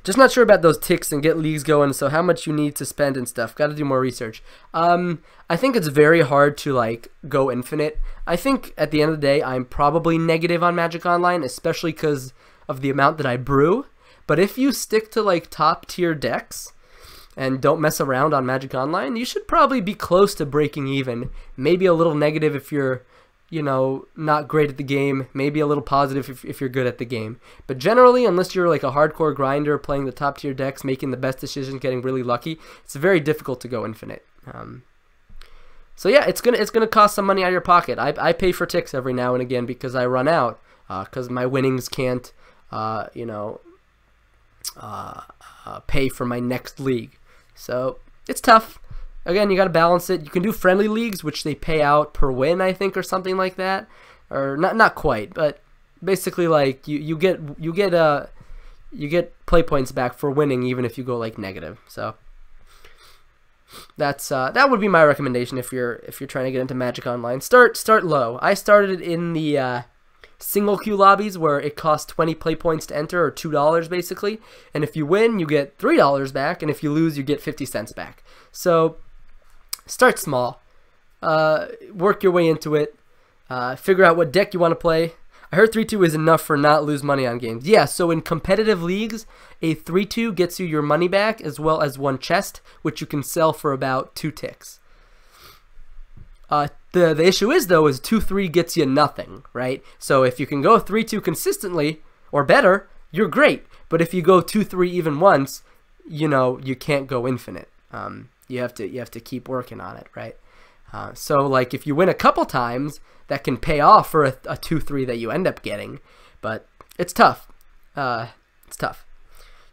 Speaker 1: Just not sure about those ticks and get leagues going, so how much you need to spend and stuff. Got to do more research. I think it's very hard to like go infinite. I think at the end of the day, I'm probably negative on Magic Online, especially because of the amount that I brew. But if you stick to like top tier decks and don't mess around on Magic Online, you should probably be close to breaking even. Maybe a little negative if you're, you know, not great at the game, maybe a little positive if you're good at the game. But generally, unless you're like a hardcore grinder playing the top tier decks, making the best decisions, getting really lucky, it's very difficult to go infinite. So yeah, it's gonna cost some money out of your pocket. I pay for ticks every now and again because I run out, because my winnings can't, you know, pay for my next league. So it's tough. Again, you got to balance it. You can do friendly leagues, which they pay out per win, I think, or something like that, or not quite, but basically like you get play points back for winning, even if you go like negative. So that's that would be my recommendation if you're trying to get into Magic Online. Start low. I started in the single queue lobbies where it costs 20 play points to enter, or $2 basically, and if you win, you get $3 back, and if you lose, you get 50 cents back. So start small, work your way into it, figure out what deck you want to play. I heard 3-2 is enough for not lose money on games. Yeah, so in competitive leagues, a 3-2 gets you your money back as well as 1 chest, which you can sell for about 2 ticks. The issue is, though, is 2-3 gets you nothing, right? So if you can go 3-2 consistently, or better, you're great. But if you go 2-3 even once, you know, you can't go infinite. You have to keep working on it, right? So like if you win a couple times, that can pay off for a 2-3 that you end up getting, but it's tough. It's tough.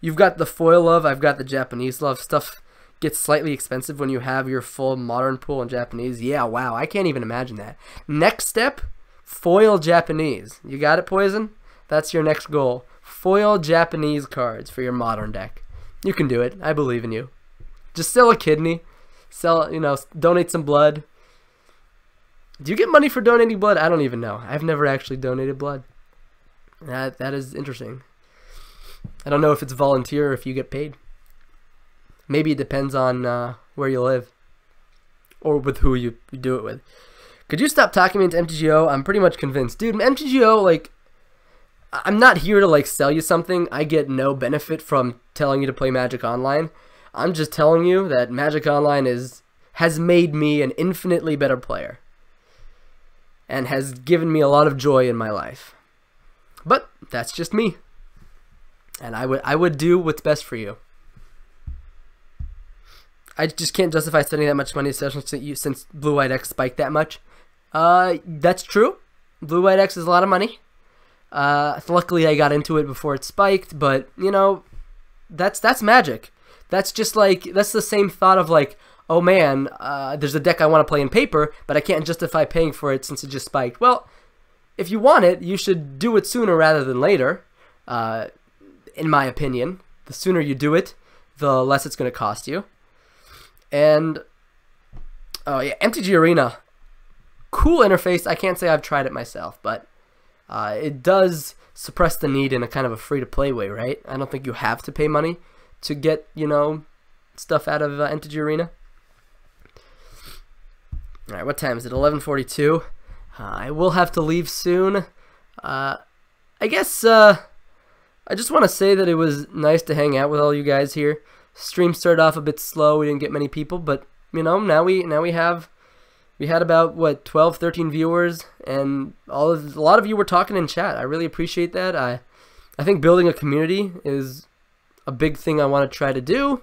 Speaker 1: You've got the foil love, I've got the Japanese love. Stuff gets slightly expensive when you have your full modern pool in Japanese. Yeah, wow, I can't even imagine that. Next step, foil Japanese. You got it, Poison? That's your next goal. Foil Japanese cards for your modern deck. You can do it. I believe in you. Just sell a kidney, donate some blood. Do you get money for donating blood? I don't even know. I've never actually donated blood. That is interesting. I don't know if it's volunteer or if you get paid. Maybe it depends on where you live or with who you do it with. Could you stop talking me into MTGO? I'm pretty much convinced. Dude, MTGO, like, I'm not here to, like, sell you something. I get no benefit from telling you to play Magic Online. I'm just telling you that Magic Online has made me an infinitely better player and has given me a lot of joy in my life. But that's just me. And I would do what's best for you. I just can't justify spending that much money, especially since Blue White X spiked that much. That's true. Blue White X is a lot of money. Luckily I got into it before it spiked, but you know, that's Magic. That's just like, that's the same thought of like, oh man, there's a deck I want to play in paper, but I can't justify paying for it since it just spiked. Well, if you want it, you should do it sooner rather than later, in my opinion. The sooner you do it, the less it's going to cost you. And, oh yeah, MTG Arena. Cool interface. I can't say I've tried it myself, but it does suppress the need in a kind of a free-to-play way, right? I don't think you have to pay money to get, you know, stuff out of MTG Arena. Alright, what time is it? 11:42. I will have to leave soon. I guess I just want to say that it was nice to hang out with all you guys here. Stream started off a bit slow. We didn't get many people, but you know, now we have we had about what 12, 13 viewers, and a lot of you were talking in chat. I really appreciate that. I think building a community is a big thing I want to try to do,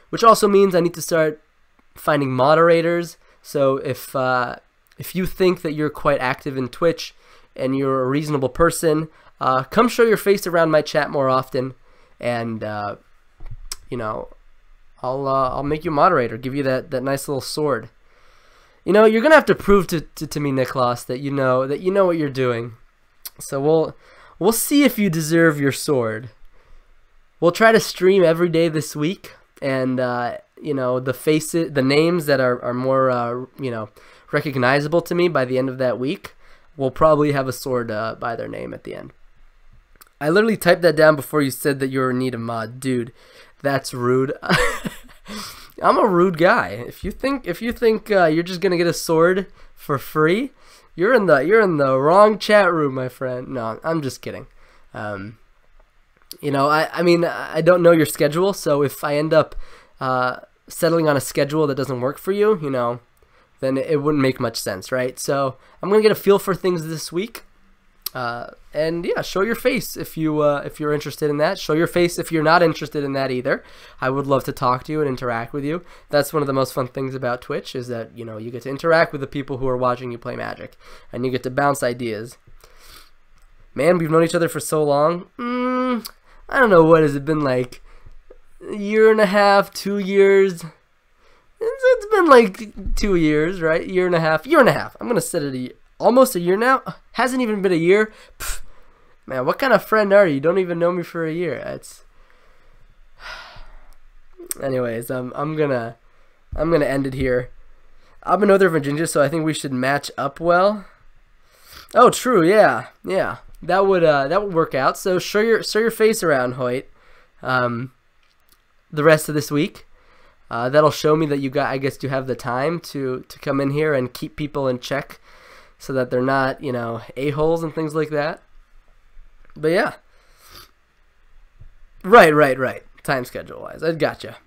Speaker 1: which also means I need to start finding moderators. So if you think that you're quite active in Twitch and you're a reasonable person, come show your face around my chat more often, and you know, I'll make you a moderator, give you that nice little sword. You know, you're gonna have to prove to me, Niklas, that you know what you're doing. So we'll see if you deserve your sword. We'll try to stream every day this week, and you know, the names that are more you know, recognizable to me by the end of that week, we'll probably have a sword by their name at the end. I literally typed that down before you said that you were in need of mod, dude. That's rude. I'm a rude guy. If you think you're just gonna get a sword for free, you're in the wrong chat room, my friend. No, I'm just kidding. You know, I mean, I don't know your schedule, so if I end up settling on a schedule that doesn't work for you, you know, then it wouldn't make much sense, right? So I'm gonna get a feel for things this week. And yeah, show your face if you're interested in that. Show your face if you're not interested in that either. I would love to talk to you and interact with you. That's one of the most fun things about Twitch, is that, you know, you get to interact with the people who are watching you play Magic, and you get to bounce ideas. Man, we've known each other for so long. I don't know, what has it been, like a year and a half, 2 years? It's been like 2 years, right? Year and a half. I'm gonna set it almost a year now. Hasn't even been a year. Pfft. Man, what kind of friend are you? You don't even know me for a year. It's anyways, I'm gonna end it here. I'm in Northern Virginia, so I think we should match up well. Oh, true. Yeah. That would work out. So show your face around, Hoyt. The rest of this week. That'll show me that I guess you have the time to come in here and keep people in check, so that they're not, you know, a-holes and things like that. But yeah. Right. Time schedule-wise. I gotcha.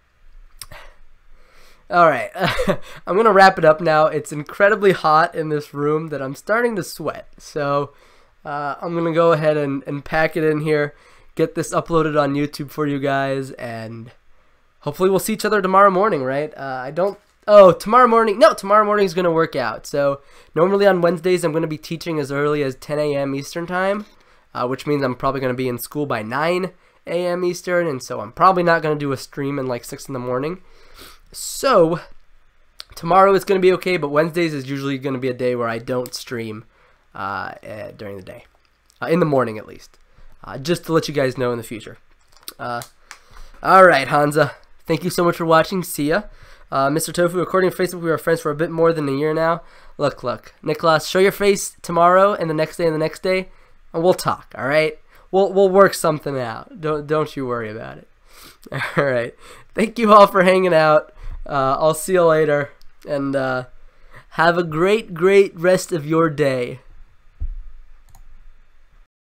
Speaker 1: Alright. I'm going to wrap it up now. It's incredibly hot in this room that I'm starting to sweat. So I'm going to go ahead and pack it in here, get this uploaded on YouTube for you guys, and hopefully we'll see each other tomorrow morning, right? Tomorrow morning. No, tomorrow morning is going to work out. So normally on Wednesdays I'm going to be teaching as early as 10 a.m. Eastern time, which means I'm probably going to be in school by 9 a.m. Eastern, and so I'm probably not going to do a stream in like 6 in the morning. So tomorrow is going to be okay, but Wednesdays is usually going to be a day where I don't stream during the day, in the morning at least, just to let you guys know in the future. All right, Hansa, thank you so much for watching. See ya. Mr. Tofu, according to Facebook, we were friends for a bit more than a year now. Look. Niklas, show your face tomorrow and the next day and the next day, and we'll talk, all right? We'll work something out. Don't you worry about it. All right. Thank you all for hanging out. I'll see you later, and have a great rest of your day.